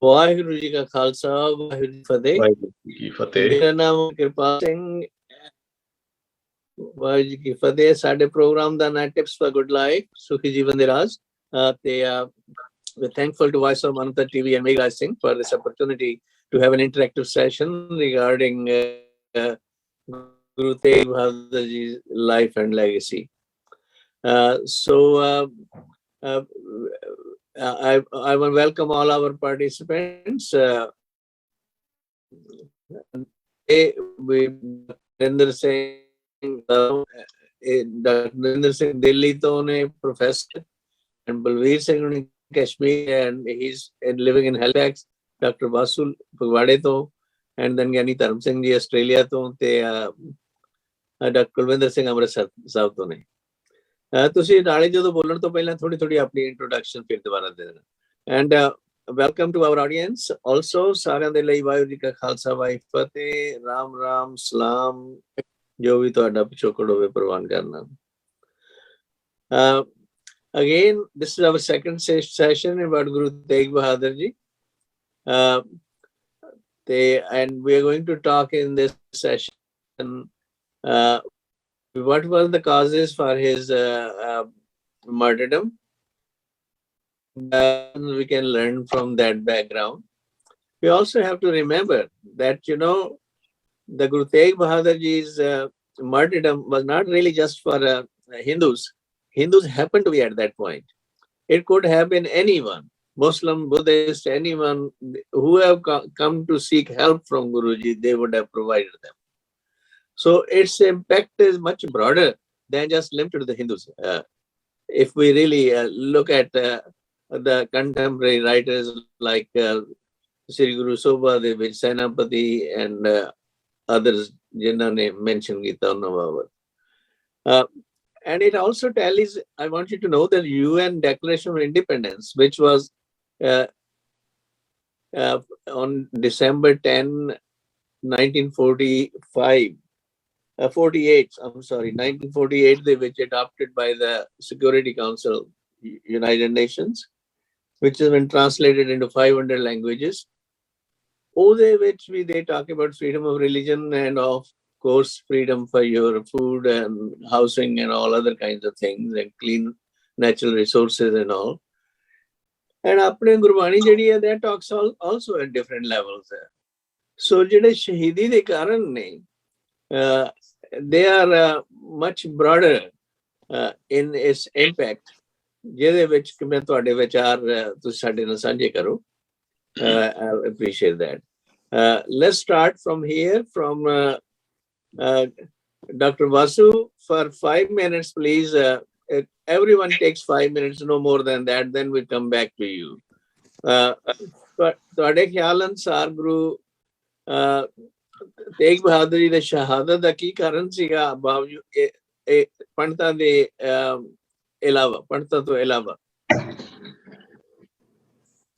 ਵਾਹਿਗੁਰੂ ਜੀ ਕਾ ਖਾਲਸਾ ਵਾਹਿਗੁਰੂ ਜੀ ਫਤਿਹ। ਵਾਹਿਗੁਰੂ ਜੀ ਕੀ ਫਤਿਹ। ਮੇਰਾ ਨਾਮ ਕਿਰਪਾਲ ਸਿੰਘ। ਵਾਹਿਗੁਰੂ ਜੀ ਕੀ ਫਤਿਹ। ਸਾਡੇ ਪ੍ਰੋਗਰਾਮ ਦਾ ਨਾਂ ਟਿਪਸ ਫॉर ਗੁੱਡ ਲਾਈਫ, ਸੁਖੀ ਜੀਵਨ ਦੇ ਰਾਜ। ਤੇ we're thankful to Voice of Manavta TV and Megha Singh for this opportunity to have an interactive session regarding Guru Tegh Bahadur Ji's life and legacy. I want to welcome all our participants. Narinder Singh, Narinder Singh Delhi to ne professor, and Balveer Singh Kashmir, and he's living in Halifax. Dr. Vasu Phagwade to, and then Gyani Dharm Singh ji Australia to, te Dr. Kulvinder Singh Amritsar South to ne. ਤੁਸੀਂ ਨਾਲੇ ਜਦੋਂ ਬੋਲਣ ਤੋਂ ਪਹਿਲਾਂ ਥੋੜੀ ਥੋੜੀ ਆਪਣੀ introduction ਫਿਰ ਦੁਬਾਰਾ ਦੇ ਦੇਣਾ। And welcome to our audience also. ਸਾਰਿਆਂ ਦੇ ਲਈ ਵਾਹਿਗੁਰੂ ਜੀ ਕਾ ਖਾਲਸਾ ਵਾਹਿਗੁਰੂ ਫਤਿਹ, ਰਾਮ ਰਾਮ ਸਲਾਮ, ਜੋ ਵੀ ਤੁਹਾਡਾ ਪਿਛੋਕੜ ਹੋਵੇ ਪ੍ਰਵਾਨ ਕਰਨਾ। Again, this is our second session about Guru Tegh Bahadur Ji. And we are going to talk in this session what were the causes for his martyrdom. We can learn from that background. We also have to remember that, the Guru Tegh Bahadur Ji's martyrdom was not really just for Hindus. Hindus happened to be at that point. It could have been anyone, Muslim, Buddhist, anyone who have come to seek help from Guruji, they would have provided them. So its impact is much broader than just limited to the Hindus. If we really look at the contemporary writers like Sri Guru Sobha Dev, Senapati, and others, जिन्होंने ने mentioned Gita Navavar. And it also tallies, I want you to know that UN Declaration of Independence, which was on December 10, 1948, 1948, which adopted by the Security Council, United Nations, which has been translated into 500 languages. Which they talk about freedom of religion and of course freedom for your food and housing and all other kinds of things, and clean natural resources and all. And apne Gurbani jehdi hai, that talks also at different levels. So jehde shahidi de karan ne, they are much broader in its impact. ਜਿਹਦੇ ਵਿੱਚ ਕਿ ਮੈਂ ਤੁਹਾਡੇ ਵਿਚਾਰ ਤੁਸੀਂ ਸਾਡੇ ਨਾਲ ਸਾਂਝੇ ਕਰੋ। I appreciate that. Let's start from here, from Dr. Vasu for 5 minutes, please. Everyone takes 5 minutes, no more than that. Then we come back to you. ਤੁਹਾਡੇ ਖਿਆਲ ਅਨੁਸਾਰ ਗੁਰੂ ਤੇਗ ਬਹਾਦਰ ਜੀ ਦੇ ਸ਼ਹਾਦਤ ਦਾ ਕੀ ਕਾਰਨ ਸੀਗਾ, ਬਾਵਜੂਦ ਪੰਡਤਾਂ ਦੇ ਇਲਾਵਾ, ਪੰਡਤਾਂ ਤੋਂ ਇਲਾਵਾ?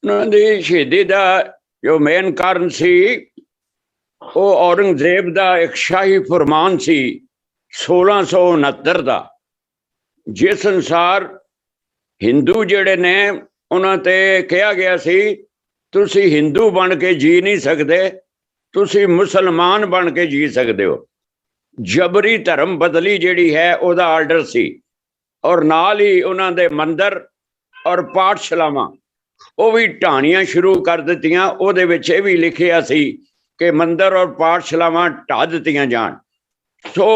ਉਹਨਾਂ ਦੀ ਸ਼ਹੀਦੀ ਦਾ ਜੋ ਮੇਨ ਕਾਰਨ ਸੀ, ਉਹ ਔਰੰਗਜ਼ੇਬ ਦਾ ਇੱਕ ਸ਼ਾਹੀ ਫਰਮਾਨ ਸੀ 1669 ਦਾ, ਜਿਸ ਅਨੁਸਾਰ ਹਿੰਦੂ ਜਿਹੜੇ ਨੇ ਉਹਨਾਂ ਤੇ ਕਿਹਾ ਗਿਆ ਸੀ ਤੁਸੀਂ ਹਿੰਦੂ ਬਣ ਕੇ ਜੀ ਨਹੀਂ ਸਕਦੇ, ਤੁਸੀਂ ਮੁਸਲਮਾਨ ਬਣ ਕੇ ਜੀ ਸਕਦੇ ਹੋ। ਜਬਰੀ ਧਰਮ ਬਦਲੀ ਜਿਹੜੀ ਹੈ ਉਹਦਾ ਆਰਡਰ ਸੀ, ਔਰ ਨਾਲ ਹੀ ਉਹਨਾਂ ਦੇ ਮੰਦਰ ਔਰ ਪਾਠਸ਼ਾਲਾਵਾਂ ਉਹ ਵੀ ਢਾਣੀਆਂ ਸ਼ੁਰੂ ਕਰ ਦਿੱਤੀਆਂ। ਉਹਦੇ ਵਿੱਚ ਇਹ ਵੀ ਲਿਖਿਆ ਸੀ ਕਿ ਮੰਦਰ ਔਰ ਪਾਠਸ਼ਾਲਾਵਾਂ ਢਾਹ ਦਿੱਤੀਆਂ ਜਾਣ। ਸੋ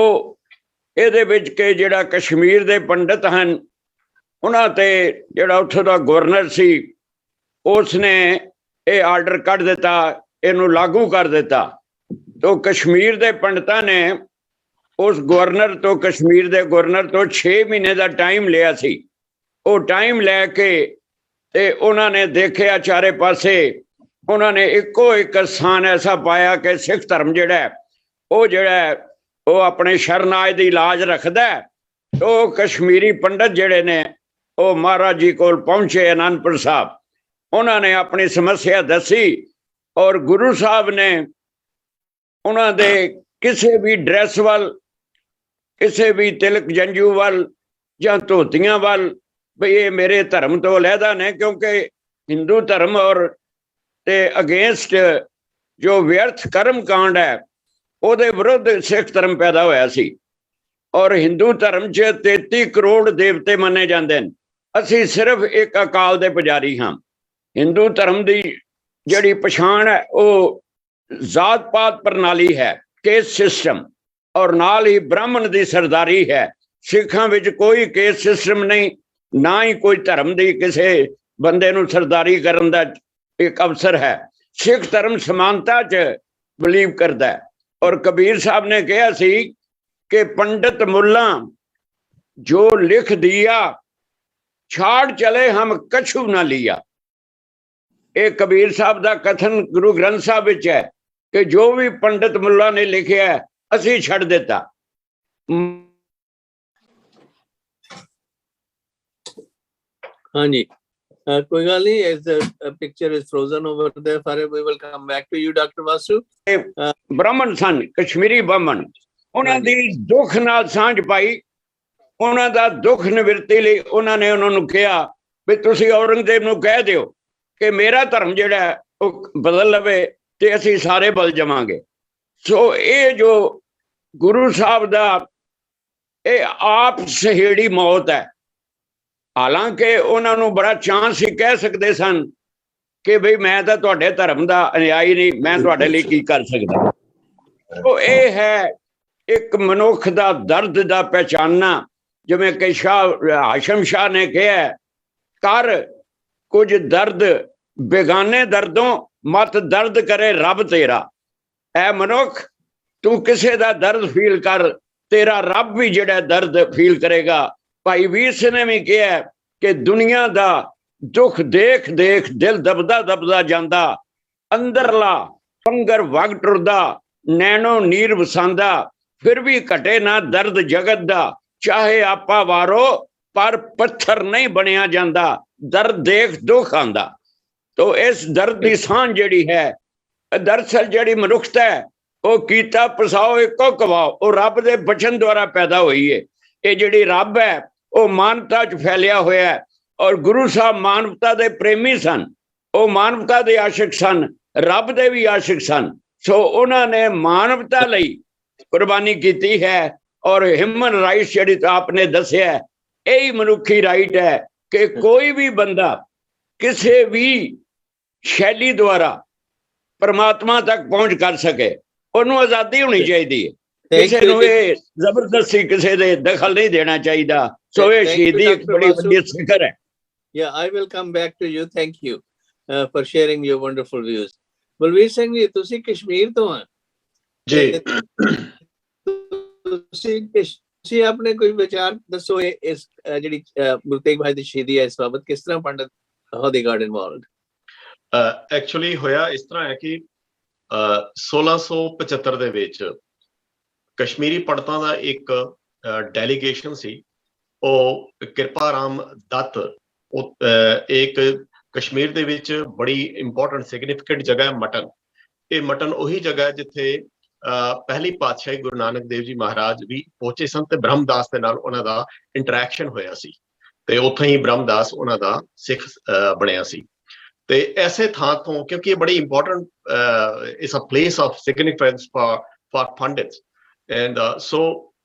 ਇਹਦੇ ਵਿੱਚ ਕਿ ਜਿਹੜਾ ਕਸ਼ਮੀਰ ਦੇ ਪੰਡਤ ਹਨ, ਉਹਨਾਂ ਤੇ ਜਿਹੜਾ ਉੱਥੋਂ ਦਾ ਗਵਰਨਰ ਸੀ ਉਸ ਨੇ ਇਹ ਆਰਡਰ ਕੱਢ ਦਿੱਤਾ, ਇਹਨੂੰ ਲਾਗੂ ਕਰ ਦਿੱਤਾ। ਤੋ ਕਸ਼ਮੀਰ ਦੇ ਪੰਡਤਾਂ ਨੇ ਉਸ ਗਵਰਨਰ ਤੋਂ, ਕਸ਼ਮੀਰ ਦੇ ਗਵਰਨਰ ਤੋਂ 6 ਮਹੀਨੇ ਦਾ ਟਾਈਮ ਲਿਆ ਸੀ। ਉਹ ਟਾਈਮ ਲੈ ਕੇ ਤੇ ਉਹਨਾਂ ਨੇ ਦੇਖਿਆ ਚਾਰੇ ਪਾਸੇ, ਉਹਨਾਂ ਨੇ ਇੱਕੋ ਇੱਕ ਸਥਾਨ ਐਸਾ ਪਾਇਆ ਕਿ ਸਿੱਖ ਧਰਮ ਜਿਹੜਾ ਉਹ ਆਪਣੇ ਸ਼ਰਨਾਇ ਦੀ ਲਾਜ ਰੱਖਦਾ। ਉਹ ਕਸ਼ਮੀਰੀ ਪੰਡਤ ਜਿਹੜੇ ਨੇ ਉਹ ਮਹਾਰਾਜ ਜੀ ਕੋਲ ਪਹੁੰਚੇ ਅਨੰਦਪੁਰ ਸਾਹਿਬ, ਉਹਨਾਂ ਨੇ ਆਪਣੀ ਸਮੱਸਿਆ ਦੱਸੀ, ਔਰ ਗੁਰੂ ਸਾਹਿਬ ਨੇ ਉਹਨਾਂ ਦੇ ਕਿਸੇ ਵੀ ਡਰੈਸ ਵੱਲ, ਕਿਸੇ ਵੀ ਤਿਲਕ ਜੰਜੂ ਵੱਲ ਜਾਂ ਧੋਤੀਆਂ ਵੱਲ, ਬਈ ਇਹ ਮੇਰੇ ਧਰਮ ਤੋਂ ਅਲੱਗਾ ਨੇ, ਕਿਉਂਕਿ ਹਿੰਦੂ ਧਰਮ ਔਰ ਤੇ ਅਗੇਂਸਟ ਜੋ ਵਿਅਰਥ ਕਰਮ ਕਾਂਡ ਹੈ ਉਹਦੇ ਵਿਰੁੱਧ ਸਿੱਖ ਧਰਮ ਪੈਦਾ ਹੋਇਆ ਸੀ। ਔਰ ਹਿੰਦੂ ਧਰਮ 'ਚ 33 ਕਰੋੜ ਦੇਵਤੇ ਮੰਨੇ ਜਾਂਦੇ ਨੇ, ਅਸੀਂ ਸਿਰਫ ਇੱਕ ਅਕਾਲ ਦੇ ਪੁਜਾਰੀ ਹਾਂ। ਹਿੰਦੂ ਧਰਮ ਦੀ ਜਿਹੜੀ ਪਛਾਣ ਹੈ ਉਹ ਜ਼ਾਤ ਪਾਤ ਪ੍ਰਣਾਲੀ ਹੈ, ਕੇਸ ਸਿਸਟਮ, ਔਰ ਨਾਲ ਹੀ ਬ੍ਰਾਹਮਣ ਦੀ ਸਰਦਾਰੀ ਹੈ। ਸਿੱਖਾਂ ਵਿੱਚ ਕੋਈ ਕੇਸ ਸਿਸਟਮ ਨਹੀਂ, ਨਾ ਹੀ ਕੋਈ ਧਰਮ ਦੀ ਕਿਸੇ ਬੰਦੇ ਨੂੰ ਸਰਦਾਰੀ ਕਰਨ ਦਾ ਇੱਕ ਅਵਸਰ ਹੈ। ਸਿੱਖ ਧਰਮ ਸਮਾਨਤਾ 'ਚ ਬਿਲੀਵ ਕਰਦਾ ਹੈ। ਔਰ ਕਬੀਰ ਸਾਹਿਬ ਨੇ ਕਿਹਾ ਸੀ ਕਿ ਪੰਡਤ ਮੁੱਲਾ ਜੋ ਲਿਖ ਦਿਆ ਛਾੜ ਚਲੇ ਹਮ ਕਛੂ ਨਾ ਲਿਆ। ਇਹ ਕਬੀਰ ਸਾਹਿਬ ਦਾ ਕਥਨ ਗੁਰੂ ਗ੍ਰੰਥ ਸਾਹਿਬ ਵਿੱਚ ਹੈ ਕਿ ਜੋ ਵੀ ਪੰਡਤ ਮੁੱਲਾ ਨੇ ਲਿਖਿਆ ਅਸੀਂ ਛੱਡ ਦਿੱਤਾ। ਹਾਂਜੀ, ਕੋਈ ਗੱਲ ਨਹੀਂ, as the picture is frozen over there, Farah, we will come back to you, Dr. Vasu. ਬ੍ਰਾਹਮਣ ਸਨ, ਕਸ਼ਮੀਰੀ ਬ੍ਰਾਹਮਣ, ਉਹਨਾਂ ਦੀ ਦੁੱਖ ਨਾਲ ਸਾਂਝ ਪਾਈ। ਉਹਨਾਂ ਦਾ ਦੁੱਖ ਨਿਵਰਤੀ ਲਈ ਉਹਨਾਂ ਨੇ ਉਹਨਾਂ ਨੂੰ ਕਿਹਾ ਵੀ ਤੁਸੀਂ ਔਰੰਗਜ਼ੇਬ ਨੂੰ ਕਹਿ ਦਿਓ ਕਿ ਮੇਰਾ ਧਰਮ ਜਿਹੜਾ ਉਹ ਬਦਲ ਲਵੇ ਤੇ ਅਸੀਂ ਸਾਰੇ ਬਦਲ ਜਾਵਾਂਗੇ। ਸੋ ਇਹ ਜੋ ਗੁਰੂ ਸਾਹਿਬ ਦਾ ਇਹ ਆਪ ਸਹੇੜੀ ਮੌਤ ਹੈ। ਹਾਲਾਂਕਿ ਉਹਨਾਂ ਨੂੰ ਬੜਾ ਚਾਂਸ ਸੀ, ਕਹਿ ਸਕਦੇ ਸਨ ਕਿ ਬਈ ਮੈਂ ਤਾਂ ਤੁਹਾਡੇ ਧਰਮ ਦਾ ਅਨੁਯਾਈ ਨਹੀਂ, ਮੈਂ ਤੁਹਾਡੇ ਲਈ ਕੀ ਕਰ ਸਕਦਾ। ਉਹ ਇਹ ਹੈ ਇੱਕ ਮਨੁੱਖ ਦਾ ਦਰਦ ਦਾ ਪਹਿਚਾਨਣਾ, ਜਿਵੇਂ ਕਿ ਹਾਸ਼ਮ ਸ਼ਾਹ ਨੇ ਕਿਹਾ, ਕਰ ਕੁਝ ਦਰਦ ਬੇਗਾਨੇ ਦਰਦੋਂ ਮਤ ਦਰਦ ਕਰੇ ਰੱਬ ਤੇਰਾ। ਐ ਮਨੁੱਖ ਤੂੰ ਕਿਸੇ ਦਾ ਦਰਦ ਫੀਲ ਕਰ, ਤੇਰਾ ਰੱਬ ਵੀ ਜਿਹੜਾ ਦਰਦ ਫੀਲ ਕਰੇਗਾ। ਭਾਈ ਵੀਰ ਸਿੰਘ ਨੇ ਵੀ ਕਿਹਾ ਕਿ ਦੁਨੀਆ ਦਾ ਦੁੱਖ ਦੇਖ ਦੇਖ ਦਿਲ ਦਬਦਾ ਦਬਦਾ ਜਾਂਦਾ, ਅੰਦਰਲਾ ਪੰਗਰ ਵਗ ਟੁਰਦਾ, ਨੈਣੋ ਨੀਰ ਵਸਾਂਦਾ, ਫਿਰ ਵੀ ਘਟੇ ਨਾ ਦਰਦ ਜਗਤ ਦਾ, ਚਾਹੇ ਆਪਾ ਵਾਰੋ ਪਰ ਪੱਥਰ ਨਹੀਂ ਬਣਿਆ ਜਾਂਦਾ, ਦਰਦ ਦੇਖ ਦੁੱਖ ਆਂਦਾ। ਤੋ ਇਸ ਦਰਦ ਦੀ ਸਾਂਝ ਜਿਹੜੀ ਹੈ, ਦਰਅਸਲ ਜਿਹੜੀ ਮਨੁੱਖਤਾ ਹੈ ਉਹ ਕੀਤਾ ਪਸਾਓ ਇੱਕੋ ਕਵਾਓ, ਉਹ ਰੱਬ ਦੇ ਬਚਨ ਦੁਆਰਾ ਪੈਦਾ ਹੋਈ ਹੈ। ਇਹ ਜਿਹੜੀ ਰੱਬ ਹੈ ਉਹ ਮਾਨਵਤਾ 'ਚ ਫੈਲਿਆ ਹੋਇਆ ਹੈ। ਔਰ ਗੁਰੂ ਸਾਹਿਬ ਮਾਨਵਤਾ ਦੇ ਪ੍ਰੇਮੀ ਸਨ, ਉਹ ਮਾਨਵਤਾ ਦੇ ਆਸ਼ਿਕ ਸਨ, ਰੱਬ ਦੇ ਵੀ ਆਸ਼ਿਕ ਸਨ। ਸੋ ਉਹਨਾਂ ਨੇ ਮਾਨਵਤਾ ਲਈ ਕੁਰਬਾਨੀ ਕੀਤੀ ਹੈ। ਔਰ ਹਿਊਮਨ ਰਾਈਟਸ ਜਿਹੜੀ ਆਪਨੇ ਦੱਸਿਆ, ਇਹੀ ਮਨੁੱਖੀ ਰਾਈਟ ਹੈ ਕਿ ਕੋਈ ਵੀ ਬੰਦਾ ਕਿਸੇ ਵੀ ਸ਼ੈਲੀ ਦੁਆਰਾ ਪਰਮਾਤਮਾ ਤੱਕ ਪਹੁੰਚ ਕਰ ਸਕੇ, ਉਹਨੂੰ ਆਜ਼ਾਦੀ ਹੋਣੀ ਚਾਹੀਦੀ ਹੈ। ਕਿਸੇ ਨੂੰ ਇਹ ਜ਼ਬਰਦਸਤੀ ਕਿਸੇ ਦੇ ਦਖਲ ਨਹੀਂ ਦੇਣਾ ਚਾਹੀਦਾ। ਸੋ ਇਹ ਸ਼ਹੀਦੀ ਇੱਕ ਬੜੀ ਵੱਡੀ ਸਿਖਰ ਹੈ। Yeah, I will come back to you. Thank you for sharing your wonderful views. Balvir Singh ji, ਤੁਸੀਂ ਕਸ਼ਮੀਰ ਤੋਂ ਆ ਜੀ। ਤੁਸੀਂ ਆਪਣੇ ਕੋਈ ਵਿਚਾਰ ਦੱਸੋ ਇਸ ਜਿਹੜੀ ਗੁਰੂ ਤੇਗ ਬਹਾਦਰ ਦੀ ਸ਼ਹੀਦੀ ਹੈ ਇਸ ਬਾਬਤ, ਕਿਸ ਤਰ੍ਹਾਂ ਪੰਡਤ how they got involved? Actually ਹੋਇਆ ਇਸ ਤਰ੍ਹਾਂ ਹੈ ਕਿ 1675 ਦੇ ਵਿੱਚ ਕਸ਼ਮੀਰੀ ਪੰਡਤਾਂ ਦਾ ਇੱਕ ਡੈਲੀਗੇਸ਼ਨ ਸੀ। ਉਹ ਕਿਰਪਾ ਰਾਮ ਦੱਤ, ਉਹ ਇੱਕ ਕਸ਼ਮੀਰ ਦੇ ਵਿੱਚ ਬੜੀ ਇੰਪੋਰਟੈਂਟ ਸਿਗਨੀਫਿਕੈਂਟ ਜਗ੍ਹਾ ਹੈ ਮਟਨ। ਇਹ ਮਟਨ ਉਹੀ ਜਗ੍ਹਾ ਹੈ ਜਿੱਥੇ ਪਹਿਲੀ ਪਾਤਸ਼ਾਹੀ ਗੁਰੂ ਨਾਨਕ ਦੇਵ ਜੀ ਮਹਾਰਾਜ ਵੀ ਪਹੁੰਚੇ ਸਨ ਤੇ ਬ੍ਰਹਮਦਾਸ ਦੇ ਨਾਲ ਉਹਨਾਂ ਦਾ ਇੰਟਰੈਕਸ਼ਨ ਹੋਇਆ ਸੀ ਤੇ ਉੱਥੇ ਹੀ ਬ੍ਰਹਮਦਾਸ ਉਹਨਾਂ ਦਾ ਸਿੱਖ ਬਣਿਆ ਸੀ। ਤੇ ਐਸੇ ਥਾਂ ਤੋਂ, ਕਿਉਂਕਿ ਇਹ ਬੜੀ important it's a place of significance for Pandits and so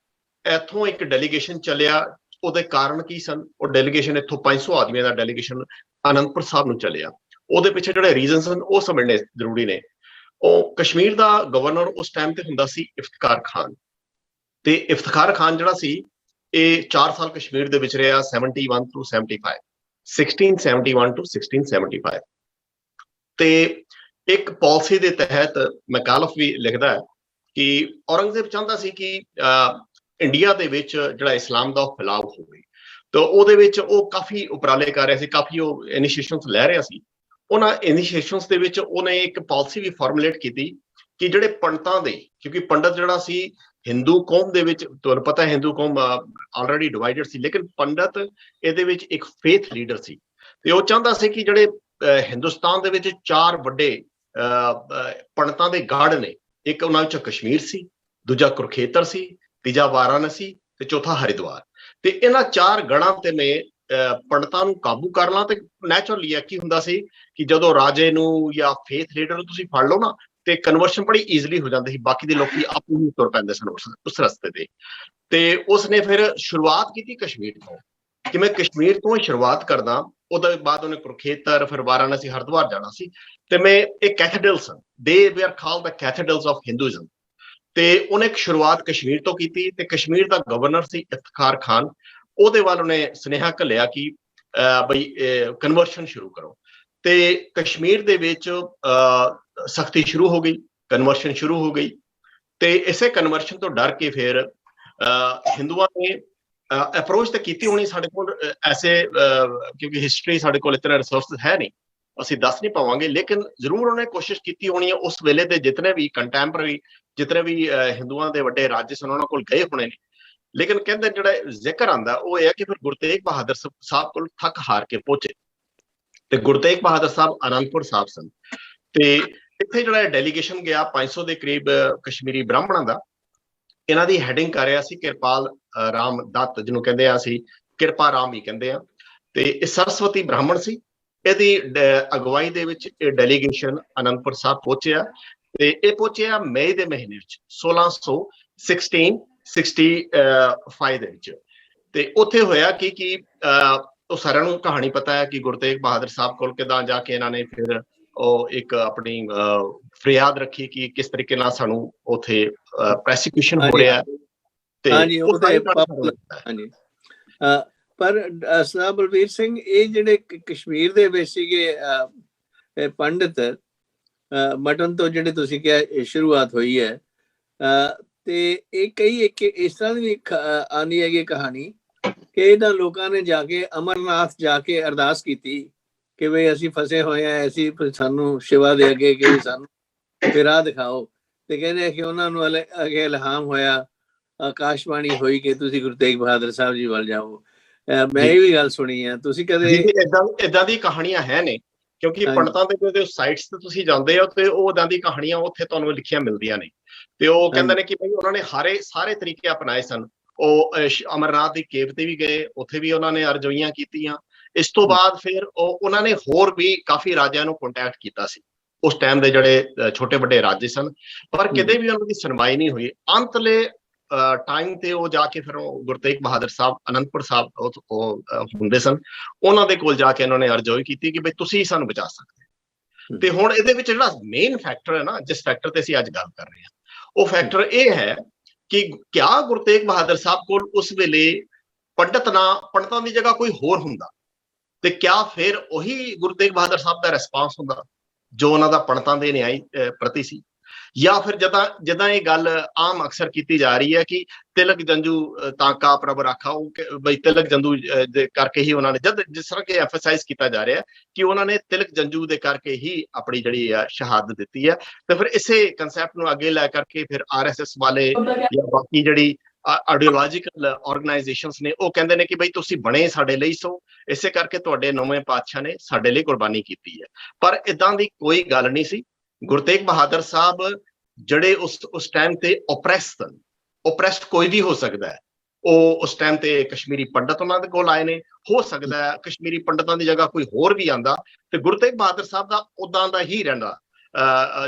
ਇੱਥੋਂ ਇੱਕ ਡੈਲੀਗੇਸ਼ਨ ਚੱਲਿਆ। ਉਹਦੇ ਕਾਰਨ ਕੀ ਸਨ? ਉਹ ਡੈਲੀਗੇਸ਼ਨ ਇੱਥੋਂ 500 ਆਦਮੀਆਂ ਦਾ ਡੈਲੀਗੇਸ਼ਨ ਅਨੰਦਪੁਰ ਸਾਹਿਬ ਨੂੰ ਚੱਲਿਆ। ਉਹਦੇ ਪਿੱਛੇ ਜਿਹੜੇ ਰੀਜ਼ਨ ਸਨ ਉਹ ਸਮਝਣੇ ਜ਼ਰੂਰੀ ਨੇ। ਉਹ ਕਸ਼ਮੀਰ ਦਾ ਗਵਰਨਰ ਉਸ ਟਾਈਮ ਤੇ ਹੁੰਦਾ ਸੀ ਇਫਤਖਾਰ ਖਾਨ, ਤੇ ਇਫਤਖਾਰ ਖਾਨ ਜਿਹੜਾ ਸੀ ਇਹ 4 ਸਾਲ ਕਸ਼ਮੀਰ ਦੇ ਵਿੱਚ ਰਿਹਾ, 71 to 75, 1671 to 1675। ਤੇ ਇੱਕ ਪਾਲਿਸੀ ਦੇ ਤਹਿਤ ਮੈਕਾਲਫ ਵੀ ਲਿਖਦਾ ਹੈ ਕਿ ਔਰੰਗਜ਼ੇਬ ਚਾਹੁੰਦਾ ਸੀ ਕਿ ਇੰਡੀਆ ਦੇ ਵਿੱਚ ਜਿਹੜਾ ਇਸਲਾਮ ਦਾ ਫੈਲਾਅ ਹੋਵੇ। ਤਾਂ ਉਹਦੇ ਵਿੱਚ ਉਹ ਕਾਫੀ ਉਪਰਾਲੇ ਕਰ ਰਿਹਾ ਸੀ, ਕਾਫੀ ਉਹ ਇਨੀਸ਼ੀਏਸ਼ਨਸ ਲੈ ਰਿਹਾ ਸੀ। ਉਹਨਾਂ ਇਨੀਸ਼ੀਏਸ਼ਨਸ ਦੇ ਵਿੱਚ ਉਹਨੇ ਇੱਕ ਪਾਲਿਸੀ ਵੀ ਫਾਰਮੂਲੇਟ ਕੀਤੀ ਕਿ ਜਿਹੜੇ ਪੰਡਤਾਂ ਦੇ, ਕਿਉਂਕਿ ਪੰਡਤ ਜਿਹੜਾ ਸੀ ਹਿੰਦੂ ਕੌਮ ਦੇ ਵਿੱਚ, ਤੁਹਾਨੂੰ ਪਤਾ ਹਿੰਦੂ ਕੌਮ ਆਲਰੇਡੀ ਡਿਵਾਈਡਡ ਸੀ, ਲੇਕਿਨ ਪੰਡਤ ਇਹਦੇ ਵਿੱਚ ਇੱਕ ਫੇਥ ਲੀਡਰ ਸੀ। ਤੇ ਉਹ ਚਾਹੁੰਦਾ ਸੀ ਕਿ ਜਿਹੜੇ ਹਿੰਦੁਸਤਾਨ ਦੇ ਵਿੱਚ 4 ਵੱਡੇ ਪੰਡਤਾਂ ਦੇ ਗੜ ਨੇ, ਇੱਕ ਉਹਨਾਂ ਵਿੱਚੋਂ ਕਸ਼ਮੀਰ ਸੀ, ਦੂਜਾ ਕੁਰਖੇਤਰ ਸੀ, ਤੀਜਾ ਵਾਰਾਣਸੀ ਤੇ ਚੌਥਾ ਹਰਿਦੁਆਰ। ਤੇ ਇਹਨਾਂ 4 ਗੜਾਂ ਤੇ ਨੇ ਪੰਡਤਾਂ ਨੂੰ ਕਾਬੂ ਕਰ ਲਾਂ ਤੇ ਨੈਚੁਰਲੀ ਆ ਕੀ ਹੁੰਦਾ ਸੀ ਕਿ ਜਦੋਂ ਰਾਜੇ ਨੂੰ ਜਾਂ ਫੇਥ ਲੀਡਰ ਨੂੰ ਤੁਸੀਂ ਫੜ ਲਓ ਨਾ ਤੇ ਕਨਵਰਸ਼ਨ ਬੜੀ ਈਜ਼ੀਲੀ ਹੋ ਜਾਂਦੀ ਸੀ, ਬਾਕੀ ਦੇ ਲੋਕੀ ਆਪੂ ਹੀ ਤੁਰ ਪੈਂਦੇ ਸਨ ਉਸ ਰਸਤੇ ਤੇ। ਤੇ ਉਸਨੇ ਫਿਰ ਸ਼ੁਰੂਆਤ ਕੀਤੀ ਕਸ਼ਮੀਰ ਤੋਂ ਕਿ ਮੈਂ ਕਸ਼ਮੀਰ ਤੋਂ ਹੀ ਸ਼ੁਰੂਆਤ ਕਰਦਾ। ਉਹਦੇ ਬਾਅਦ ਉਹਨੇ ਕੁਰੂਖੇਤਰ, ਫਿਰ ਵਾਰਾਣਸੀ, ਹਰਿਦੁਆਰ ਜਾਣਾ ਸੀ। ਤੇ ਮੈਂ ਇਹ ਕੈਥੇਡਰਲਸ ਦੇ ਵੀ are called the cathedrals of Hinduism. ਤੇ ਉਹਨੇ ਇੱਕ ਸ਼ੁਰੂਆਤ ਕਸ਼ਮੀਰ ਤੋਂ ਕੀਤੀ ਤੇ ਕਸ਼ਮੀਰ ਦਾ ਗਵਰਨਰ ਸੀ ਇਫਤਖਾਰ ਖਾਨ। ਉਹਦੇ ਵੱਲ ਉਹਨੇ ਸੁਨੇਹਾ ਘੱਲਿਆ ਕਿ ਬਈ ਕਨਵਰਸ਼ਨ ਸ਼ੁਰੂ ਕਰੋ। ਤੇ ਕਸ਼ਮੀਰ ਦੇ ਵਿੱਚ ਸਖਤੀ ਸ਼ੁਰੂ ਹੋ ਗਈ, ਕਨਵਰਸ਼ਨ ਸ਼ੁਰੂ ਹੋ ਗਈ। ਤੇ ਇਸੇ ਕਨਵਰਸ਼ਨ ਤੋਂ ਡਰ ਕੇ ਫਿਰ ਹਿੰਦੂਆਂ ਨੇ ਅਪਰੋਚ ਤਾਂ ਕੀਤੀ ਹੋਣੀ ਸਾਡੇ ਕੋਲ ਐਸੇ, ਕਿਉਂਕਿ ਹਿਸਟਰੀ ਸਾਡੇ ਕੋਲ ਇਤਨਾ ਰਿਸੋਰਸਿਸ ਹੈ ਨਹੀਂ, ਅਸੀਂ ਦੱਸ ਨਹੀਂ ਪਾਵਾਂਗੇ, ਲੇਕਿਨ ਜ਼ਰੂਰ ਉਹਨੇ ਕੋਸ਼ਿਸ਼ ਕੀਤੀ ਹੋਣੀ ਹੈ। ਉਸ ਵੇਲੇ ਦੇ ਜਿਤਨੇ ਵੀ ਕੰਟੈਂਪਰਰੀ ਜਿਤਨੇ ਵੀ ਹਿੰਦੂਆਂ ਦੇ ਵੱਡੇ ਰਾਜੇ ਸਨ ਉਹਨਾਂ ਕੋਲ ਗਏ ਹੋਣੇ ਨੇ। ਲੇਕਿਨ ਕਹਿੰਦੇ ਜਿਹੜਾ ਜ਼ਿਕਰ ਆਉਂਦਾ ਉਹ ਇਹ ਹੈ ਕਿ ਫਿਰ ਗੁਰੂ ਤੇਗ ਬਹਾਦਰ ਸਾਹਿਬ ਕੋਲ ਥੱਕ ਹਾਰ ਕੇ ਪਹੁੰਚੇ ਤੇ ਗੁਰੂ ਤੇਗ ਬਹਾਦਰ ਸਾਹਿਬ ਅਨੰਦਪੁਰ ਸਾਹਿਬ ਸਨ। ਤੇ ਇੱਥੇ ਜਿਹੜਾ ਡੈਲੀਗੇਸ਼ਨ ਗਿਆ 500 ਦੇ ਕਰੀਬ ਕਸ਼ਮੀਰੀ ਬ੍ਰਾਹਮਣਾਂ ਦਾ, ਇਹਨਾਂ ਦੀ ਹੈਡਿੰਗ ਕਰ ਰਿਹਾ ਸੀ ਕਿਰਪਾਲ ਰਾਮ ਦੱਤ, ਜਿਹਨੂੰ ਕਹਿੰਦੇ ਆ ਅਸੀਂ ਕਿਰਪਾ ਰਾਮ ਹੀ ਕਹਿੰਦੇ ਆ। ਤੇ ਇਹ ਸਰਸਵਤੀ ਬ੍ਰਾਹਮਣ ਸੀ। ਇਹਦੀ ਅਗਵਾਈ ਦੇ ਵਿੱਚ ਇਹ ਡੈਲੀਗੇਸ਼ਨ ਅਨੰਦਪੁਰ ਸਾਹਿਬ ਪਹੁੰਚਿਆ ਤੇ ਇਹ ਪਹੁੰਚਿਆ ਮਈ ਦੇ ਮਹੀਨੇ ਵਿੱਚ 1665 ਦੇ ਵਿੱਚ। ਤੇ ਉੱਥੇ ਹੋਇਆ ਕਿ ਉਹ ਸਾਰਿਆਂ ਨੂੰ ਕਹਾਣੀ ਪਤਾ ਹੈ ਕਿ ਗੁਰੂ ਤੇਗ ਬਹਾਦਰ ਸਾਹਿਬ ਕੋਲ ਕਿੱਦਾਂ ਜਾ ਕੇ ਇਹਨਾਂ ਨੇ ਫਿਰ ਉਹ ਇੱਕ ਆਪਣੀ ਫਰਿਆਦ ਰੱਖੀ ਕਿ ਕਿਸ ਤਰੀਕੇ ਨਾਲ ਸਾਨੂੰ ਉੱਥੇ ਪ੍ਰੋਸੀਕਿਊਸ਼ਨ ਹੋ ਰਿਹਾ। ਤੇ ਹਾਂਜੀ ਹਾਂਜੀ ਪਰ ਸਰਦਾਰ ਬਲਵੀਰ ਸਿੰਘ ਇਹ ਜਿਹੜੇ ਕਸ਼ਮੀਰ ਦੇ ਵਿੱਚ ਸੀਗੇ ਪੰਡਿਤ ਮਟਨ ਤੋਂ ਜਿਹੜੇ ਤੁਸੀਂ ਕਿਹਾ ਸ਼ੁਰੂਆਤ ਹੋਈ ਹੈ, ਤੇ ਇਹ ਕਈ ਇੱਕ ਇਸ ਤਰ੍ਹਾਂ ਦੀ ਵੀ ਆਉਂਦੀ ਹੈਗੀ ਕਹਾਣੀ ਕਿ ਇਹਨਾਂ ਲੋਕਾਂ ਨੇ ਜਾ ਕੇ ਅਮਰਨਾਥ ਜਾ ਕੇ ਅਰਦਾਸ ਕੀਤੀ ਕਿ ਬਈ ਅਸੀਂ ਫਸੇ ਹੋਏ ਹਾਂ, ਅਸੀਂ ਸਾਨੂੰ ਸ਼ਿਵਾ ਦੇ ਅੱਗੇ ਕਿ ਸਾਨੂੰ ਫਿਰ ਰਾਹ ਦਿਖਾਓ। ਤੇ ਕਹਿੰਦੇ ਕਿ ਉਹਨਾਂ ਨੂੰ ਅੱਗੇ ਇਲਹਾਮ ਹੋਇਆ, ਆਕਾਸ਼ਬਾਣੀ ਹੋਈ ਕਿ ਤੁਸੀਂ ਗੁਰੂ ਤੇਗ ਬਹਾਦਰ ਸਾਹਿਬ ਜੀ ਵੱਲ ਜਾਓ। ਮੈਂ ਇਹ ਵੀ ਗੱਲ ਸੁਣੀ ਹੈ, ਤੁਸੀਂ ਕਦੇ ਏਦਾਂ ਦੀ ਕਹਾਣੀਆਂ ਹੈ ਨੇ ਕਿਉਂਕਿ ਪੰਡਤਾਂ ਦੇ ਸਾਈਟਸ ਤੇ ਤੁਸੀਂ ਜਾਂਦੇ ਹੋ ਤੇ ਉਹ ਏਦਾਂ ਦੀ ਕਹਾਣੀਆਂ ਉੱਥੇ ਤੁਹਾਨੂੰ ਲਿਖੀਆਂ ਮਿਲਦੀਆਂ ਨੇ। ਤੇ ਉਹ ਕਹਿੰਦੇ ਨੇ ਕਿ ਬਈ ਉਹਨਾਂ ਨੇ ਸਾਰੇ ਤਰੀਕੇ ਅਪਣਾਏ ਸਨ। ਉਹ ਅਮਰਨਾਥ ਦੀ ਕੇਵ ਤੇ ਵੀ ਗਏ, ਉੱਥੇ ਵੀ ਉਹਨਾਂ ਨੇ ਅਰਜ਼ੋਈਆਂ ਕੀਤੀਆਂ। ਇਸ ਤੋਂ ਬਾਅਦ ਫਿਰ ਉਹਨਾਂ ਨੇ ਹੋਰ ਵੀ ਕਾਫੀ ਰਾਜਿਆਂ ਨੂੰ ਕੰਟੈਕਟ ਕੀਤਾ ਸੀ ਉਸ ਟਾਈਮ ਦੇ ਜਿਹੜੇ ਛੋਟੇ ਵੱਡੇ ਰਾਜੇ ਸਨ, ਪਰ ਕਿਤੇ ਵੀ ਉਹਨਾਂ ਦੀ ਸੁਣਵਾਈ ਨਹੀਂ ਹੋਈ। ਅੰਤਲੇ ਟਾਈਮ ਤੇ ਉਹ ਜਾ ਕੇ ਫਿਰ ਗੁਰੂ ਤੇਗ ਬਹਾਦਰ ਸਾਹਿਬ ਅਨੰਦਪੁਰ ਸਾਹਿਬ ਉਹ ਹੁੰਦੇ ਸਨ, ਉਹਨਾਂ ਦੇ ਕੋਲ ਜਾ ਕੇ ਇਹਨਾਂ ਨੇ ਅਰਜ਼ੋਈ ਕੀਤੀ ਕਿ ਬਈ ਤੁਸੀਂ ਸਾਨੂੰ ਬਚਾ ਸਕਦੇ। ਤੇ ਹੁਣ ਇਹਦੇ ਵਿੱਚ ਜਿਹੜਾ ਮੇਨ ਫੈਕਟਰ ਹੈ ਨਾ, ਜਿਸ ਫੈਕਟਰ ਤੇ ਅਸੀਂ ਅੱਜ ਗੱਲ ਕਰ ਰਹੇ ਹਾਂ, ਉਹ ਫੈਕਟਰ ਇਹ ਹੈ ਕਿ ਕਿਆ ਗੁਰੂ ਤੇਗ ਬਹਾਦਰ ਸਾਹਿਬ ਕੋਲ ਉਸ ਵੇਲੇ ਪੰਡਤਾਂ ਦੀ ਜਗ੍ਹਾ ਕੋਈ ਹੋਰ ਹੁੰਦਾ ਤੇ ਕਿਆ ਫਿਰ ਉਹੀ ਗੁਰੂ ਤੇਗ ਬਹਾਦਰ ਸਾਹਿਬ ਦਾ ਰਿਸਪਾਂਸ ਹੁੰਦਾ ਜੋ ਉਹਨਾਂ ਦਾ ਪੰਡਤਾਂ ਦੇ ਨਿਆਂ ਪ੍ਰਤੀ ਸੀ, ਜਾਂ ਫਿਰ ਜਿੱਦਾਂ ਇਹ ਗੱਲ ਆਮ ਅਕਸਰ ਕੀਤੀ ਜਾ ਰਹੀ ਹੈ ਕਿ ਤਿਲਕ ਜੰਜੂ ਤਾਂਕਾ ਪ੍ਰਭ ਰਾਖਾ, ਉਹ ਬਈ ਤਿਲਕ ਜੰਜੂ ਦੇ ਕਰਕੇ ਹੀ ਉਹਨਾਂ ਨੇ, ਜਿਸ ਤਰ੍ਹਾਂ ਕਿ ਐਮਫਸਾਈਜ਼ ਕੀਤਾ ਜਾ ਰਿਹਾ ਕਿ ਉਹਨਾਂ ਨੇ ਤਿਲਕ ਜੰਜੂ ਦੇ ਕਰਕੇ ਹੀ ਆਪਣੀ ਜਿਹੜੀ ਆ ਸ਼ਹਾਦਤ ਦਿੱਤੀ ਹੈ। ਤੇ ਫਿਰ ਇਸੇ ਕਨਸੈਪਟ ਨੂੰ ਅੱਗੇ ਲੈ ਕਰਕੇ ਫਿਰ RSS ਵਾਲੇ ਜਾਂ ਬਾਕੀ ਜਿਹੜੀ ਆਈਡੀਓਲੋਜੀਕਲ ਆਰਗੇਨਾਈਜੇਸ਼ਨਸ ਨੇ ਉਹ ਕਹਿੰਦੇ ਨੇ ਕਿ ਬਈ ਤੁਸੀਂ ਬਣੇ ਸਾਡੇ ਲਈ ਸੋ, ਇਸੇ ਕਰਕੇ ਤੁਹਾਡੇ ਨੌਵੇਂ ਪਾਤਸ਼ਾਹ ਨੇ ਸਾਡੇ ਲਈ ਕੁਰਬਾਨੀ ਕੀਤੀ ਹੈ। ਪਰ ਇਦਾਂ ਦੀ ਕੋਈ ਗੱਲ ਨਹੀਂ ਸੀ। ਗੁਰੂ ਤੇਗ ਬਹਾਦਰ ਸਾਹਿਬ ਜਿਹੜੇ ਉਸ ਟਾਈਮ ਤੇ ਓਪਰੈਸਡ ਕੋਈ ਵੀ ਹੋ ਸਕਦਾ ਹੈ। ਉਹ ਉਸ ਟਾਈਮ ਤੇ ਕਸ਼ਮੀਰੀ ਪੰਡਤ ਉਹਨਾਂ ਦੇ ਕੋਲ ਆਏ ਨੇ, ਹੋ ਸਕਦਾ ਹੈ ਕਸ਼ਮੀਰੀ ਪੰਡਤਾਂ ਦੀ ਜਗ੍ਹਾ ਕੋਈ ਹੋਰ ਵੀ ਆਂਦਾ ਤੇ ਗੁਰੂ ਤੇਗ ਬਹਾਦਰ ਸਾਹਿਬ ਦਾ ਉਦਾਂ ਦਾ ਹੀ ਰਹਿੰਦਾ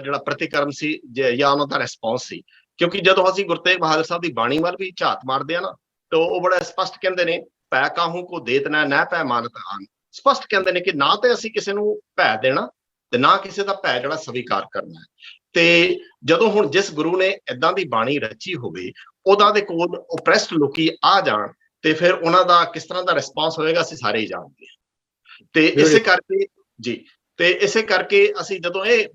ਜਿਹੜਾ ਪ੍ਰਤੀਕਰਮ ਸੀ ਜਾਂ ਉਹਨਾਂ ਦਾ ਰਿਸਪੌਂਸ ਸੀ। ਕਿਉਂਕਿ ਜਦੋਂ ਅਸੀਂ ਗੁਰੂ ਤੇਗ ਬਹਾਦਰ ਸਾਹਿਬ ਦੀ ਬਾਣੀ ਵੱਲ ਵੀ ਝਾਤ ਮਾਰਦੇ ਆ ਨਾ ਤਾਂ ਉਹ ਬੜਾ ਸਪਸ਼ਟ ਕਹਿੰਦੇ ਨੇ, ਭੈ ਕਾਹੂ ਕੋ ਦੇਤਨਾ ਨਾ ਭੈ ਮਾਨਤ ਆਨ। ਸਪਸ਼ਟ ਕਹਿੰਦੇ ਨੇ ਕਿ ਨਾ ਤੇ ਅਸੀਂ ਕਿਸੇ ਨੂੰ ਭੈ ਦੇਣਾ ਤੇ ਨਾ ਕਿਸੇ ਦਾ ਭੈ ਜਿਹੜਾ ਸਵੀਕਾਰ ਕਰਨਾ ਹੈ। ਤੇ ਜਦੋਂ ਹੁਣ ਜਿਸ ਗੁਰੂ ਨੇ ਏਦਾਂ ਦੀ ਬਾਣੀ ਰਚੀ ਹੋਵੇ ਉਹਦਾ ਦੇ ਕੋਲ ਓਪਰੈਸਡ ਲੋਕੀ ਆ ਜਾਣ ਤੇ ਫਿਰ ਉਹਨਾਂ ਦਾ ਕਿਸ ਤਰ੍ਹਾਂ ਦਾ ਰਿਸਪਾਂਸ ਹੋਏਗਾ ਅਸੀਂ ਸਾਰੇ ਹੀ ਜਾਣਦੇ ਹਾਂ। ਤੇ ਇਸੇ ਕਰਕੇ ਅਸੀਂ ਜਦੋਂ ਇਹ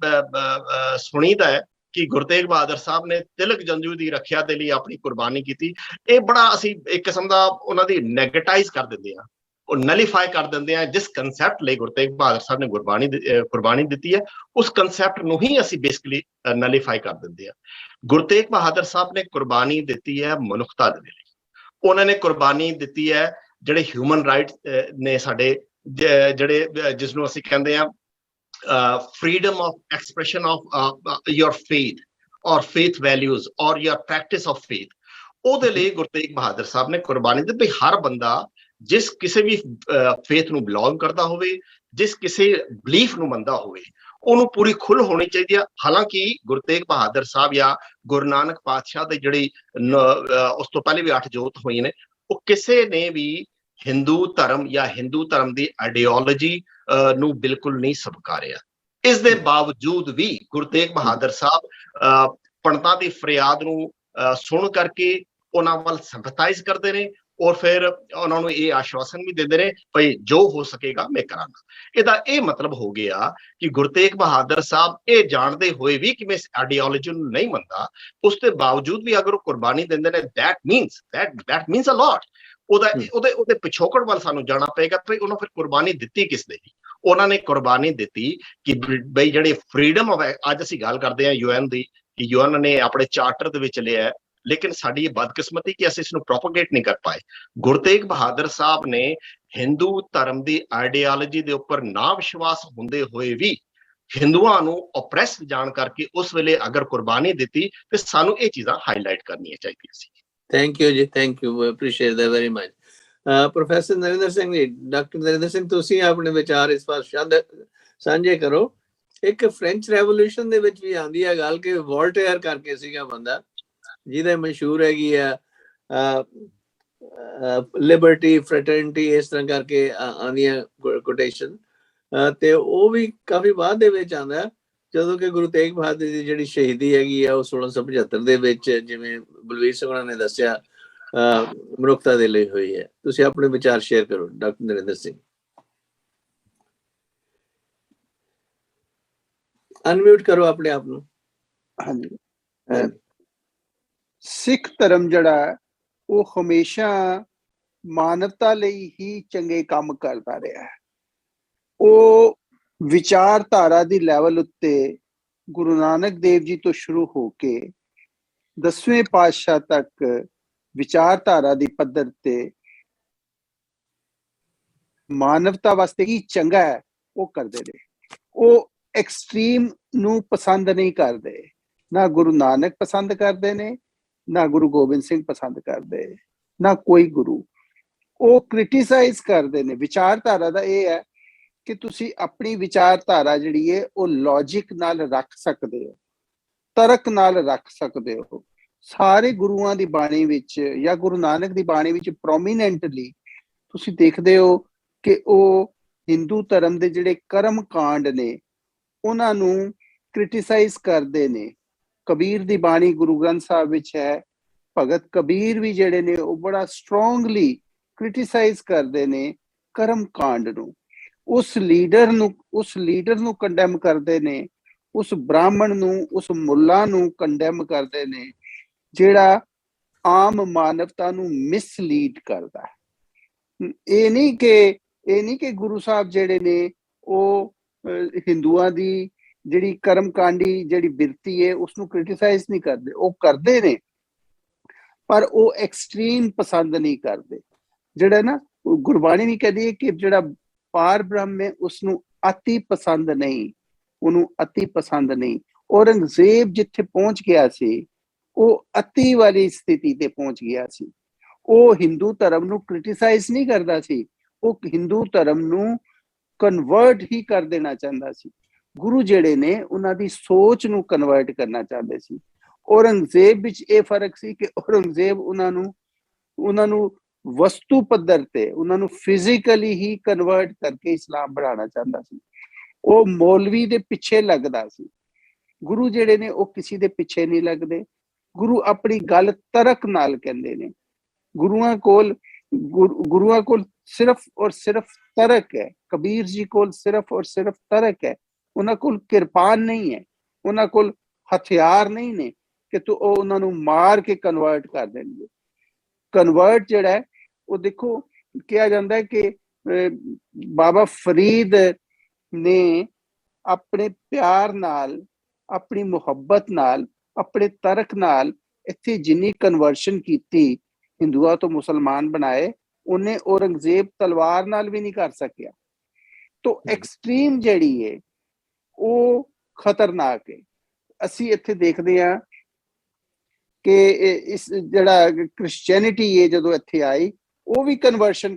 ਸੁਣੀਦਾ ਹੈ ਕਿ ਗੁਰੂ ਤੇਗ ਬਹਾਦਰ ਸਾਹਿਬ ਨੇ ਤਿਲਕ ਜੰਜੂ ਦੀ ਰੱਖਿਆ ਦੇ ਲਈ ਆਪਣੀ ਕੁਰਬਾਨੀ ਕੀਤੀ, ਇਹ ਬੜਾ ਅਸੀਂ ਇੱਕ ਕਿਸਮ ਦਾ ਉਹਨਾਂ ਦੀ ਨੈਗੇਟਾਈਜ਼ ਕਰ ਦਿੰਦੇ ਹਾਂ, ਉਹ ਨਲੀਫਾਈ ਕਰ ਦਿੰਦੇ ਆ। ਜਿਸ ਕੰਸੈਪਟ ਲਈ ਗੁਰੂ ਤੇਗ ਬਹਾਦਰ ਸਾਹਿਬ ਨੇ ਕੁਰਬਾਨੀ ਦਿੱਤੀ ਹੈ ਉਸ ਕੰਸੈਪਟ ਨੂੰ ਹੀ ਅਸੀਂ ਬੇਸਿਕਲੀ ਨਲੀਫਾਈ ਕਰ ਦਿੰਦੇ ਆ। ਗੁਰੂ ਤੇਗ ਬਹਾਦਰ ਸਾਹਿਬ ਨੇ ਕੁਰਬਾਨੀ ਦਿੱਤੀ ਹੈ ਮਨੁੱਖਤਾ ਦੇ ਲਈ, ਉਹਨਾਂ ਨੇ ਕੁਰਬਾਨੀ ਦਿੱਤੀ ਹੈ ਜਿਹੜੇ ਹਿਊਮਨ ਰਾਈਟਸ ਨੇ ਸਾਡੇ, ਜਿਹੜੇ ਜਿਸ ਨੂੰ ਅਸੀਂ ਕਹਿੰਦੇ ਆ freedom of expression of your faith or faith values or your practice of faith, ਉਹਦੇ ਲਈ ਗੁਰੂ ਤੇਗ ਬਹਾਦਰ ਸਾਹਿਬ ਨੇ ਕੁਰਬਾਨੀ ਦਿੱਤੀ। ਹਰ ਬੰਦਾ ਜਿਸ ਕਿਸੇ ਵੀ ਫੇਥ ਨੂੰ ਬਿਲੋਂਗ ਕਰਦਾ ਹੋਵੇ, ਜਿਸ ਕਿਸੇ ਬਲੀਫ ਨੂੰ ਮੰਨਦਾ ਹੋਵੇ, ਉਹਨੂੰ ਪੂਰੀ ਖੁੱਲ੍ਹ ਹੋਣੀ ਚਾਹੀਦੀ ਆ। ਹਾਲਾਂਕਿ ਗੁਰੂ ਤੇਗ ਬਹਾਦਰ ਸਾਹਿਬ ਜਾਂ ਗੁਰੂ ਨਾਨਕ ਪਾਤਸ਼ਾਹ ਦੇ ਜਿਹੜੀ ਉਸ ਤੋਂ ਪਹਿਲੇ ਵੀ 8 ਜੋਤ ਹੋਈ ਨੇ, ਉਹ ਕਿਸੇ ਨੇ ਵੀ ਹਿੰਦੂ ਧਰਮ ਜਾਂ ਹਿੰਦੂ ਧਰਮ ਦੀ ਆਈਡੀਓਲੋਜੀ ਨੂੰ ਬਿਲਕੁਲ ਨਹੀਂ ਸਵੀਕਾਰਿਆ। ਇਸ ਦੇ ਬਾਵਜੂਦ ਵੀ ਗੁਰੂ ਤੇਗ ਬਹਾਦਰ ਸਾਹਿਬ ਪੰਡਤਾਂ ਦੀ ਫਰਿਆਦ ਨੂੰ ਸੁਣ ਕਰਕੇ ਉਹਨਾਂ ਵੱਲ ਸਿੰਪੈਥਾਈਜ਼ ਕਰਦੇ ਨੇ, ਔਰ ਫਿਰ ਉਹਨਾਂ ਨੂੰ ਇਹ ਆਸ਼ਵਾਸਨ ਵੀ ਦਿੰਦੇ ਨੇ ਭਈ ਜੋ ਹੋ ਸਕੇਗਾ ਮੈਂ ਕਰਾਂਗਾ। ਇਹਦਾ ਇਹ ਮਤਲਬ ਹੋ ਗਿਆ ਕਿ ਗੁਰੂ ਤੇਗ ਬਹਾਦਰ ਸਾਹਿਬ ਇਹ ਜਾਣਦੇ ਹੋਏ ਵੀ ਕਿ ਮੈਂ ਇਸ ਆਈਡੀਓਲੋਜੀ ਨੂੰ ਨਹੀਂ ਮੰਨਦਾ, ਉਸ ਦੇ ਬਾਵਜੂਦ ਵੀ ਅਗਰ ਉਹ ਕੁਰਬਾਨੀ ਦਿੰਦੇ ਨੇ, that means a lot। ਉਹਦੇ ਪਿਛੋਕੜ ਵੱਲ ਸਾਨੂੰ ਜਾਣਾ ਪਏਗਾ ਕਿ ਉਹਨਾਂ ਫਿਰ ਕੁਰਬਾਨੀ ਦਿੱਤੀ ਕਿਸ ਲਈ। ਉਹਨਾਂ ਨੇ ਕੁਰਬਾਨੀ ਦਿੱਤੀ ਕਿ ਬਈ ਜਿਹੜੇ ਫਰੀडम ਆਫ, ਅੱਜ ਅਸੀਂ ਗੱਲ ਕਰਦੇ ਹਾਂ UN ਦੀ, ਕਿ UN ਨੇ ਆਪਣੇ ਚਾਰਟਰ ਦੇ ਵਿੱਚ ਲਿਆ, ਲੇਕਿਨ ਸਾਡੀ ਇਹ ਬਦਕਿਸਮਤੀ ਕਿ ਅਸੀਂ ਇਸ ਨੂੰ ਪ੍ਰੋਪਗੇਟ ਨਹੀਂ ਕਰ ਪਾਏ। ਗੁਰੂ ਤੇਗ ਬਹਾਦਰ ਸਾਹਿਬ ਨੇ ਹਿੰਦੂ ਧਰਮ ਦੀ ਆਈਡੀਓਲੋਜੀ ਦੇ ਉੱਪਰ ਨਾ ਵਿਸ਼ਵਾਸ ਹੁੰਦੇ ਹੋਏ ਵੀ ਹਿੰਦੂਆਂ ਨੂੰ ਓਪਰੈਸ ਜਾਣ ਕਰਕੇ ਉਸ ਵੇਲੇ ਅਗਰ ਕੁਰਬਾਨੀ ਦਿੱਤੀ, ਤੇ ਸਾਨੂੰ ਇਹ ਚੀਜ਼ਾਂ ਹਾਈਲਾਈਟ ਕਰਨੀਆਂ ਚਾਹੀਦੀਆਂ ਸੀ। Thank you ji, thank you, appreciate that very much। Professor Narinder Singh ji, doctor Narendra Singh, ਤੁਸੀਂ ਆਪਣੇ ਵਿਚਾਰ ਇਸ ਪਾਸ ਸਾਂਝੇ ਕਰੋ। ਇੱਕ ਫ੍ਰੈਂਚ ਰੈਵੋਲੂਸ਼ਨ ਦੇ ਵਿੱਚ ਵੀ ਆਉਂਦੀ ਹੈ ਗੱਲ ਕਿ ਵੋਲਟੇਅਰ ਕਰਕੇ ਸੀਗਾ ਬੰਦਾ, ਜਿਹਦੇ ਮਸ਼ਹੂਰ ਹੈਗੀ ਆ ਲਿਬਰਟੀ, ਫ੍ਰੈਟਰਨਿਟੀ, ਇਸ ਤਰ੍ਹਾਂ ਕਰਕੇ ਆਉਂਦੀਆਂ ਕੋਟੇਸ਼ਨ, ਤੇ ਉਹ ਵੀ ਕਾਫੀ ਬਾਅਦ ਦੇ ਵਿੱਚ ਆਉਂਦਾ, ਜਦੋਂ ਕਿ ਗੁਰੂ ਤੇਗ ਬਹਾਦਰ ਦੀ ਜਿਹੜੀ ਸ਼ਹੀਦੀ ਹੈਗੀ ਆ ਉਹ 1675 ਦੇ ਵਿੱਚ, ਜਿਵੇਂ ਬਲਵੀਰ ਸਿੰਘ ਨੇ ਦੱਸਿਆ, ਮਨੁੱਖਤਾ ਦੇ ਲਈ ਹੋਈ ਹੈ। ਤੁਸੀਂ ਆਪਣੇ ਵਿਚਾਰ ਸ਼ੇਅਰ ਕਰੋ ਡਾਕਟਰ ਨਰਿੰਦਰ ਸਿੰਘ। ਅਨਮਿਊਟ ਕਰੋ ਆਪਣੇ ਆਪ ਨੂੰ। ਹਾਂਜੀ, ਸਿੱਖ ਧਰਮ ਜਿਹੜਾ ਉਹ ਹਮੇਸ਼ਾ ਮਾਨਵਤਾ ਲਈ ਹੀ ਚੰਗੇ ਕੰਮ ਕਰਦਾ ਰਿਹਾ ਹੈ। ਉਹ ਵਿਚਾਰਧਾਰਾ ਦੀ ਲੈਵਲ ਉੱਤੇ ਗੁਰੂ ਨਾਨਕ ਦੇਵ ਜੀ ਤੋਂ ਸ਼ੁਰੂ ਹੋ ਕੇ 10ਵੇਂ ਪਾਤਸ਼ਾਹ ਤੱਕ ਵਿਚਾਰਧਾਰਾ ਦੀ ਪੱਧਰ ਤੇ ਮਾਨਵਤਾ ਵਾਸਤੇ ਕੀ ਚੰਗਾ ਹੈ ਉਹ ਕਰਦੇ ਨੇ। ਉਹ ਐਕਸਟ੍ਰੀਮ ਨੂੰ ਪਸੰਦ ਨਹੀਂ ਕਰਦੇ, ਨਾ ਗੁਰੂ ਨਾਨਕ ਪਸੰਦ ਕਰਦੇ ਨੇ, ਨਾ ਗੁਰੂ ਗੋਬਿੰਦ ਸਿੰਘ ਪਸੰਦ ਕਰਦੇ, ਨਾ ਕੋਈ ਗੁਰੂ। ਉਹ ਕ੍ਰਿਟਿਸਾਈਜ਼ ਕਰਦੇ ਨੇ। ਵਿਚਾਰਧਾਰਾ ਦਾ ਇਹ ਹੈ ਕਿ ਤੁਸੀਂ ਆਪਣੀ ਵਿਚਾਰਧਾਰਾ ਜਿਹੜੀ ਹੈ ਉਹ ਲੌਜਿਕ ਨਾਲ ਰੱਖ ਸਕਦੇ ਹੋ, ਤਰਕ ਨਾਲ ਰੱਖ ਸਕਦੇ ਹੋ। ਸਾਰੇ ਗੁਰੂਆਂ ਦੀ ਬਾਣੀ ਵਿੱਚ ਜਾਂ ਗੁਰੂ ਨਾਨਕ ਦੀ ਬਾਣੀ ਵਿੱਚ ਪ੍ਰੋਮੀਨੈਂਟਲੀ ਤੁਸੀਂ ਦੇਖਦੇ ਹੋ ਕਿ ਉਹ ਹਿੰਦੂ ਧਰਮ ਦੇ ਜਿਹੜੇ ਕਰਮ ਕਾਂਡ ਨੇ ਉਹਨਾਂ ਨੂੰ ਕ੍ਰਿਟਿਸਾਈਜ਼ ਕਰਦੇ ਨੇ। ਕਬੀਰ ਦੀ ਬਾਣੀ ਗੁਰੂ ਗ੍ਰੰਥ ਸਾਹਿਬ ਵਿੱਚ ਹੈ, ਭਗਤ ਕਬੀਰ ਵੀ ਜਿਹੜੇ ਨੇ ਉਹ ਬੜਾ ਸਟਰੋਂਗਲੀ ਕ੍ਰਿਟਿਸਾਈਜ਼ ਕਰਦੇ ਨੇ ਕਰਮ ਕਾਂਡ ਨੂੰ। ਉਸ ਲੀਡਰ ਨੂੰ ਕੰਡੈਮ ਕਰਦੇ ਨੇ, ਉਸ ਬ੍ਰਾਹਮਣ ਨੂੰ, ਉਸ ਮੁੱਲਾ ਨੂੰ ਕੰਡੈਮ ਕਰਦੇ ਨੇ ਜਿਹੜਾ ਆਮ ਮਾਨਵਤਾ ਨੂੰ ਮਿਸਲੀਡ ਕਰਦਾ ਹੈ। ਇਹ ਨਹੀਂ ਕਿ ਗੁਰੂ ਸਾਹਿਬ ਜਿਹੜੇ ਨੇ ਉਹ ਹਿੰਦੂਆਂ ਦੀ ਜਿਹੜੀ ਕਰਮਕਾਂਡੀ ਜਿਹੜੀ ਬਿਰਤੀ ਹੈ ਉਸਨੂੰ ਕ੍ਰਿਟਿਸਾਈਜ਼ ਨਹੀਂ ਕਰਦੇ, ਉਹ ਕਰਦੇ ਨੇ, ਪਰ ਉਹ ਐਕਸਟ੍ਰੀਮ ਪਸੰਦ ਨਹੀਂ ਕਰਦੇ। ਜਿਹੜਾ ਨਾ ਗੁਰਬਾਣੀ ਵੀ ਕਹਿੰਦੀ ਹੈ ਕਿ ਜਿਹੜਾ ਪਾਰ ਬ੍ਰਹਮ ਹੈ ਉਸਨੂੰ ਅਤੀ ਪਸੰਦ ਨਹੀਂ, ਉਹਨੂੰ ਅਤੀ ਪਸੰਦ ਨਹੀਂ। ਔਰੰਗਜ਼ੇਬ ਜਿੱਥੇ ਪਹੁੰਚ ਗਿਆ ਸੀ ਉਹ ਅਤੀ ਵਾਲੀ ਸਥਿਤੀ ਤੇ ਪਹੁੰਚ ਗਿਆ ਸੀ। ਉਹ ਹਿੰਦੂ ਧਰਮ ਨੂੰ ਕ੍ਰਿਟਿਸਾਈਜ਼ ਨਹੀਂ ਕਰਦਾ ਸੀ, ਉਹ ਹਿੰਦੂ ਧਰਮ ਨੂੰ ਕਨਵਰਟ ਹੀ ਕਰ ਦੇਣਾ ਚਾਹੁੰਦਾ ਸੀ। ਗੁਰੂ ਜਿਹੜੇ ਨੇ ਉਹਨਾਂ ਦੀ ਸੋਚ ਨੂੰ ਕਨਵਰਟ ਕਰਨਾ ਚਾਹੁੰਦੇ ਸੀ। ਔਰੰਗਜ਼ੇਬ ਵਿੱਚ ਇਹ ਫਰਕ ਸੀ ਕਿ ਔਰੰਗਜ਼ੇਬ ਉਹਨਾਂ ਨੂੰ ਵਸਤੂ ਪੱਧਰ ਤੇ, ਉਹਨਾਂ ਨੂੰ ਫਿਜ਼ੀਕਲੀ ਹੀ ਕਨਵਰਟ ਕਰਕੇ ਇਸਲਾਮ ਬਣਾਉਣਾ ਚਾਹੁੰਦਾ ਸੀ। ਉਹ ਮੌਲਵੀ ਦੇ ਪਿੱਛੇ ਲੱਗਦਾ ਸੀ। ਗੁਰੂ ਜਿਹੜੇ ਨੇ ਉਹ ਕਿਸੇ ਦੇ ਪਿੱਛੇ ਨਹੀਂ ਲੱਗਦੇ। ਗੁਰੂ ਆਪਣੀ ਗੱਲ ਤਰਕ ਨਾਲ ਕਹਿੰਦੇ ਨੇ। ਗੁਰੂਆਂ ਕੋਲ ਸਿਰਫ ਔਰ ਸਿਰਫ ਤਰਕ ਹੈ। ਕਬੀਰ ਜੀ ਕੋਲ ਸਿਰਫ ਔਰ ਸਿਰਫ ਤਰਕ ਹੈ। ਉਹਨਾਂ ਕੋਲ ਕਿਰਪਾਨ ਨਹੀਂ ਹੈ, ਉਹਨਾਂ ਕੋਲ ਹਥਿਆਰ ਨਹੀਂ ਨੇ ਕਿ ਤੂੰ ਉਹਨਾਂ ਨੂੰ ਮਾਰ ਕੇ ਕਨਵਰਟ ਕਰ ਦੇਣਗੇ। ਕਨਵਰਟ ਜਿਹੜਾ ਹੈ ਉਹ ਦੇਖੋ ਕਿਹਾ ਜਾਂਦਾ ਹੈ ਕਿ ਬਾਬਾ ਫਰੀਦ ਨੇ ਆਪਣੇ ਪਿਆਰ ਨਾਲ, ਆਪਣੀ ਮੁਹੱਬਤ ਨਾਲ, ਆਪਣੇ ਤਰਕ ਨਾਲ ਇੱਥੇ ਜਿੰਨੀ ਕਨਵਰਸ਼ਨ ਕੀਤੀ, ਹਿੰਦੂਆਂ ਤੋਂ ਮੁਸਲਮਾਨ ਬਣਾਏ, ਉਹਨੇ ਔਰੰਗਜ਼ੇਬ ਤਲਵਾਰ ਨਾਲ ਵੀ ਨਹੀਂ ਕਰ ਸਕਿਆ। ਤੋ ਐਕਸਟ੍ਰੀਮ ਜਿਹੜੀ ਹੈ ਉਹ ਖਤਰਨਾਕ ਹੈ। ਅਸੀਂ ਇੱਥੇ ਦੇਖਦੇ ਹਾਂ ਕਿ ਇਸ ਜਿਹੜਾ ਕ੍ਰਿਸਚੈਨਿਟੀ ਹੈ ਜਦੋਂ ਇੱਥੇ ਆਈ ਉਹ ਵੀ ਕਨਵਰਸ਼ਨ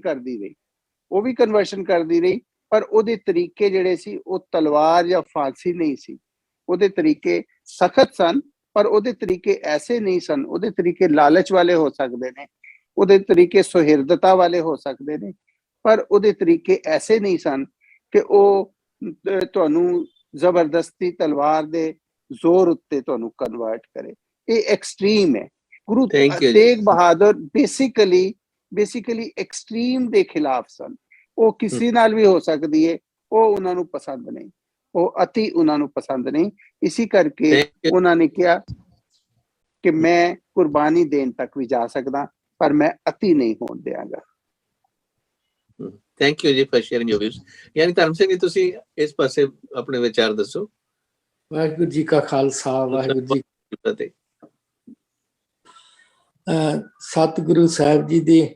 ਕਰਦੀ ਰਹੀ ਪਰ ਉਹਦੇ ਤਰੀਕੇ ਜਿਹੜੇ ਸੀ ਉਹ ਤਲਵਾਰ ਜਾਂ ਫਾਂਸੀ ਨਹੀਂ ਸੀ। ਉਹਦੇ ਤਰੀਕੇ ਸਖਤ ਸਨ ਪਰ ਉਹਦੇ ਤਰੀਕੇ ਐਸੇ ਨਹੀਂ ਸਨ। ਉਹਦੇ ਤਰੀਕੇ ਲਾਲਚ ਵਾਲੇ ਹੋ ਸਕਦੇ ਨੇ, ਉਹਦੇ ਤਰੀਕੇ ਸੁਹਿਰਦਤਾ ਵਾਲੇ ਹੋ ਸਕਦੇ ਨੇ, ਪਰ ਉਹਦੇ ਤਰੀਕੇ ਐਸੇ ਨਹੀਂ ਸਨ ਕਿ ਉਹ ਤੁਹਾਨੂੰ ਜ਼ਬਰਦਸਤੀ ਤਲਵਾਰ ਦੇ ਜ਼ੋਰ ਉੱਤੇ ਤੁਹਾਨੂੰ ਕਨਵਰਟ ਕਰੇ। ਇਹ ਐਕਸਟ੍ਰੀਮ ਹੈ। ਗੁਰੂ ਤੇਗ ਬਹਾਦਰ ਬੇਸਿਕਲੀ ਐਕਸਟ੍ਰੀਮ ਦੇ ਖਿਲਾਫ ਸਨ। ਉਹ ਕਿਸੇ ਨਾਲ ਵੀ ਹੋ ਸਕਦੀ ਹੈ, ਉਹ ਉਹਨਾਂ ਨੂੰ ਪਸੰਦ ਨਹੀਂ, ਉਹ ਅਤੀ ਉਹਨਾਂ ਨੂੰ ਪਸੰਦ ਨਹੀਂ। ਇਸੇ ਕਰਕੇ ਉਹਨਾਂ ਨੇ ਕਿਹਾ ਕਿ ਮੈਂ ਕੁਰਬਾਨੀ ਦੇਣ ਤੱਕ ਵੀ ਜਾ ਸਕਦਾ ਪਰ ਮੈਂ ਅਤੀ ਨਹੀਂ ਹੋਣ ਦਿਆਂਗਾ। ਥੈਂਕ ਯੂ ਜੀ ਫॉर ਸ਼ੇਅਰਿੰਗ ਯੂਰ ਵਿਊਜ਼। ਯਾਨੀ ਧਰਮ ਸਿੰਘ ਜੀ ਤੁਸੀਂ ਇਸ ਪਾਸੇ ਆਪਣੇ ਵਿਚਾਰ ਦੱਸੋ। ਵਾਹਿਗੁਰੂ ਜੀ ਕਾ ਖਾਲਸਾ, ਵਾਹਿਗੁਰੂ ਜੀ ਕੀ ਫਤਿਹ। ਸਤਿਗੁਰੂ ਸਾਹਿਬ ਜੀ ਦੀ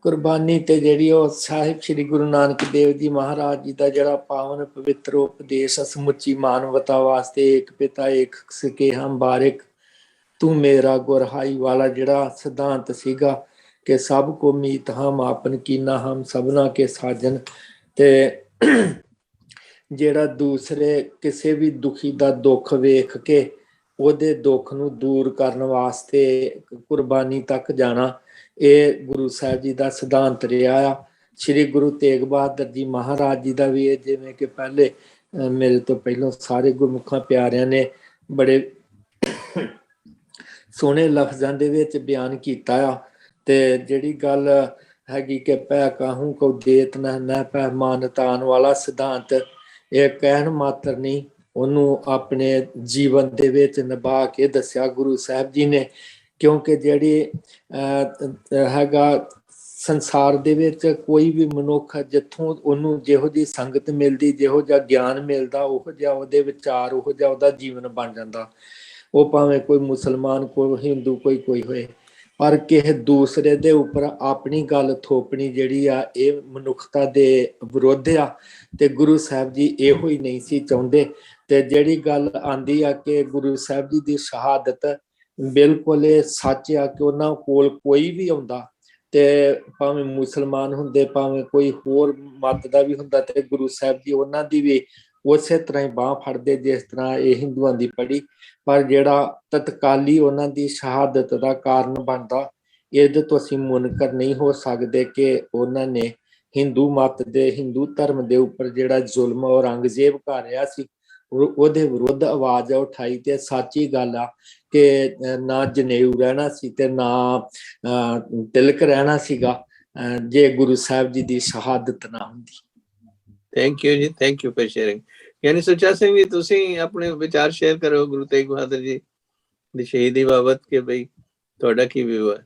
ਕੁਰਬਾਨੀ ਤੇ ਜਿਹੜੀ ਉਹ ਸਾਹਿਬ ਸ੍ਰੀ ਗੁਰੂ ਨਾਨਕ ਦੇਵ ਜੀ ਮਹਾਰਾਜ ਜੀ ਦਾ ਜਿਹੜਾ ਪਾਵਨ ਪਵਿੱਤਰ ਉਪਦੇਸ਼ ਸਮੁੱਚੀ ਮਾਨਵਤਾ ਵਾਸਤੇ ਇੱਕ ਪਿਤਾ ਇੱਕ ਸਕੇ ਹਮ ਬਾਰਿਕ ਤੂੰ ਮੇਰਾ ਗੁਰਹਾਈ ਵਾਲਾ ਜਿਹੜਾ ਸਿਧਾਂਤ ਸੀਗਾ ਕਿ ਸਭ ਕੋ ਮੀਤ ਹਮ ਆਪਨ ਕੀਨਾ ਹਮ ਸਭਨਾ ਕੇ ਸਾਜਨ, ਤੇ ਜਿਹੜਾ ਦੂਸਰੇ ਕਿਸੇ ਵੀ ਦੁਖੀ ਦਾ ਦੁੱਖ ਵੇਖ ਕੇ ਉਹਦੇ ਦੁੱਖ ਨੂੰ ਦੂਰ ਕਰਨ ਵਾਸਤੇ ਕੁਰਬਾਨੀ ਤੱਕ ਜਾਣਾ, ਇਹ ਗੁਰੂ ਸਾਹਿਬ ਜੀ ਦਾ ਸਿਧਾਂਤ ਰਿਹਾ ਆ। ਸ਼੍ਰੀ ਗੁਰੂ ਤੇਗ ਬਹਾਦਰ ਜੀ ਮਹਾਰਾਜ ਜੀ ਦਾ ਵੀ ਇਹ, ਜਿਵੇਂ ਕਿ ਪਹਿਲੇ ਮੇਰੇ ਤੋਂ ਪਹਿਲਾਂ ਸਾਰੇ ਗੁਰਮੁਖਾਂ ਪਿਆਰਿਆਂ ਨੇ ਬੜੇ ਸੋਹਣੇ ਲਫ਼ਜ਼ਾਂ ਦੇ ਵਿੱਚ ਬਿਆਨ ਕੀਤਾ ਆ। ਤੇ ਜਿਹੜੀ ਗੱਲ ਹੈਗੀ ਕਿ ਪੈ ਕਾਹੂ ਕੋ ਦੇਤ ਨਾ ਪੈ ਮਾਨਤਾਨ ਵਾਲਾ ਸਿਧਾਂਤ, ਇਹ ਕਹਿਣ ਮਾਤਰ ਨਹੀਂ, ਉਹਨੂੰ ਆਪਣੇ ਜੀਵਨ ਦੇ ਵਿੱਚ ਨਿਭਾ ਕੇ ਦੱਸਿਆ ਗੁਰੂ ਸਾਹਿਬ ਜੀ ਨੇ। ਕਿਉਂਕਿ ਜਿਹੜੀ ਹੈਗਾ ਸੰਸਾਰ ਦੇ ਵਿੱਚ ਕੋਈ ਵੀ ਮਨੁੱਖ ਜਿੱਥੋਂ ਉਹਨੂੰ ਜਿਹੋ ਜਿਹੀ ਸੰਗਤ ਮਿਲਦੀ, ਜਿਹੋ ਜਿਹਾ ਗਿਆਨ ਮਿਲਦਾ, ਉਹੋ ਜਿਹਾ ਉਹਦੇ ਵਿਚਾਰ, ਉਹੋ ਜਿਹਾ ਉਹਦਾ ਜੀਵਨ ਬਣ ਜਾਂਦਾ। ਉਹ ਭਾਵੇਂ ਕੋਈ ਮੁਸਲਮਾਨ, ਕੋਈ ਹਿੰਦੂ, ਕੋਈ ਹੋਏ, ਪਰ ਕਿਸੇ ਦੂਸਰੇ ਦੇ ਉੱਪਰ ਆਪਣੀ ਗੱਲ ਥੋਪਣੀ ਜਿਹੜੀ ਆ ਇਹ ਮਨੁੱਖਤਾ ਦੇ ਵਿਰੁੱਧ ਆ। ਤੇ ਗੁਰੂ ਸਾਹਿਬ ਜੀ ਇਹੋ ਹੀ ਨਹੀਂ ਸੀ ਚਾਹੁੰਦੇ। ਤੇ ਜਿਹੜੀ ਗੱਲ ਆਂਦੀ ਆ ਕਿ ਗੁਰੂ ਸਾਹਿਬ ਜੀ ਦੀ ਸ਼ਹਾਦਤ ਬਿਲਕੁਲ ਇਹ ਸੱਚ ਆ ਕਿ ਉਹਨਾਂ ਕੋਲ ਕੋਈ ਵੀ ਆਉਂਦਾ, ਤੇ ਭਾਵੇਂ ਮੁਸਲਮਾਨ ਹੁੰਦੇ, ਭਾਵੇਂ ਕੋਈ ਹੋਰ ਮਤ ਦਾ ਵੀ ਹੁੰਦਾ, ਤੇ ਗੁਰੂ ਸਾਹਿਬ ਜੀ ਉਹਨਾਂ ਦੀ ਵੀ ਉਸੇ ਤਰ੍ਹਾਂ ਹੀ ਬਾਂਹ ਫੜਦੇ ਜਿਸ ਤਰ੍ਹਾਂ ਇਹ ਹਿੰਦੂਆਂ ਦੀ ਪੜੀ। ਪਰ ਜਿਹੜਾ ਤਤਕਾਲੀ ਉਹਨਾਂ ਦੀ ਸ਼ਹਾਦਤ ਦਾ ਕਾਰਨ ਬਣਦਾ, ਇਹਦੇ ਤੋਂ ਅਸੀਂ ਮੁਨਕਰ ਨਹੀਂ ਹੋ ਸਕਦੇ ਕਿ ਉਹਨਾਂ ਨੇ ਹਿੰਦੂ ਮਤ ਦੇ, ਹਿੰਦੂ ਧਰਮ ਦੇ ਉੱਪਰ ਜਿਹੜਾ ਜ਼ੁਲਮ ਔਰੰਗਜ਼ੇਬ ਕਰ ਰਿਹਾ ਸੀ ਉਹਦੇ ਵਿਰੁੱਧ ਆਵਾਜ਼ ਉਠਾਈ। ਤੇ ਸੱਚੀ ਗੱਲ ਆ ਕਿ ਨਾ ਜਨੇਊ ਰਹਿਣਾ ਸੀ ਤੇ ਨਾ ਤਿਲਕ ਰਹਿਣਾ ਸੀਗਾ ਜੇ ਗੁਰੂ ਸਾਹਿਬ ਜੀ ਦੀ ਸ਼ਹਾਦਤ ਨਾ ਹੁੰਦੀ। ਥੈਂਕ ਯੂ ਜੀ, ਥੈਂਕ ਯੂ ਫॉर ਸ਼ੇਅਰਿੰਗ। ਯਾਨੀ ਸੁੱਚਾ ਸਿੰਘ ਜੀ ਤੁਸੀਂ ਆਪਣੇ ਵਿਚਾਰ ਸ਼ੇਅਰ ਕਰੋ ਗੁਰੂ ਤੇਗ ਬਹਾਦਰ ਜੀ ਦੀ ਸ਼ਹੀਦੀ ਬਾਬਤ, ਕਿ ਬਈ ਤੁਹਾਡਾ ਕੀ ਵਿਊ ਹੈ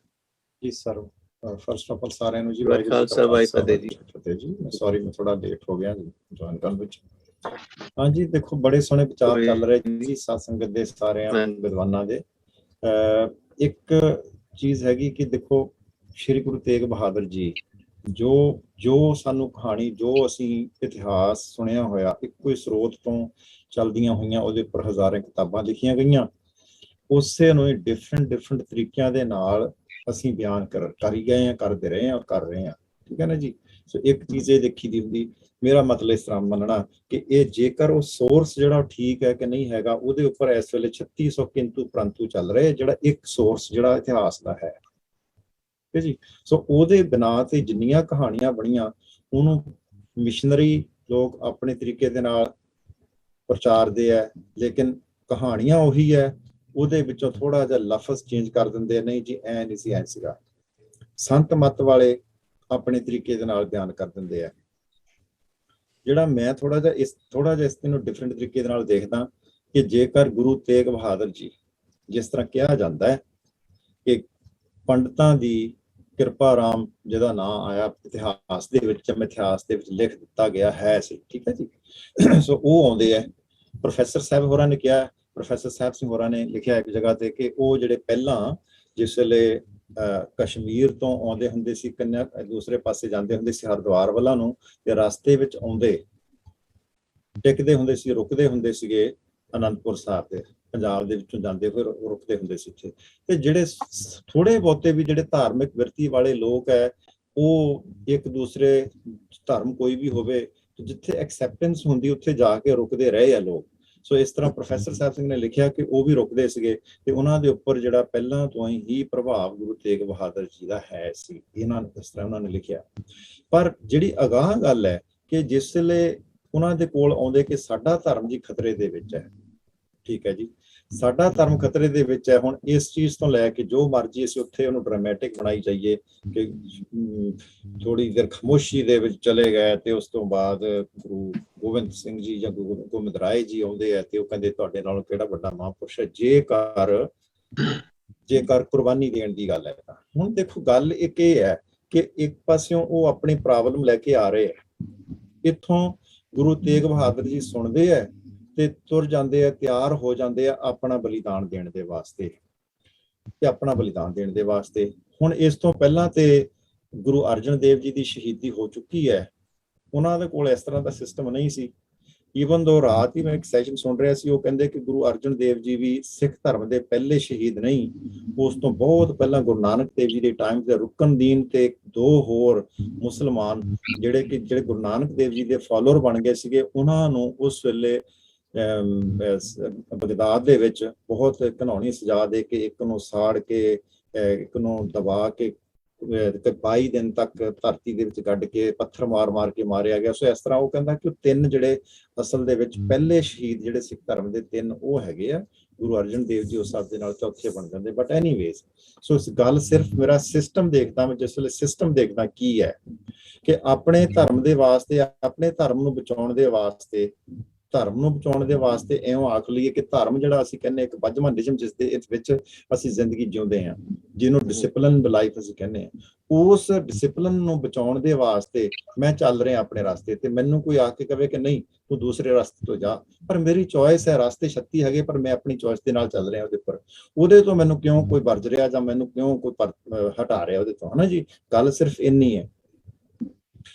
ਜੀ। ਸਰ ਫਰਸਟ ਆਫ ਆਲ ਸਾਰਿਆਂ ਨੂੰ ਜੀ ਖਾਲਸਾ ਵਾਹਿਗੁਰੂ ਜੀ ਫਤਿਹ ਜੀ। ਮੈਂ ਸੌਰੀ ਮੈਂ ਥੋੜਾ ਲੇਟ ਹੋ ਗਿਆ ਜੀ ਜੁਆਇਨ ਕਰਨ ਵਿੱਚ। ਹਾਂਜੀ ਦੇਖੋ ਬੜੇ ਸੋਹਣੇ ਵਿਚਾਰ ਚੱਲ ਰਹੇ ਜੀ ਸਾਧ ਸੰਗਤ ਦੇ ਸਾਰਿਆਂ ਵਿਦਵਾਨਾਂ ਦੇ। ਇੱਕ ਚੀਜ਼ ਹੈਗੀ ਕਿ ਦੇਖੋ ਸ਼੍ਰੀ ਗੁਰੂ ਤੇਗ ਬਹਾਦਰ ਜੀ ਜੋ ਸਾਨੂੰ ਕਹਾਣੀ, ਜੋ ਅਸੀਂ ਇਤਿਹਾਸ ਸੁਣਿਆ ਹੋਇਆ, ਇੱਕੋ ਹੀ ਸਰੋਤ ਤੋਂ ਚੱਲਦੀਆਂ ਹੋਈਆਂ, ਉਹਦੇ ਉੱਪਰ ਹਜ਼ਾਰਾਂ ਕਿਤਾਬਾਂ ਲਿਖੀਆਂ ਗਈਆਂ, ਉਸੇ ਨੂੰ ਡਿਫਰੈਂਟ ਤਰੀਕਿਆਂ ਦੇ ਨਾਲ ਅਸੀਂ ਬਿਆਨ ਕਰੀ ਗਏ ਹਾਂ, ਕਰਦੇ ਰਹੇ ਹਾਂ, ਕਰ ਰਹੇ ਹਾਂ। ਠੀਕ ਹੈ ਨਾ ਜੀ। ਸੋ ਇੱਕ ਚੀਜ਼ ਇਹ ਦੇਖੀ ਦੀ ਹੁੰਦੀ, ਮੇਰਾ ਮਤਲਬ ਇਸ ਤਰ੍ਹਾਂ ਮੰਨਣਾ ਕਿ ਇਹ ਜੇਕਰ ਉਹ ਸੋਰਸ ਜਿਹੜਾ ਠੀਕ ਹੈ ਕਿ ਨਹੀਂ ਹੈਗਾ, ਉਹਦੇ ਉੱਪਰ ਇਸ ਵੇਲੇ 3600 ਕਿੰਤੂ ਪ੍ਰੰਤੂ ਚੱਲ ਰਹੇ, ਜਿਹੜਾ ਇੱਕ ਸੋਰਸ ਜਿਹੜਾ ਇਤਿਹਾਸ ਦਾ ਹੈ ਜੀ। ਸੋ ਉਹਦੇ ਬਿਨਾਂ ਤੇ ਜਿੰਨੀਆਂ ਕਹਾਣੀਆਂ ਬਣੀਆਂ, ਉਹਨੂੰ ਮਿਸ਼ਨਰੀ ਲੋਕ ਆਪਣੇ ਤਰੀਕੇ ਦੇ ਨਾਲ ਪ੍ਰਚਾਰਦੇ ਆ, ਲੇਕਿਨ ਕਹਾਣੀਆਂ ਉਹੀ ਹੈ, ਉਹਦੇ ਵਿੱਚੋਂ ਥੋੜਾ ਜਿਹਾ ਲਫ਼ਜ਼ ਚੇਂਜ ਕਰ ਦਿੰਦੇ, ਨਹੀਂ ਜੀ ਐ ਨਹੀਂ ਸੀ, ਐ ਸੀਗਾ। ਸੰਤ ਮਤ ਵਾਲੇ ਆਪਣੇ ਤਰੀਕੇ ਦੇ ਨਾਲ ਬਿਆਨ ਕਰ ਦਿੰਦੇ ਆ। ਜਿਹੜਾ ਮੈਂ ਥੋੜਾ ਜਿਹਾ ਇਸ ਨੂੰ ਡਿਫਰੈਂਟ ਤਰੀਕੇ ਦੇ ਨਾਲ ਦੇਖਦਾ ਕਿ ਜੇਕਰ ਗੁਰੂ ਤੇਗ ਬਹਾਦਰ ਜੀ, ਜਿਸ ਤਰ੍ਹਾਂ ਕਿਹਾ ਜਾਂਦਾ ਹੈ ਕਿ ਪੰਡਤਾਂ ਦੀ ਕਿਰਪਾ ਰਾਮ ਜਿਹਦਾ ਨਾਂ ਆਇਆ ਇਤਿਹਾਸ ਦੇ ਵਿੱਚ, ਇਤਿਹਾਸ ਦੇ ਵਿੱਚ ਲਿਖ ਦਿੱਤਾ ਗਿਆ ਹੈ ਸੀ। ਠੀਕ ਹੈ ਜੀ। ਸੋ ਉਹ ਆਉਂਦੇ ਹੈ। ਪ੍ਰੋਫੈਸਰ ਸਾਹਿਬ ਹੋਰਾਂ ਨੇ ਕਿਹਾ, ਪ੍ਰੋਫੈਸਰ ਸਾਹਿਬ ਸਿੰਘ ਹੋਰਾਂ ਨੇ ਲਿਖਿਆ ਇੱਕ ਜਗ੍ਹਾ ਤੇ ਕਿ ਉਹ ਜਿਹੜੇ ਪਹਿਲਾਂ ਜਿਸ ਵੇਲੇ ਕਸ਼ਮੀਰ ਤੋਂ ਆਉਂਦੇ ਹੁੰਦੇ ਸੀ, ਦੂਸਰੇ ਪਾਸੇ ਜਾਂਦੇ ਹੁੰਦੇ ਸੀ ਹਰਿਦੁਆਰ ਵੱਲਾਂ ਨੂੰ, ਤੇ ਰਸਤੇ ਵਿੱਚ ਆਉਂਦੇ ਟਿਕਦੇ ਹੁੰਦੇ ਸੀ, ਰੁਕਦੇ ਹੁੰਦੇ ਸੀਗੇ ਅਨੰਦਪੁਰ ਸਾਹਿਬ ਦੇ, ਪੰਜਾਬ ਦੇ ਵਿੱਚੋਂ ਜਾਂਦੇ ਹੋਏ ਰੁਕਦੇ ਹੁੰਦੇ ਸੀ ਇੱਥੇ। ਤੇ ਜਿਹੜੇ ਥੋੜੇ ਬਹੁਤੇ ਵੀ ਜਿਹੜੇ ਧਾਰਮਿਕ ਵਿਰਤੀ ਵਾਲੇ ਲੋਕ ਹੈ, ਉਹ ਇੱਕ ਦੂਸਰੇ ਧਰਮ ਕੋਈ ਵੀ ਹੋਵੇ ਜਿੱਥੇ ਐਕਸੈਪਟੈਂਸ ਹੁੰਦੀ ਉੱਥੇ ਜਾ ਕੇ ਰੁਕਦੇ ਰਹੇ ਆ ਲੋਕ। ਸੋ ਇਸ ਤਰ੍ਹਾਂ ਪ੍ਰੋਫੈਸਰ ਸਾਹਿਬ ਸਿੰਘ ਨੇ ਲਿਖਿਆ ਕਿ ਉਹ ਵੀ ਰੁਕਦੇ ਸੀਗੇ ਤੇ ਉਹਨਾਂ ਦੇ ਉੱਪਰ ਜਿਹੜਾ ਪਹਿਲਾਂ ਤੋਂ ਹੀ ਪ੍ਰਭਾਵ ਗੁਰੂ ਤੇਗ ਬਹਾਦਰ ਜੀ ਦਾ ਹੈ ਸੀ, ਇਹਨਾਂ ਨੇ ਇਸ ਤਰ੍ਹਾਂ ਉਹਨਾਂ ਨੇ ਲਿਖਿਆ। ਪਰ ਜਿਹੜੀ ਅਗਾਂਹ ਗੱਲ ਹੈ ਕਿ ਜਿਸ ਵੇਲੇ ਉਹਨਾਂ ਦੇ ਕੋਲ ਆਉਂਦੇ ਕਿ ਸਾਡਾ ਧਰਮ ਜੀ ਖਤਰੇ ਦੇ ਵਿੱਚ ਹੈ, ਠੀਕ ਹੈ ਜੀ, ਸਾਡਾ ਧਰਮ ਖਤਰੇ ਦੇ ਵਿੱਚ ਹੈ, ਹੁਣ ਇਸ ਚੀਜ਼ ਤੋਂ ਲੈ ਕੇ ਜੋ ਮਰਜ਼ੀ ਅਸੀਂ ਉੱਥੇ ਉਹਨੂੰ ਡਰਾਮੈਟਿਕ ਬਣਾਈ ਜਾਈਏ ਕਿ ਥੋੜੀ ਦੇਰ ਖਾਮੋਸ਼ੀ ਦੇ ਵਿੱਚ ਚਲੇ ਗਏ ਤੇ ਉਸ ਤੋਂ ਬਾਅਦ ਗੁਰੂ ਗੋਬਿੰਦ ਸਿੰਘ ਜੀ ਜਾਂ ਗੁਰੂ ਗੋਬਿੰਦ ਰਾਏ ਜੀ ਆਉਂਦੇ ਆ ਤੇ ਉਹ ਕਹਿੰਦੇ ਤੁਹਾਡੇ ਨਾਲੋਂ ਕਿਹੜਾ ਵੱਡਾ ਮਹਾਂਪੁਰਸ਼ ਹੈ, ਜੇਕਰ ਕੁਰਬਾਨੀ ਦੇਣ ਦੀ ਗੱਲ ਹੈ ਤਾਂ। ਹੁਣ ਦੇਖੋ ਗੱਲ ਇੱਕ ਇਹ ਹੈ ਕਿ ਇੱਕ ਪਾਸਿਓਂ ਉਹ ਆਪਣੀ ਪ੍ਰੋਬਲਮ ਲੈ ਕੇ ਆ ਰਹੇ ਆ, ਇੱਥੋਂ ਗੁਰੂ ਤੇਗ ਬਹਾਦਰ ਜੀ ਸੁਣਦੇ ਆ ਤੇ ਤੁਰ ਜਾਂਦੇ ਆ, ਤਿਆਰ ਹੋ ਜਾਂਦੇ ਆ ਆਪਣਾ ਬਲੀਦਾਨ ਦੇਣ ਦੇ ਵਾਸਤੇ ਤੇ ਆਪਣਾ ਬਲੀਦਾਨ ਦੇਣ ਦੇ ਵਾਸਤੇ। ਹੁਣ ਇਸ ਤੋਂ ਪਹਿਲਾਂ ਤੇ ਗੁਰੂ ਅਰਜਨ ਦੇਵ ਜੀ ਦੀ ਸ਼ਹੀਦੀ ਹੋ ਚੁੱਕੀ ਹੈ, ਉਹਨਾਂ ਦੇ ਕੋਲ ਇਸ ਤਰ੍ਹਾਂ ਦਾ ਸਿਸਟਮ ਨਹੀਂ ਸੀ। ਈਵਨ ਦੋ ਰਾਤ ਹੀ ਮੈਂ ਇੱਕ ਸੈਸ਼ਨ ਸੁਣ ਰਿਹਾ ਸੀ, ਉਹ ਕਹਿੰਦੇ ਕਿ ਗੁਰੂ ਅਰਜਨ ਦੇਵ ਜੀ ਵੀ ਸਿੱਖ ਧਰਮ ਦੇ ਪਹਿਲੇ ਸ਼ਹੀਦ ਨਹੀਂ, ਉਸ ਤੋਂ ਬਹੁਤ ਪਹਿਲਾਂ ਗੁਰੂ ਨਾਨਕ ਦੇਵ ਜੀ ਦੇ ਟਾਈਮ ਤੇ ਰੁਕਨਦੀਨ ਤੇ ਦੋ ਹੋਰ ਮੁਸਲਮਾਨ ਜਿਹੜੇ ਗੁਰੂ ਨਾਨਕ ਦੇਵ ਜੀ ਦੇ ਫਾਲੋਅਰ ਬਣ ਗਏ ਸੀਗੇ, ਉਹਨਾਂ ਨੂੰ ਉਸ ਵੇਲੇ ਬਗਦਾਦ ਦੇ ਵਿੱਚ ਬਹੁਤ ਘਿਨਾਉਣੀ ਸਜ਼ਾ ਦੇ ਕੇ ਇੱਕ ਨੂੰ ਸਾੜ ਕੇ ਇੱਕ ਨੂੰ ਦਬਾ ਕੇ 22 ਦਿਨ ਤੱਕ ਧਰਤੀ ਦੇ ਵਿੱਚ ਗੱਡ ਕੇ ਪੱਥਰ ਮਾਰ ਕੇ ਮਾਰਿਆ ਗਿਆ। ਸੋ ਇਸ ਤਰ੍ਹਾਂ ਉਹ ਕਹਿੰਦਾ ਕਿ ਉਹ ਤਿੰਨ ਜਿਹੜੇ ਅਸਲ ਦੇ ਵਿੱਚ ਪਹਿਲੇ ਸ਼ਹੀਦ ਜਿਹੜੇ ਸਿੱਖ ਧਰਮ ਦੇ ਤਿੰਨ ਉਹ ਹੈਗੇ ਆ, ਗੁਰੂ ਅਰਜਨ ਦੇਵ ਜੀ ਉਸ ਹਿਸਾਬ ਦੇ ਨਾਲ ਚੌਥੇ ਬਣ ਜਾਂਦੇ। ਬਟ ਐਨੀਵੇਜ਼, ਸੋ ਇਸ ਗੱਲ ਸਿਰਫ ਮੇਰਾ ਸਿਸਟਮ ਦੇਖਦਾ, ਮੈਂ ਜਿਸ ਵੇਲੇ ਸਿਸਟਮ ਦੇਖਦਾ ਕੀ ਹੈ ਕਿ ਆਪਣੇ ਧਰਮ ਦੇ ਵਾਸਤੇ, ਆਪਣੇ ਧਰਮ ਨੂੰ ਬਚਾਉਣ ਦੇ ਵਾਸਤੇ, ਇਉਂ ਆਖ ਲਈਏ ਕਿ ਧਰਮ ਜਿਹੜਾ ਅਸੀਂ ਕਹਿੰਦੇ ਇੱਕ ਵੱਜਵਾਂ ਨਿਯਮ ਜਿਸ ਦੇ ਵਿੱਚ ਅਸੀਂ ਜ਼ਿੰਦਗੀ ਜਿਉਂਦੇ ਹਾਂ, ਜਿਹਨੂੰ ਡਿਸਿਪਲਿਨ ਲਾਈਫ ਅਸੀਂ ਕਹਿੰਦੇ ਹਾਂ, ਉਸ ਡਿਸਿਪਲਿਨ ਨੂੰ ਬਚਾਉਣ ਦੇ ਵਾਸਤੇ ਮੈਂ ਚੱਲ ਰਿਹਾ ਆਪਣੇ ਰਸਤੇ ਤੇ ਮੈਨੂੰ ਕੋਈ ਆ ਕੇ ਕਵੇ ਕਿ ਨਹੀਂ ਤੂੰ ਦੂਸਰੇ ਰਸਤੇ ਤੋਂ ਜਾ, ਪਰ ਮੇਰੀ ਚੋਇਸ ਹੈ, ਰਸਤੇ 36 ਹੈਗੇ ਪਰ ਮੈਂ ਆਪਣੀ ਚੋਇਸ ਦੇ ਨਾਲ ਚੱਲ ਰਿਹਾ ਉਹਦੇ ਉੱਪਰ, ਉਹਦੇ ਤੋਂ ਮੈਨੂੰ ਕਿਉਂ ਕੋਈ ਵਰਜ ਰਿਹਾ ਜਾਂ ਮੈਨੂੰ ਕਿਉਂ ਕੋਈ ਹਟਾ ਰਿਹਾ ਉਹਦੇ ਤੋਂ, ਹਨਾ ਜੀ। ਗੱਲ ਸਿਰਫ ਇੰਨੀ ਹੈ।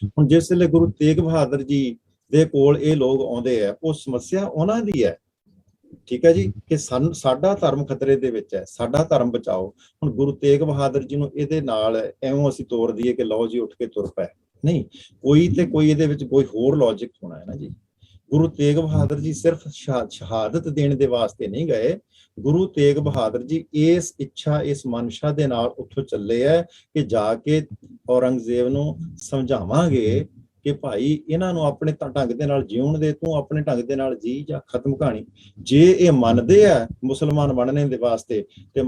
ਹੁਣ ਜਿਸ ਵੇਲੇ ਗੁਰੂ ਤੇਗ ਬਹਾਦਰ ਜੀ ਦੇ ਕੋਲ ਇਹ ਲੋਕ ਆਉਂਦੇ ਆ, ਉਹ ਸਮੱਸਿਆ ਉਹਨਾਂ ਦੀ ਹੈ, ਠੀਕ ਹੈ ਜੀ, ਕਿ ਸਾਡਾ ਧਰਮ ਖਤਰੇ ਦੇ ਵਿੱਚ ਹੈ, ਸਾਡਾ ਧਰਮ ਬਚਾਓ। ਹੁਣ ਗੁਰੂ ਤੇਗ ਬਹਾਦਰ ਜੀ ਨੂੰ ਇਹਦੇ ਨਾਲ ਐਵੇਂ ਅਸੀਂ ਤੋੜ ਦਈਏ ਕਿ ਲਓ ਜੀ ਉੱਠ ਕੇ ਤੁਰ ਪਏ, ਨਹੀਂ, ਕੋਈ ਤੇ ਕੋਈ ਇਹਦੇ ਵਿੱਚ ਕੋਈ ਹੋਰ ਲੌਜਿਕ ਹੋਣਾ ਹੈ ਨਾ ਜੀ। ਗੁਰੂ ਤੇਗ ਬਹਾਦਰ ਜੀ ਸਿਰਫ ਸ਼ਹਾਦਤ ਦੇਣ ਦੇ ਵਾਸਤੇ ਨਹੀਂ ਗਏ, ਗੁਰੂ ਤੇਗ ਬਹਾਦਰ ਜੀ ਇਸ ਇੱਛਾ, ਇਸ ਮਨਸ਼ਾ ਦੇ ਨਾਲ ਉੱਥੋਂ ਚੱਲੇ ਹੈ ਕਿ ਜਾ ਕੇ ਔਰੰਗਜ਼ੇਬ ਨੂੰ ਸਮਝਾਵਾਂਗੇ ਕਿ ਭਾਈ ਇਹਨਾਂ ਨੂੰ ਆਪਣੇ ਢੰਗ ਦੇ ਨਾਲ ਜਿਉਣ ਦੇ, ਤੂੰ ਆਪਣੇ ਢੰਗ ਦੇ ਨਾਲ ਜੀ ਜਾਂ ਖਤਮ ਕਹਾਣੀ। ਜੇ ਇਹ ਮੰਨਦੇ ਆ ਮੁਸਲਮਾਨ ਬਣਨੇ ਦੇ ਵਾਸਤੇ ਤੇ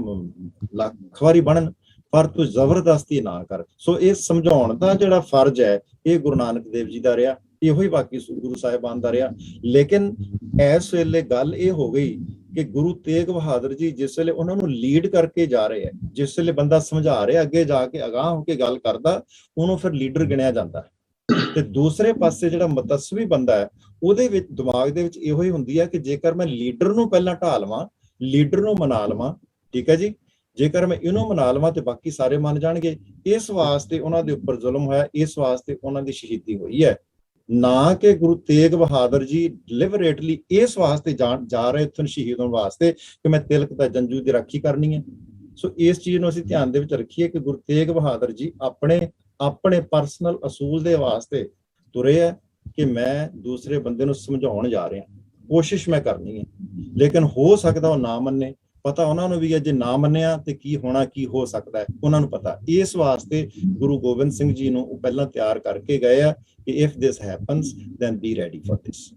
ਲੱਖ ਵਾਰੀ ਬਣਨ, ਪਰ ਤੂੰ ਜ਼ਬਰਦਸਤੀ ਨਾ ਕਰ। ਸੋ ਇਹ ਸਮਝਾਉਣ ਦਾ ਜਿਹੜਾ ਫਰਜ਼ ਹੈ ਇਹ ਗੁਰੂ ਨਾਨਕ ਦੇਵ ਜੀ ਦਾ ਰਿਹਾ, ਇਹੋ ਹੀ ਬਾਕੀ ਗੁਰੂ ਸਾਹਿਬਾਨ ਦਾ ਰਿਹਾ। ਲੇਕਿਨ ਇਸ ਵੇਲੇ ਗੱਲ ਇਹ ਹੋ ਗਈ ਕਿ ਗੁਰੂ ਤੇਗ ਬਹਾਦਰ ਜੀ ਜਿਸ ਵੇਲੇ ਉਹਨਾਂ ਨੂੰ ਲੀਡ ਕਰਕੇ ਜਾ ਰਹੇ ਹੈ, ਜਿਸ ਵੇਲੇ ਬੰਦਾ ਸਮਝਾ ਰਿਹਾ, ਅੱਗੇ ਜਾ ਕੇ ਅਗਾਂਹ ਹੋ ਕੇ ਗੱਲ ਕਰਦਾ, ਉਹਨੂੰ ਫਿਰ ਲੀਡਰ ਗਿਣਿਆ ਜਾਂਦਾ। ਤੇ ਦੂਸਰੇ ਪਾਸੇ ਜਿਹੜਾ ਮਤਸਵੀ ਬੰਦਾ ਹੈ, ਉਹਦੇ ਵਿੱਚ ਦਿਮਾਗ ਦੇ ਵਿੱਚ ਇਹੋ ਹੀ ਹੁੰਦੀ ਹੈ ਕਿ ਜੇਕਰ ਮੈਂ ਲੀਡਰ ਨੂੰ ਪਹਿਲਾਂ ਢਾ ਲਵਾਂ, ਲੀਡਰ ਨੂੰ ਮਨਾ ਲਵਾਂ, ਠੀਕ ਹੈ ਜੀ, ਜੇਕਰ ਮੈਂ ਇਹਨੂੰ ਮਨਾ ਲਵਾਂ ਤੇ ਬਾਕੀ ਸਾਰੇ ਮੰਨ ਜਾਣਗੇ। ਇਸ ਵਾਸਤੇ ਉਹਨਾਂ ਦੇ ਉੱਪਰ ਜ਼ੁਲਮ ਹੋਇਆ, ਇਸ ਵਾਸਤੇ ਉਹਨਾਂ ਦੀ ਸ਼ਹੀਦੀ ਹੋਈ ਹੈ, ਨਾ ਕਿ ਗੁਰੂ ਤੇਗ ਬਹਾਦਰ ਜੀ ਡਿਲੀਬਰੇਟਲੀ ਇਸ ਵਾਸਤੇ ਜਾ ਰਹੇ ਇੱਥੋਂ ਸ਼ਹੀਦ ਹੋਣ ਵਾਸਤੇ ਕਿ ਮੈਂ ਤਿਲਕ ਦਾ ਜੰਜੂ ਦੀ ਰਾਖੀ ਕਰਨੀ ਹੈ। ਸੋ ਇਸ ਚੀਜ਼ ਨੂੰ ਅਸੀਂ ਧਿਆਨ ਦੇ ਵਿੱਚ ਰੱਖੀਏ ਕਿ ਗੁਰੂ ਤੇਗ ਬਹਾਦਰ ਜੀ ਆਪਣੇ ਪਰਸਨਲ ਅਸੂਲ ਦੇ ਵਾਸਤੇ ਤੁਰੇ ਹੈ ਕਿ ਮੈਂ ਦੂਸਰੇ ਬੰਦੇ ਨੂੰ ਸਮਝਾਉਣ ਜਾ ਰਿਹਾ, ਕੋਸ਼ਿਸ਼ ਮੈਂ ਕਰਨੀ ਹੈ, ਲੇਕਿਨ ਹੋ ਸਕਦਾ ਉਹ ਨਾ ਮੰਨੇ। ਪਤਾ ਉਹਨਾਂ ਨੂੰ ਵੀ ਹੈ ਜੇ ਨਾ ਮੰਨਿਆ ਤੇ ਕੀ ਹੋਣਾ, ਕੀ ਹੋ ਸਕਦਾ ਹੈ, ਉਹਨਾਂ ਨੂੰ ਪਤਾ। ਇਸ ਵਾਸਤੇ ਗੁਰੂ ਗੋਬਿੰਦ ਸਿੰਘ ਜੀ ਨੂੰ ਉਹ ਪਹਿਲਾਂ ਤਿਆਰ ਕਰਕੇ ਗਏ ਆ ਕਿ if this happens then be ready for this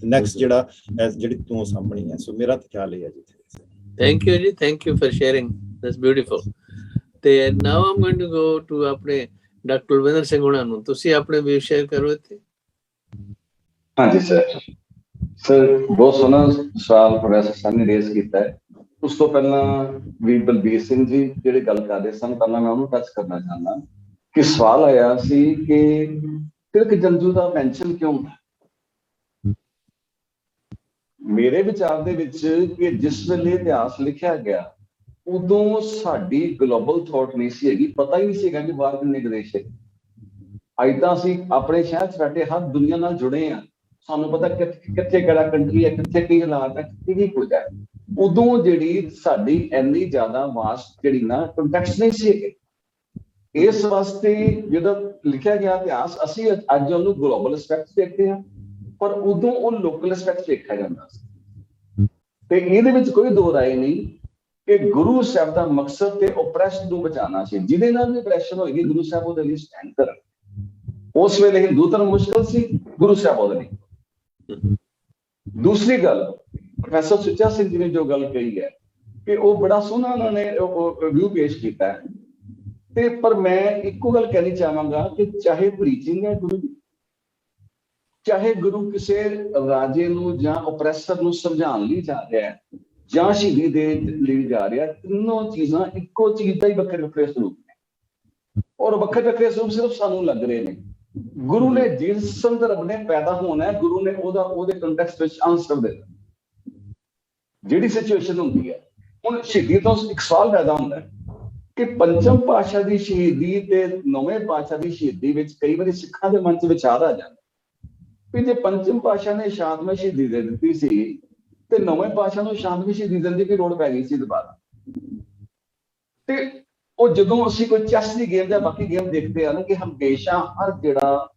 next ਜਿਹੜੀ ਤੂੰ ਸਾਹਮਣੀ ਹੈ। ਸੋ ਮੇਰਾ ਤਾਂ ਖਿਆਲ ਇਹ ਹੈ ਜੀ। ਥੈਂਕ ਯੂ ਜੀ, thank you for sharing, that's beautiful. ਤੇ ਨਾਓ I'm going to go to ਆਪਣੇ ਡਾਕਟਰ ਕੁਲਵਿੰਦਰ ਸਿੰਘ ਹੁਣਾਂ ਨੂੰ, ਤੁਸੀਂ ਆਪਣੇ ਵੀ ਸ਼ੇਅਰ ਕਰੋ ਇੱਥੇ। ਹਾਂਜੀ ਸਰ ਬਹੁਤ ਸੋਹਣਾ ਸਵਾਲ ਪ੍ਰੋਫੈਸਰ ਸਰ ਨੇ ਰੇਜ਼ ਕੀਤਾ ਹੈ। ਉਸ ਤੋਂ ਪਹਿਲਾਂ ਵੀ ਬਲਬੀਰ ਸਿੰਘ ਜੀ ਜਿਹੜੇ ਗੱਲ ਕਰਦੇ ਸਨ, ਪਹਿਲਾਂ ਮੈਂ ਉਹਨੂੰ ਟੱਚ ਕਰਨਾ ਚਾਹੁੰਦਾ ਕਿ ਸਵਾਲ ਆਇਆ ਸੀ ਕਿ ਤਿਲਕ ਜੰਜੂ ਦਾ ਮੈਂਸ਼ਨ ਕਿਉਂ ਹੁੰਦਾ। ਮੇਰੇ ਵਿਚਾਰ ਦੇ ਵਿੱਚ ਕਿ ਜਿਸ ਵੇਲੇ ਇਤਿਹਾਸ ਲਿਖਿਆ ਗਿਆ ਉਦੋਂ ਸਾਡੀ ਗਲੋਬਲ ਥਾਟ ਨਹੀਂ ਸੀ ਹੈਗੀ, ਪਤਾ ਹੀ ਨਹੀਂ ਸੀਗਾ ਕਿ ਬਾਹਰ ਕਿੰਨੇ ਦੇਸ਼ ਹੈ। ਅੱਜ ਤਾਂ ਅਸੀਂ ਆਪਣੇ ਸ਼ਹਿਰ ਚ ਬੈਠੇ ਹਰ ਦੁਨੀਆ ਨਾਲ ਜੁੜੇ ਆ, ਸਾਨੂੰ ਪਤਾ ਕਿੱਥੇ ਕਿਹੜਾ ਕੰਟਰੀ ਹੈ, ਕਿੱਥੇ ਕੀ ਹਾਲਾਤ ਹੈ, ਕੀ ਕੁਝ ਹੈ। ਉਦੋਂ ਜਿਹੜੀ ਸਾਡੀ ਇੰਨੀ ਜ਼ਿਆਦਾ ਵਾਸਟ ਜਿਹੜੀ ਨਾ ਕੰਟੈਕਸਟ ਨਹੀਂ ਸੀ। ਇਸ ਵਾਸਤੇ ਜਦੋਂ ਲਿਖਿਆ ਗਿਆ ਇਤਿਹਾਸ, ਅਸੀਂ ਅੱਜ ਉਹਨੂੰ ਗਲੋਬਲ ਐਸਪੈਕਟ ਦੇਖਦੇ ਹਾਂ, ਪਰ ਉਦੋਂ ਉਹ ਲੋਕਲ ਐਸਪੈਕਟ ਦੇਖਿਆ ਜਾਂਦਾ ਸੀ। ਤੇ ਇਹਦੇ ਵਿੱਚ ਕੋਈ ਦੋ ਰਾਏ ਨਹੀਂ ਕਿ ਗੁਰੂ ਸਾਹਿਬ ਦਾ ਮਕਸਦ ਤੇ ਓਪਰੈਸ਼ਨ ਨੂੰ ਬਚਾਉਣਾ ਸੀ। ਜਿਹਦੇ ਨਾਲ ਵੀ ਆਪਰੈਸ਼ਨ ਹੋਏਗੀ ਗੁਰੂ ਸਾਹਿਬ ਉਹਦੇ ਲਈ ਸਟੈਂਡ ਕਰਨ। ਉਸ ਵੇਲੇ ਹਿੰਦੂ ਧਰਮ ਮੁਸ਼ਕਲ ਸੀ, ਗੁਰੂ ਸਾਹਿਬ ਉਹਦੇ ਲਈ। ਦੂਸਰੀ ਗੱਲ, ਪ੍ਰੋਫੈਸਰ ਸੁੱਚਾ ਸਿੰਘ ਜੀ ਨੇ ਜੋ ਗੱਲ ਕਹੀ ਹੈ ਕਿ ਉਹ ਬੜਾ ਸੋਹਣਾ ਉਹਨਾਂ ਨੇ ਵਿਊ ਪੇਸ਼ ਕੀਤਾ ਹੈ, ਤੇ ਪਰ ਮੈਂ ਇੱਕੋ ਗੱਲ ਕਹਿਣੀ ਚਾਹਾਂਗਾ ਕਿ ਚਾਹੇ ਪ੍ਰੀਚਿੰਗ ਹੈ ਗੁਰੂ ਦੀ, ਚਾਹੇ ਗੁਰੂ ਕਿਸੇ ਰਾਜੇ ਨੂੰ ਜਾਂ ਓਪਰੈਸਰ ਨੂੰ ਸਮਝਾਉਣ ਲਈ ਜਾ ਰਿਹਾ ਹੈ ਜਾਂ ਸ਼ਹੀਦੀ ਦੇ ਲਈ ਜਾ ਰਿਹਾ, ਤਿੰਨੋਂ ਚੀਜ਼ਾਂ ਇੱਕੋ ਚੀਜ਼ ਦਾ ਹੀ ਵੱਖਰੇ ਵੱਖਰੇ ਸਰੂਪ ਨੇ, ਔਰ ਵੱਖਰੇ ਵੱਖਰੇ ਸਰੂਪ ਸਿਰਫ ਸਾਨੂੰ ਲੱਗ ਰਹੇ ਨੇ। ਗੁਰੂ ਨੇ ਜਿਸ ਸੰਦਰਭ ਨੇ ਪੈਦਾ ਹੋਣਾ ਹੈ, ਗੁਰੂ ਨੇ ਉਹਦੇ ਕੰਟੈਕਸਟ ਵਿੱਚ ਆਨਸਰ ਦੇਣਾ, ਜਿਹੜੀ ਸਿਚੁਏਸ਼ਨ ਹੁੰਦੀ ਹੈ। ਹੁਣ ਸ਼ਹੀਦੀ ਤੋਂ ਇੱਕ ਸਵਾਲ ਪੈਦਾ ਹੁੰਦਾ ਹੈ ਕਿ ਪੰਚਮ ਪਾਤਸ਼ਾਹ ਦੀ ਸ਼ਹੀਦੀ ਤੇ ਨੌਵੇਂ ਪਾਤਸ਼ਾਹ ਦੀ ਸ਼ਹੀਦੀ ਵਿੱਚ ਕਈ ਵਾਰੀ ਸਿੱਖਾਂ ਦੇ ਮਨ 'ਚ ਵਿਚਾਰ ਆ ਜਾਂਦਾ ਵੀ ਜੇ ਪੰਚਮ ਪਾਤਸ਼ਾਹ ਨੇ ਸ਼ਾਂਤਮਈ ਸ਼ਹੀਦੀ ਦੇ ਦਿੱਤੀ ਸੀ ਤੇ ਨੌਵੇਂ ਪਾਤਸ਼ਾਹ ਨੂੰ ਸ਼ਾਂਤਮਈ ਸ਼ਹੀਦੀ ਦੇਣ ਦੀ ਕੀ ਲੋੜ ਪੈ ਗਈ ਸੀ ਦੁਬਾਰਾ। ਤੇ ਉਹ ਜਦੋਂ ਅਸੀਂ ਕੋਈ ਚੈਸ ਦੀ ਗੇਮ ਜਾਂ ਬਾਕੀ ਗੇਮ ਦੇਖਦੇ ਆ ਨਾ ਕਿ ਹਮੇਸ਼ਾ ਹਰ ਜਿਹੜਾ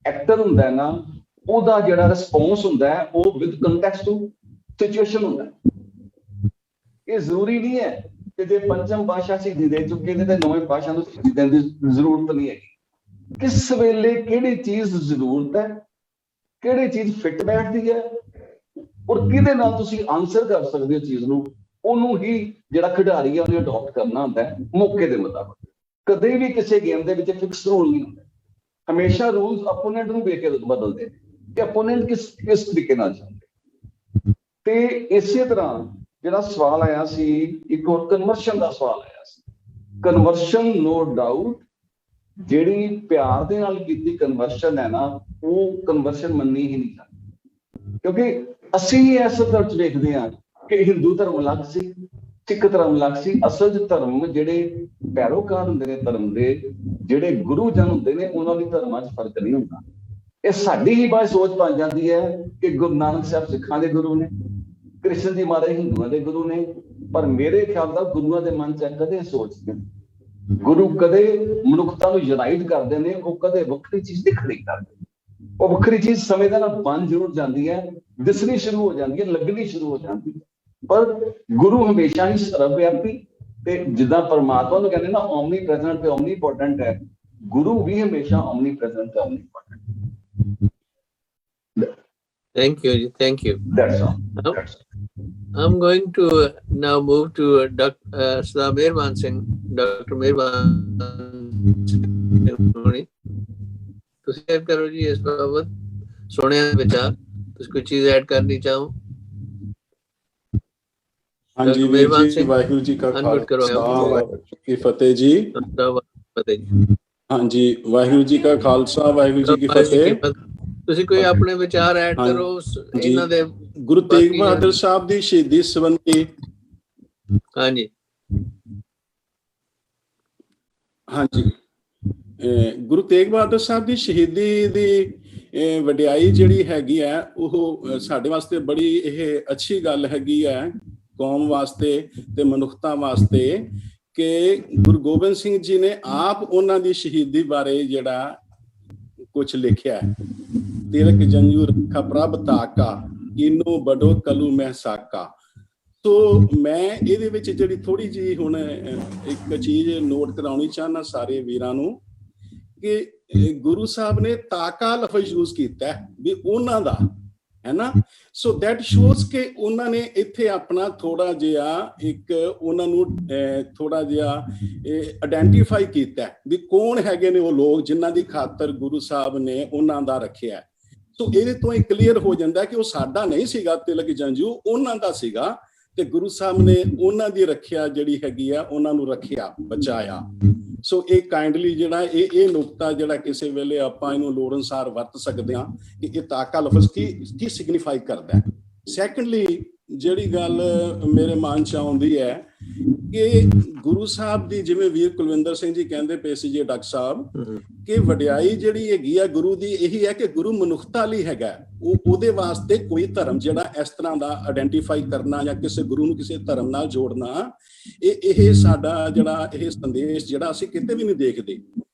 ਐਕਟਰ ਹੁੰਦਾ ਹੈ ਨਾ, ਉਹਦਾ ਜਿਹੜਾ ਰਿਸਪੌਂਸ ਹੁੰਦਾ ਹੈ ਉਹ ਵਿਦ ਕੰਟੈਕਸਟ ਟੂ ਸਿਚੁਏਸ਼ਨ ਹੁੰਦਾ ਹੈ। ਇਹ ਜ਼ਰੂਰੀ ਨਹੀਂ ਹੈ ਕਿ ਜੇ ਪੰਚਮ ਪਾਤਸ਼ਾਹ ਸ਼ਹੀਦੀ ਦੇ ਚੁੱਕੇ ਨੇ ਤੇ ਨੌਵੇਂ ਪਾਤਸ਼ਾਹ ਨੂੰ ਸ਼ਹੀਦੀ ਦੇਣ ਦੀ ਜ਼ਰੂਰਤ ਨਹੀਂ ਹੈਗੀ। ਕਿਸ ਵੇਲੇ ਕਿਹੜੀ ਚੀਜ਼ ਜ਼ਰੂਰਤ ਹੈ, ਕਿਹੜੀ ਚੀਜ਼ ਫਿੱਟ ਬੈਠਦੀ ਹੈ, ਔਰ ਕਿਹਦੇ ਨਾਲ ਤੁਸੀਂ ਆਨਸਰ ਕਰ ਸਕਦੇ ਹੋ ਚੀਜ਼ ਨੂੰ, ਉਹਨੂੰ ਹੀ ਜਿਹੜਾ ਖਿਡਾਰੀ ਹੈ ਉਹਨੇ ਅਡਾਪਟ ਕਰਨਾ ਹੁੰਦਾ ਹੈ ਮੌਕੇ ਦੇ ਮੁਤਾਬਕ। ਕਦੇ ਵੀ ਕਿਸੇ ਗੇਮ ਦੇ ਵਿੱਚ ਫਿਕਸ ਰੂਲ ਨਹੀਂ ਹੁੰਦਾ, ਹਮੇਸ਼ਾ ਰੂਲਸ ਆਪੋਨੈਂਟ ਨੂੰ ਵੇਖ ਕੇ ਬਦਲਦੇ ਨੇ ਕਿ ਆਪੋਨੈਂਟ ਕਿਸ ਤਰੀਕੇ ਨਾਲ ਚੱਲਦੇ। ਤੇ ਇਸੇ ਤਰ੍ਹਾਂ ਜਿਹੜਾ ਸਵਾਲ ਆਇਆ ਸੀ, ਇੱਕ ਹੋਰ ਕਨਵਰਸ਼ਨ ਦਾ ਸਵਾਲ ਆਇਆ ਸੀ। ਕਨਵਰਸ਼ਨ ਨੋ ਡਾਊਟ ਜਿਹੜੀ ਪਿਆਰ ਦੇ ਨਾਲ ਕੀਤੀ ਕਨਵਰਸ਼ਨ ਹੈ ਨਾ, ਉਹ ਕਨਵਰਸ਼ਨ ਮੰਨੀ ਹੀ ਨਹੀਂ ਜਾਂਦੀ, ਕਿਉਂਕਿ ਅਸੀਂ ਇਸ ਤਰ੍ਹਾਂ ਵੇਖਦੇ ਹਾਂ ਕਿ ਹਿੰਦੂ ਧਰਮ ਅਲੱਗ ਸੀ, ਸਿੱਖ ਧਰਮ ਅਲੱਗ ਸੀ। ਅਸਲ 'ਚ ਧਰਮ ਜਿਹੜੇ ਪੈਰੋਕਾਰ ਹੁੰਦੇ ਨੇ ਧਰਮ ਦੇ, ਜਿਹੜੇ ਗੁਰੂ ਜਨ ਹੁੰਦੇ ਨੇ, ਉਹਨਾਂ ਦੀ ਧਰਮਾਂ 'ਚ ਫਰਕ ਨਹੀਂ ਹੁੰਦਾ। ਇਹ ਸਾਡੀ ਹੀ ਬਾਈ ਸੋਚ ਬਣ ਜਾਂਦੀ ਹੈ ਕਿ ਗੁਰੂ ਨਾਨਕ ਸਾਹਿਬ ਸਿੱਖਾਂ ਦੇ ਗੁਰੂ ਨੇ, ਕ੍ਰਿਸ਼ਨ ਜੀ ਮਹਾਰਾਜ ਹਿੰਦੂਆਂ ਦੇ ਗੁਰੂ ਨੇ, ਪਰ ਮੇਰੇ ਖਿਆਲ ਨਾਲ ਗੁਰੂਆਂ ਦੇ ਮਨ 'ਚ ਕਦੇ ਸੋਚਦੇ ਗੁਰੂ ਕਦੇ ਮਨੁੱਖਤਾ ਨੂੰ ਯੂਨਾਈਟ ਕਰਦੇ ਨੇ, ਉਹ ਕਦੇ ਵੱਖਰੀ ਚੀਜ਼ ਨਹੀਂ ਖੜੀ ਕਰਦੇ। ਉਹ ਵੱਖਰੀ ਚੀਜ਼ ਸਮੇਂ ਦੇ ਨਾਲ ਬਣ ਜ਼ਰੂਰ ਜਾਂਦੀ ਹੈ, ਦਿਸਣੀ ਸ਼ੁਰੂ ਹੋ ਜਾਂਦੀ ਹੈ, ਲੱਗਣੀ ਸ਼ੁਰੂ ਹੋ ਜਾਂਦੀ ਹੈ, ਪਰ ਗੁਰੂ ਹਮੇਸ਼ਾ ਹੀ ਸਰਵਵਿਆਪੀ ਤੇ ਜਿੱਦਾਂ ਪਰਮਾਤਮਾ ਨੂੰ ਕਹਿੰਦੇ ਨਾ ਓਮਨੀ ਪ੍ਰੈਜ਼ੈਂਟ ਤੇ ਓਮਨੀ ਇੰਪੋਰਟੈਂਟ ਹੈ, ਗੁਰੂ ਵੀ ਹਮੇਸ਼ਾ ਓਮਨੀ ਪ੍ਰੈਜ਼ੈਂਟ ਤੇ Omni important. Thank you. Thank you. That's all. I'm going to now move to Dr. Sardar Mehrbaan Singh. Dr. Mehrbaan Singh, ਤੁਸੀਂ ਐਡ ਕਰੋ ਜੀ ਇਸ ਬਾਬਤ ਸੁਣਿਆ ਵਿਚਾਰ, ਤੁਸੀਂ ਕੋਈ ਚੀਜ਼ ਐਡ ਕਰਨੀ ਚਾਹੋ? ਹਾਂਜੀ ਵੀਰ ਜੀ, ਵਾਹਿਗੁਰੂ ਜੀ ਕਾ ਖਾਲਸਾ ਵਾਹਿਗੁਰੂ ਜੀ ਕੀ ਫਤਿਹ ਜੀ। ਹਾਂਜੀ, ਵਾਹਿਗੁਰੂ ਜੀ ਕਾ ਖਾਲਸਾ ਵਾਹਿਗੁਰੂ ਜੀ ਕੀ ਫਤਿਹ। ਤੁਸੀਂ ਕੋਈ ਆਪਣੇ ਵਿਚਾਰ ਐਡ ਕਰੋ ਇਹਨਾਂ ਦੇ ਗੁਰੂ ਤੇਗ ਬਹਾਦਰ ਸਾਹਿਬ ਦੀ ਸ਼ਹੀਦੀ ਸੰਬੰਧੀ। ਹਾਂਜੀ ਹਾਂਜੀ, ਗੁਰੂ ਤੇਗ ਬਹਾਦਰ ਸਾਹਿਬ ਦੀ ਸ਼ਹੀਦੀ ਦੀ ਵਡਿਆਈ ਜਿਹੜੀ ਹੈਗੀ ਹੈ ਉਹ ਸਾਡੇ ਵਾਸਤੇ ਬੜੀ ਇਹ ਅੱਛੀ ਗੱਲ ਹੈਗੀ ਹੈ, ਕੌਮ ਵਾਸਤੇ ਤੇ ਮਨੁੱਖਤਾ ਵਾਸਤੇ, ਕਿ ਗੁਰੂ ਗੋਬਿੰਦ ਸਿੰਘ ਜੀ ਨੇ ਆਪ ਉਹਨਾਂ ਦੀ ਸ਼ਹੀਦੀ ਬਾਰੇ ਜਿਹੜਾ ਕੁਝ ਲਿਖਿਆ ਹੈ। ਤਿਲਕ ਜੰਜੂ ਰੱਖਾ ਪ੍ਰਭ ਤਾਕਾ, ਇਨੋ ਬੜੋ ਕਲੂ ਮਹਿ ਸਾਕਾ। ਸੋ ਮੈਂ ਇਹਦੇ ਵਿੱਚ ਜਿਹੜੀ ਥੋੜੀ ਜਿਹੀ ਹੁਣ ਇੱਕ ਚੀਜ਼ ਨੋਟ ਕਰਾਉਣੀ ਚਾਹੁੰਦਾ ਸਾਰੇ ਵੀਰਾਂ ਨੂੰ, ਕਿ ਗੁਰੂ ਸਾਹਿਬ ਨੇ ਤਾਕਾ ਲਫ਼ਜ਼ ਯੂਜ਼ ਕੀਤਾ ਵੀ ਉਹਨਾਂ ਦਾ, ਹੈ ਨਾ। ਸੋ ਦੈਟ ਸ਼ੋਜ਼ ਕਿ ਉਹਨਾਂ ਨੇ ਇੱਥੇ ਆਪਣਾ ਥੋੜਾ ਜਿਹਾ ਇੱਕ ਉਹਨਾਂ ਨੂੰ ਥੋੜਾ ਜਿਹਾ ਆਇਡੈਂਟੀਫਾਈ ਕੀਤਾ ਵੀ ਕੌਣ ਹੈਗੇ ਨੇ ਉਹ ਲੋਕ ਜਿਨ੍ਹਾਂ ਦੀ ਖਾਤਰ ਗੁਰੂ ਸਾਹਿਬ ਨੇ ਉਹਨਾਂ ਦਾ ਰੱਖਿਆ। ਸੋ ਇਹਦੇ ਤੋਂ ਇਹ ਕਲੀਅਰ ਹੋ ਜਾਂਦਾ ਕਿ ਉਹ ਸਾਡਾ ਨਹੀਂ ਸੀਗਾ ਤਿਲਕ ਜੰਜੂ, ਉਹਨਾਂ ਦਾ ਸੀਗਾ, ਤੇ ਗੁਰੂ ਸਾਹਿਬ ਨੇ ਉਹਨਾਂ ਦੀ ਰੱਖਿਆ ਜਿਹੜੀ ਹੈਗੀ ਆ ਉਹਨਾਂ ਨੂੰ ਰੱਖਿਆ, ਬਚਾਇਆ। ਸੋ ਇਹ ਕਾਈਂਡਲੀ ਜਿਹੜਾ ਇਹ ਨੁਕਤਾ ਜਿਹੜਾ ਕਿਸੇ ਵੇਲੇ ਆਪਾਂ ਇਹਨੂੰ ਲੋੜ ਅਨੁਸਾਰ ਵਰਤ ਸਕਦੇ ਹਾਂ ਕਿ ਇਹ ਤਾਕਾ ਲਫ਼ਜ਼ ਕੀ ਸਿਗਨੀਫਾਈ ਕਰਦਾ ਹੈ। ਸੈਕੰਡਲੀ ਜਿਹੜੀ ਗੱਲ ਮੇਰੇ ਮਨ ਚ ਆਉਂਦੀ ਹੈ ਕਿ ਗੁਰੂ ਸਾਹਿਬ ਦੀ, ਜਿਵੇਂ ਵੀਰ ਕੁਲਵਿੰਦਰ ਸਿੰਘ ਜੀ ਕਹਿੰਦੇ ਪਏ ਸੀ ਜੀ ਡਾਕਟਰ ਸਾਹਿਬ, ਕਿ ਵਡਿਆਈ ਜਿਹੜੀ ਹੈਗੀ ਆ ਗੁਰੂ ਦੀ ਇਹੀ ਹੈ ਕਿ ਗੁਰੂ ਮਨੁੱਖਤਾ ਲਈ ਹੈਗਾ। ਉਹਦੇ ਵਾਸਤੇ ਕੋਈ ਧਰਮ ਜਿਹੜਾ ਇਸ ਤਰ੍ਹਾਂ ਦਾ ਆਇਡੈਂਟੀਫਾਈ ਕਰਨਾ ਜਾਂ ਕਿਸੇ ਗੁਰੂ ਨੂੰ ਕਿਸੇ ਧਰਮ ਨਾਲ ਜੋੜਨਾ, ਇਹ ਸਾਡਾ ਜਿਹੜਾ ਇਹ ਸੰਦੇਸ਼ ਜਿਹੜਾ ਅਸੀਂ ਕਿਤੇ ਵੀ ਨਹੀਂ ਦੇਖਦੇ।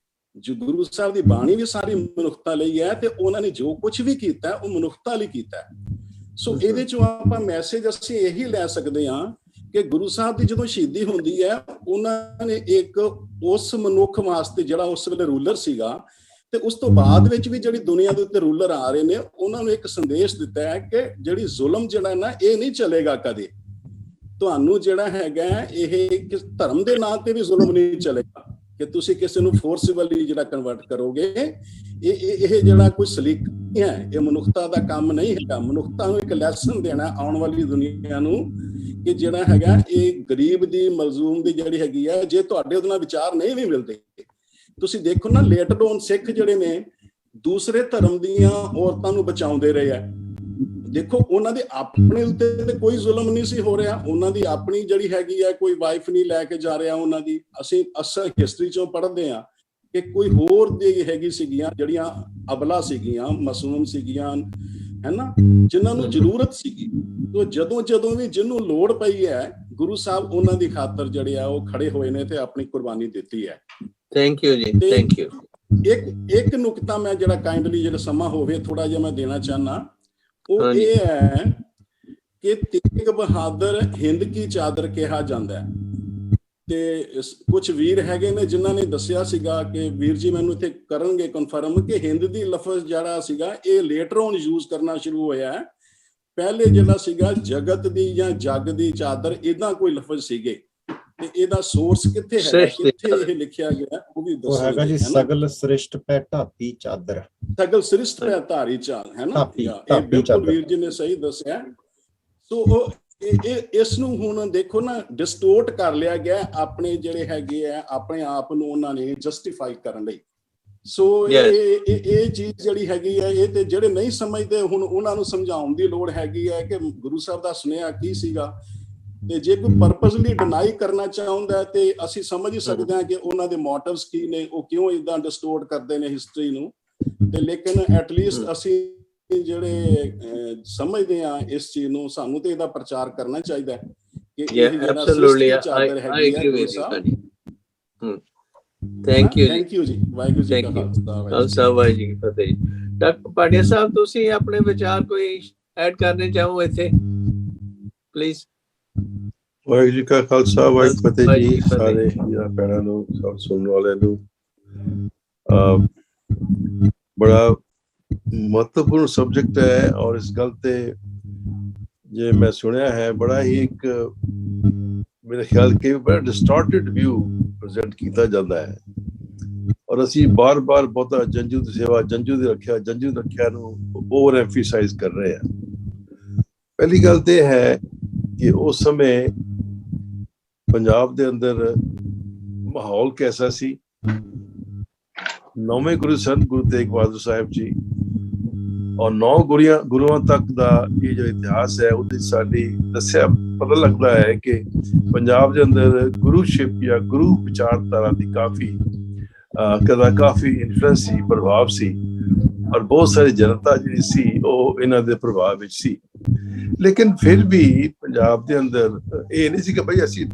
ਜੋ ਗੁਰੂ ਸਾਹਿਬ ਦੀ ਬਾਣੀ ਵੀ ਸਾਰੀ ਮਨੁੱਖਤਾ ਲਈ ਹੈ ਤੇ ਉਹਨਾਂ ਨੇ ਜੋ ਕੁਝ ਵੀ ਕੀਤਾ ਉਹ ਮਨੁੱਖਤਾ ਲਈ ਕੀਤਾ। ਸੋ ਇਹਦੇ ਚੋਂ ਆਪਾਂ ਮੈਸੇਜ ਅਸੀਂ ਇਹੀ ਲੈ ਸਕਦੇ ਹਾਂ ਕਿ ਗੁਰੂ ਸਾਹਿਬ ਦੀ ਜਦੋਂ ਸ਼ਹੀਦੀ ਹੁੰਦੀ ਹੈ, ਉਹਨਾਂ ਨੇ ਇੱਕ ਉਸ ਮਨੁੱਖ ਵਾਸਤੇ ਜਿਹੜਾ ਉਸ ਵੇਲੇ ਰੂਲਰ ਸੀਗਾ, ਤੇ ਉਸ ਤੋਂ ਬਾਅਦ ਵਿੱਚ ਵੀ ਜਿਹੜੀ ਦੁਨੀਆ ਦੇ ਉੱਤੇ ਰੂਲਰ ਆ ਰਹੇ ਨੇ, ਉਹਨਾਂ ਨੂੰ ਇੱਕ ਸੰਦੇਸ਼ ਦਿੱਤਾ ਹੈ ਕਿ ਜਿਹੜੀ ਜ਼ੁਲਮ ਜਿਹੜਾ ਨਾ ਇਹ ਨਹੀਂ ਚੱਲੇਗਾ ਕਦੇ। ਤੁਹਾਨੂੰ ਜਿਹੜਾ ਹੈਗਾ ਇਹ ਧਰਮ ਦੇ ਨਾਂ ਤੇ ਵੀ ਜ਼ੁਲਮ ਨਹੀਂ ਚੱਲੇਗਾ ਕਿ ਤੁਸੀਂ ਕਿਸੇ ਨੂੰ ਫੋਰਸਫੁਲੀ ਜਿਹੜਾ ਕਨਵਰਟ ਕਰੋਗੇ। ਇਹ ਜਿਹੜਾ ਕੋਈ ਸਲੀਕਾ ਨਹੀਂ ਹੈ, ਇਹ ਮਨੁੱਖਤਾ ਦਾ ਕੰਮ ਨਹੀਂ ਹੈਗਾ। ਮਨੁੱਖਤਾ ਨੂੰ ਇੱਕ ਲੈਸਨ ਦੇਣਾ ਆਉਣ ਵਾਲੀ ਦੁਨੀਆ ਨੂੰ ਕਿ ਜਿਹੜਾ ਹੈਗਾ ਇਹ ਗਰੀਬ ਦੀ, ਮਜ਼ਲੂਮ ਦੀ ਜਿਹੜੀ ਹੈਗੀ ਹੈ, ਜੇ ਤੁਹਾਡੇ ਉਹਦੇ ਨਾਲ ਵਿਚਾਰ ਨਹੀਂ ਵੀ ਮਿਲਦੇ। ਤੁਸੀਂ ਦੇਖੋ ਨਾ, ਲੇਟਰ ਔਨ ਸਿੱਖ ਜਿਹੜੇ ਨੇ ਦੂਸਰੇ ਧਰਮ ਦੀਆਂ ਔਰਤਾਂ ਨੂੰ ਬਚਾਉਂਦੇ ਰਹੇ ਆ। ਦੇਖੋ ਉਹਨਾਂ ਦੇ ਆਪਣੇ ਉੱਤੇ ਤੇ ਕੋਈ ਜ਼ੁਲਮ ਨਹੀਂ ਸੀ ਹੋ ਰਿਹਾ, ਉਹਨਾਂ ਦੀ ਆਪਣੀ ਜਿਹੜੀ ਹੈਗੀ ਹੈ ਕੋਈ ਵਾਈਫ ਨਹੀਂ ਲੈ ਕੇ ਜਾ ਰਿਹਾ ਉਹਨਾਂ ਦੀ। ਅਸੀਂ ਅਕਸਰ ਹਿਸਟਰੀ ਚੋਂ ਪੜ੍ਹਦੇ ਹਾਂ ਕਿ ਕੋਈ ਹੋਰ ਦੀ ਹੈਗੀ ਸੀਗੀਆਂ ਜਿਹੜੀਆਂ ਅਬਲਾ ਸੀਗੀਆਂ, ਮਾਸੂਮ ਸੀਗੀਆਂ, ਹੈਨਾ, ਜਿਨ੍ਹਾਂ ਨੂੰ ਜ਼ਰੂਰਤ ਸੀਗੀ। ਜਦੋਂ ਵੀ ਜਿਹਨੂੰ ਲੋੜ ਪਈ ਹੈ, ਗੁਰੂ ਸਾਹਿਬ ਉਹਨਾਂ ਦੀ ਖਾਤਰ ਜਿਹੜੇ ਆ ਉਹ ਖੜੇ ਹੋਏ ਨੇ ਤੇ ਆਪਣੀ ਕੁਰਬਾਨੀ ਦਿੱਤੀ ਹੈ। ਥੈਂਕ ਯੂ ਜੀ, ਥੈਂਕ ਯੂ। ਇੱਕ ਨੁਕਤਾ ਮੈਂ ਜਿਹੜਾ ਕਾਈਂਡਲੀ ਜਿਹੜਾ ਸਮਾਂ ਹੋਵੇ ਥੋੜਾ ਜਿਹਾ ਮੈਂ ਦੇਣਾ ਚਾਹਨਾ, ਉਹ ਇਹ ਹੈ ਕਿ ਤੇਗ ਬਹਾਦਰ ਹਿੰਦ ਕੀ ਚਾਦਰ ਕਿਹਾ ਜਾਂਦਾ ਹੈ। ਤੇ ਕੁਝ ਵੀਰ ਹੈਗੇ ਨੇ ਜਿਨ੍ਹਾਂ ਨੇ ਦੱਸਿਆ ਸੀਗਾ ਕਿ ਵੀਰ ਜੀ ਮੈਨੂੰ ਇੱਥੇ ਕਰਨਗੇ ਕਨਫਰਮ ਕਿ ਹਿੰਦ ਦੀ ਲਫ਼ਜ਼ ਜਿਹੜਾ ਸੀਗਾ ਇਹ ਲੇਟਰ ਔਨ ਯੂਜ਼ ਕਰਨਾ ਸ਼ੁਰੂ ਹੋਇਆ ਹੈ। ਪਹਿਲੇ ਜਿਹੜਾ ਸੀਗਾ ਜਗਤ ਦੀ ਜਾਂ ਜੱਗ ਦੀ ਚਾਦਰ, ਇਦਾਂ ਕੋਈ ਲਫ਼ਜ਼ ਸੀਗੇ। ਤੇ ਇਹਦਾ ਸੋਰਸ ਕਿੱਥੇ ਹੈ, ਕਿੱਥੇ ਇਹ ਲਿਖਿਆ ਗਿਆ ਉਹ ਵੀ ਦੱਸੋ। ਹੈਗਾ ਜੀ ਸਗਲ ਸ੍ਰਿਸ਼ਟ ਪੈ ਢਾਤੀ ਚਾਦਰ, ਸਗਲ ਸ੍ਰਿਸ਼ਟ ਪੈ ਧਾਰੀ ਚਾਦਰ, ਹੈ ਨਾ। ਇਹ ਬਿਲਕੁਲ ਵੀਰ ਜੀ ਨੇ ਸਹੀ ਦੱਸਿਆ। ਸੋ ਇਸ ਨੂੰ ਹੁਣ ਦੇਖੋ ਨਾ, ਡਿਸਟੋਰਟ ਕਰ ਲਿਆ ਗਿਆ ਆਪਣੇ ਜਿਹੜੇ ਹੈਗੇ ਆ ਆਪਣੇ ਆਪ ਨੂੰ ਉਹਨਾਂ ਨੇ ਜਸਟੀਫਾਈ ਕਰਨ ਲਈ। ਸੋ ਇਹ ਚੀਜ਼ ਜਿਹੜੀ ਹੈਗੀ ਹੈ, ਇਹ ਤੇ ਜਿਹੜੇ ਨਹੀਂ ਸਮਝਦੇ ਹੁਣ ਉਹਨਾਂ ਨੂੰ ਸਮਝਾਉਣ ਦੀ ਲੋੜ ਹੈਗੀ ਹੈ ਕਿ ਗੁਰੂ ਸਾਹਿਬ ਦਾ ਸੁਨੇਹਾ ਕੀ ਸੀਗਾ। ਤੇ ਜੇ ਕੋਈ ਪਰਪਸਲੀ ਡਿਨਾਈ ਕਰਨਾ ਚਾਹੁੰਦਾ ਤੇ ਅਸੀਂ ਸਮਝ ਹੀ ਸਕਦੇ ਹਾਂ ਕਿ ਉਹਨਾਂ ਦੇ ਮੋਟਿਵਸ ਕੀ ਨੇ, ਉਹ ਕਿਉਂ ਇਦਾਂ ਡਿਸਟੋਰਟ ਕਰਦੇ ਨੇ ਹਿਸਟਰੀ ਨੂੰ। ਤੇ ਲੇਕਿਨ ਐਟਲੀਸਟ ਅਸੀਂ ਜਿਹੜੇ ਸਮਝਦੇ ਆ ਇਸ ਚੀਜ਼ ਨੂੰ, ਸਾਨੂੰ ਤੇ ਇਹਦਾ ਪ੍ਰਚਾਰ ਕਰਨਾ ਚਾਹੀਦਾ ਕਿ ਇਹ ਜਿਹੜਾ ਚਾਦਰ ਹੈਗੀ ਹੈ। ਥੈਂਕ ਯੂ ਜੀ। ਵਾਹਿਗੁਰੂ ਜੀ ਕਾ ਖਾਲਸਾ, ਵਾਹਿਗੁਰੂ ਜੀ ਕੀ ਫਤਿਹ। ਡਾਕਟਰ ਪਾਟਿਆ ਸਾਹਿਬ, ਤੁਸੀਂ ਆਪਣੇ ਵਿਚਾਰ ਕੋਈ ਐਡ ਕਰਨੇ ਚਾਹੋ ਇੱਥੇ ਪਲੀਜ਼। ਵਾਹਿਗੁਰੂ ਜੀ ਕਾ ਖਾਲਸਾ, ਵਾਹਿਗੁਰੂ ਫਤਿਹ ਜੀ। ਸਾਰੇ ਜਿਹੜਾ ਭੈਣਾਂ ਨੂੰ, ਸਭ ਸੁਣਨ ਵਾਲਿਆਂ ਨੂੰ ਬੜਾ ਮਹੱਤਵਪੂਰਨ ਸਬਜੈਕਟ ਹੈ। ਔਰ ਇਸ ਗੱਲ ਤੇ ਜੇ ਮੈਂ ਸੁਣਿਆ ਹੈ ਬੜਾ ਹੀ ਇੱਕ ਮੇਰੇ ਖਿਆਲ ਕਿ ਬੜਾ ਡਿਸਟੋਰਟਡ ਵਿਊ ਪ੍ਰੈਜ਼ੈਂਟ ਕੀਤਾ ਜਾਂਦਾ ਹੈ। ਔਰ ਅਸੀਂ ਬਾਰ-ਬਾਰ ਬਹੁਤਾ ਜੰਜੂ ਦੀ ਸੇਵਾ, ਜੰਜੂ ਦੀ ਰੱਖਿਆ ਨੂੰ ਓਵਰ ਐਮਫੀਸਾਈਜ਼ ਕਰ ਰਹੇ ਹਾਂ। ਪਹਿਲੀ ਗੱਲ ਤੇ ਹੈ ਕਿ ਉਸ ਸਮੇਂ ਪੰਜਾਬ ਦੇ ਅੰਦਰ ਮਾਹੌਲ ਕੈਸਾ ਸੀ। ਨੌਵੇਂ ਗੁਰੂ ਸੰਤ ਗੁਰੂ ਤੇਗ ਬਹਾਦਰ ਸਾਹਿਬ ਜੀ ਔਰ 9 ਗੁਰੂਆਂ ਤੱਕ ਦਾ ਇਹ ਜੋ ਇਤਿਹਾਸ ਹੈ ਉਹਦੇ ਸਾਡੀ ਦੱਸਿਆ ਪਤਾ ਲੱਗਦਾ ਹੈ ਕਿ ਪੰਜਾਬ ਦੇ ਅੰਦਰ ਗੁਰੂਸ਼ਿਪ ਜਾਂ ਗੁਰੂ ਵਿਚਾਰਧਾਰਾ ਦੀ ਕਾਫੀ ਇਨਫਲੂਐਂਸ ਸੀ, ਪ੍ਰਭਾਵ ਸੀ। ਔਰ ਬਹੁਤ ਸਾਰੀ ਜਨਤਾ ਜਿਹੜੀ ਸੀ ਉਹ ਇਹਨਾਂ ਦੇ ਪ੍ਰਭਾਵ ਵਿੱਚ ਸੀ। ਲੇਕਿਨ ਫਿਰ ਵੀ ਪੰਜਾਬ ਦੇ ਅੰਦਰ ਇਹ ਨਹੀਂ ਸੀ ਕਿ ਭਾਈ ਅਸੀਂ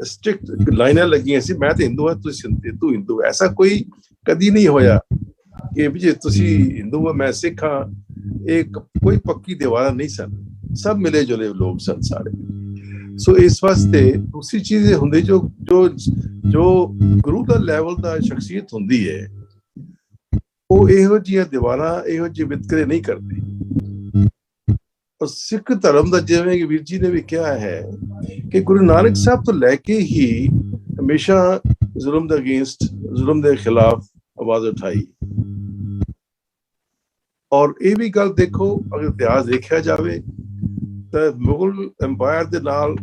ਸਟ੍ਰਿਕਟ ਲਾਈਨਾਂ ਲੱਗੀਆਂ ਸੀ, ਮੈਂ ਤਾਂ ਹਿੰਦੂ ਹਾਂ, ਤੂੰ ਹਿੰਦੂ। ਐਸਾ ਕੋਈ ਕਦੀ ਨਹੀਂ ਹੋਇਆ ਕਿ ਜੇ ਤੁਸੀਂ ਹਿੰਦੂ ਹੋ ਮੈਂ ਸਿੱਖ ਹਾਂ। ਇਹ ਕੋਈ ਪੱਕੀ ਦੀਵਾਰਾਂ ਨਹੀਂ ਸਨ, ਸਭ ਮਿਲੇ ਜੁਲੇ ਲੋਕ ਸਨ ਸਾਰੇ। ਸੋ ਇਸ ਵਾਸਤੇ ਦੂਸਰੀ ਚੀਜ਼ ਇਹ ਹੁੰਦੀ ਜੋ ਗੁਰੂ ਦਾ ਲੈਵਲ ਦਾ ਸ਼ਖਸੀਅਤ ਹੁੰਦੀ ਹੈ, ਉਹ ਇਹੋ ਜਿਹੀਆਂ ਦੀਵਾਰਾਂ, ਇਹੋ ਜਿਹੇ ਵਿਤਕਰੇ ਨਹੀਂ ਕਰਦੇ। ਔਰ ਸਿੱਖ ਧਰਮ ਦਾ ਜਿਵੇਂ ਕਿ ਵੀਰ ਜੀ ਨੇ ਵੀ ਕਿਹਾ ਹੈ ਕਿ ਗੁਰੂ ਨਾਨਕ ਸਾਹਿਬ ਤੋਂ ਲੈ ਕੇ ਹੀ ਹਮੇਸ਼ਾ ਜ਼ੁਲਮ ਦੇ ਅਗੇਂਸਟ, ਜ਼ੁਲਮ ਦੇ ਖਿਲਾਫ ਆਵਾਜ਼ ਉਠਾਈ। ਔਰ ਇਹ ਵੀ ਗੱਲ ਦੇਖੋ, ਅਗਰ ਇਤਿਹਾਸ ਦੇਖਿਆ ਜਾਵੇ ਤਾਂ ਮੁਗਲ ਐਮਪਾਇਰ ਦੇ ਨਾਲ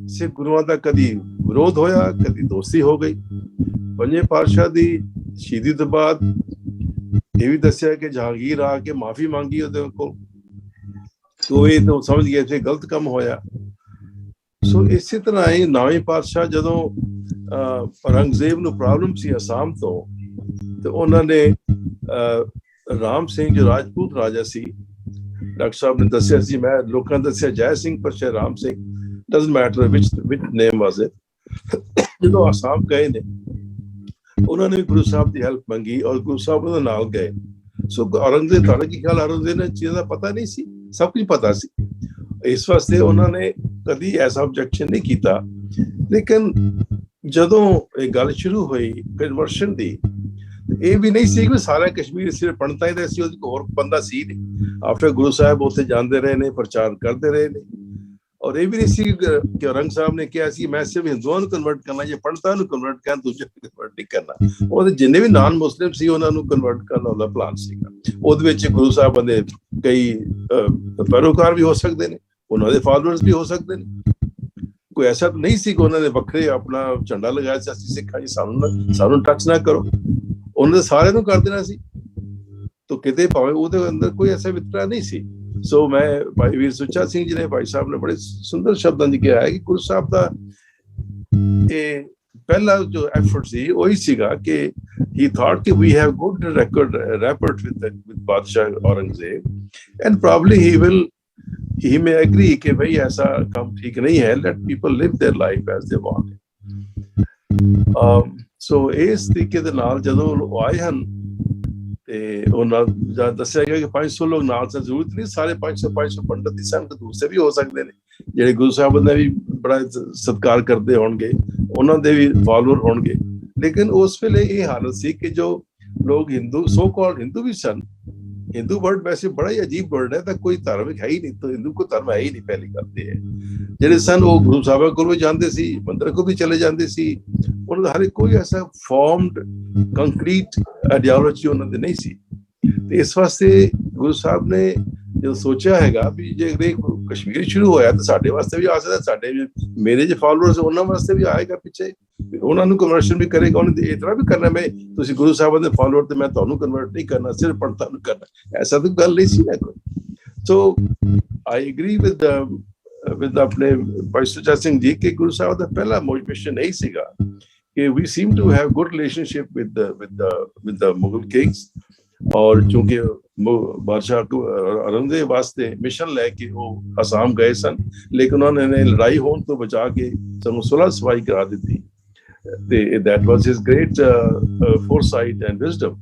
ਸਿੱਖ ਗੁਰੂਆਂ ਦਾ ਕਦੀ ਵਿਰੋਧ ਹੋਇਆ, ਕਦੀ ਦੋਸਤੀ ਹੋ ਗਈ। ਪੰਜਵੇਂ ਪਾਤਸ਼ਾਹ ਦੀ ਸ਼ਹੀਦੀ ਤੋਂ ਬਾਅਦ ਇਹ ਵੀ ਦੱਸਿਆ ਕਿ ਜਹਾਂਗੀਰ ਆ ਕੇ ਮਾਫੀ ਮੰਗੀ ਉਹਦੇ ਕੋਲ। तो ये तो समझ गए थे गलत काम होया। सो इसी तरह ही 9वें पातशाह जदों औरंगजेब ਨੂੰ प्रॉब्लम सी असम तो उन्होंने राम सिंह जो राजपूत राजा सी, डॉक्टर साहब ने दसिया सी, मैं लोगों ने दसिया जय सिंह पर शायद Ram Singh, doesn't matter which name was it। जो असम गए ने उन्होंने भी गुरु साहब की हेल्प मंगी और गुरु साहब उन्होंने नाल गए। सो औरंगजेब थाने की ख्याल औरंगजेब ने चीज़ का पता नहीं सी, सब कुछ पता सी, इस वास्ते उन्होंने कभी ऐसा ऑब्जेक्शन नहीं किया। लेकिन जदों एक गल शुरू हुई कन्वर्शन की, ये भी नहीं सी कि सारा कश्मीर सिर्फ पंडितां ही दा सी, होर बंदा सी नहीं। आफ्टर गुरु साहब उत्थे जाते रहे ने, प्रचार करते रहे ने, और ये भी नहीं सी कि औरंग साहब ने कहा सी मैं सिर्फ हिंदुओं कन्वर्ट करना, जे पंडितां नूं कन्वर्ट करना, दूजे कन्वर्ट नहीं करना। ਉਹਦੇ जिन्ने भी नॉन मुस्लिम सी उन्हां नूं कन्वर्ट करना ਉਹਦਾ प्लान ਸੀਗਾ। ਉਹਦੇ ਵਿੱਚ ਗੁਰੂ ਸਾਹਿਬ ਦੇ ਕਈ ਪੈਰੋਕਾਰ ਵੀ ਹੋ ਸਕਦੇ ਨੇ, ਉਹਨਾਂ ਦੇ ਫਾਲੋਅਰਸ ਵੀ ਹੋ ਸਕਦੇ ਨੇ। ਕੋਈ ਐਸਾ ਤਾਂ ਨਹੀਂ ਸੀ ਕਿ ਉਹਨਾਂ ਨੇ ਵੱਖਰੇ ਆਪਣਾ ਝੰਡਾ ਲਗਾਇਆ ਸੀ ਅਸੀਂ ਸਿੱਖਾਂ ਜੀ ਸਾਨੂੰ ਟੱਚ ਨਾ ਕਰੋ, ਉਹਨਾਂ ਦੇ ਸਾਰਿਆਂ ਨੂੰ ਕਰ ਦੇਣਾ ਸੀ। तो किते भावे ਉਹਦੇ ਅੰਦਰ ਕੋਈ ਐਸਾ ਵਿਤਕਰਾ ਨਹੀਂ ਸੀ। ਸੋ ਮੈਂ ਭਾਈ ਵੀਰ ਸੁੱਚਾ ਸਿੰਘ ਜੀ ਨੇ, ਭਾਈ ਸਾਹਿਬ ਨੇ ਬੜੇ ਸੁੰਦਰ ਸ਼ਬਦਾਂ ਚ ਕਿਹਾ ਹੈ ਕਿ ਗੁਰੂ ਸਾਹਿਬ ਦਾ ਇਹ ਪਹਿਲਾ ਜੋ ਐਫਰਟ ਸੀ ਉਹੀ ਸੀਗਾ ਕਿ he thought that we have good rapport with Badshah Aurangzeb and probably he may agree कि भाई ऐसा काम ठीक नहीं है, let people live their life as they want। so ਇਸ ਤਰੀਕੇ ਦੇ ਨਾਲ ਜਦੋਂ ਉਹ ਆਏ ਹਨ ਤੇ ਉਹਨਾਂ ਦਾ ਦੱਸਿਆ ਗਿਆ ਕਿ 500 ਲੋਕ ਨਾਲ ਤਾਂ ਜ਼ਰੂਰਤ ਨਹੀਂ, ਸਾਰੇ 500 ਪੰਡਤ ਦੀ ਸੰਗਤ ਦੂਸਰੇ ਵੀ ਹੋ ਸਕਦੇ ਨੇ ਜਿਹੜੇ ਗੁਰੂ ਸਾਹਿਬ ਦਾ ਵੀ ਬੜਾ ਸਤਿਕਾਰ ਕਰਦੇ ਹੋਣਗੇ, ਉਹਨਾਂ ਦੇ ਵੀ ਫਾਲੋਅਰ ਹੋਣਗੇ। ਲੇਕਿਨ ਉਸ ਵੇਲੇ ਇਹ ਹਾਲਤ ਸੀ ਕਿ ਜੋ ਲੋਕ ਹਿੰਦੂ ਸੋ ਕਾਲਡ ਹਿੰਦੂ ਵੀ ਸਨ, हिंदू वर्ड वैसे बड़ा ही अजीब वर्ड है, तो कोई धार्मिक है ही नहीं, तो हिंदू को धर्म है ही नहीं। पहली गल है ਜਿਹੜੇ ਸਨ ਉਹ ਗੁਰੂ ਸਾਹਿਬ ਕੋਲ ਵੀ ਜਾਂਦੇ ਸੀ, ਮੰਦਰ ਕੋ ਵੀ ਚਲੇ ਜਾਂਦੇ ਸੀ, ਉਹਨਾਂ ਦਾ ਹਰ ਕੋਈ ਐਸਾ ਫਾਰਮਡ ਕੰਕਰੀਟ ਆਈਡੀਓਲੋਜੀ ਉਹਨਾਂ ਦੇ ਨਹੀਂ ਸੀ। ਤੇ ਇਸ ਵਾਸਤੇ ਗੁਰੂ ਸਾਹਿਬ ਨੇ ਜੋ ਸੋਚਿਆ ਹੈਗਾ ਵੀ ਜੇ ਕਸ਼ਮੀਰ ਸ਼ੁਰੂ ਹੋਇਆ ਤਾਂ ਸਾਡੇ ਵਾਸਤੇ ਵੀ ਆ ਸਕਦਾ, ਸਾਡੇ ਮੇਰੇ ਜੇ ਫਾਲੋਅਰਸ ਉਹਨਾਂ ਵਾਸਤੇ ਵੀ ਆਏਗਾ ਪਿੱਛੇ, ਉਹਨਾਂ ਨੂੰ ਕਨਵਰਸ਼ਨ ਵੀ ਕਰੇਗਾ। ਉਹਨੇ ਇਸ ਤਰ੍ਹਾਂ ਵੀ ਕਰਨਾ ਮੈਂ ਤੁਸੀਂ ਗੁਰੂ ਸਾਹਿਬ ਦੇ ਫਾਲੋਅਰ ਤੇ ਮੈਂ ਤੁਹਾਨੂੰ ਕਨਵਰਟ ਨਹੀਂ ਕਰਨਾ, ਸਿਰਫ ਪੰਡਤਾਂ ਨੂੰ ਕਰਨਾ, ਐਸਾ ਤਾਂ ਗੱਲ ਨਹੀਂ ਸੀ ਨਾ ਕੋਈ। ਸੋ ਆਈ ਐਗਰੀ ਵਿਦ ਆਪਣੇ ਭਾਈ ਸੁੱਚਾ ਸਿੰਘ ਜੀ ਕਿ ਗੁਰੂ ਸਾਹਿਬ ਦਾ ਪਹਿਲਾ ਮੋਟੀਵੇਸ਼ਨ ਇਹੀ ਸੀਗਾ ਕਿ we seem to have good relationship with the Mughal kings. ਔਰ ਚੂੰਕਿ ਬਾਦਸ਼ਾਹ ਔਰੰਗਜ਼ੇਬ ਵਾਸਤੇ ਮਿਸ਼ਨ ਲੈ ਕੇ ਉਹ ਅਸਾਮ ਗਏ ਸਨ, ਲੇਕਿਨ ਉਹਨਾਂ ਨੇ ਲੜਾਈ ਹੋਣ ਤੋਂ ਬਚਾ ਕੇ ਸਾਨੂੰ ਸੁਲਹ ਸਫਾਈ ਕਰਾ ਦਿੱਤੀ। ਤੇ that was his great foresight and wisdom।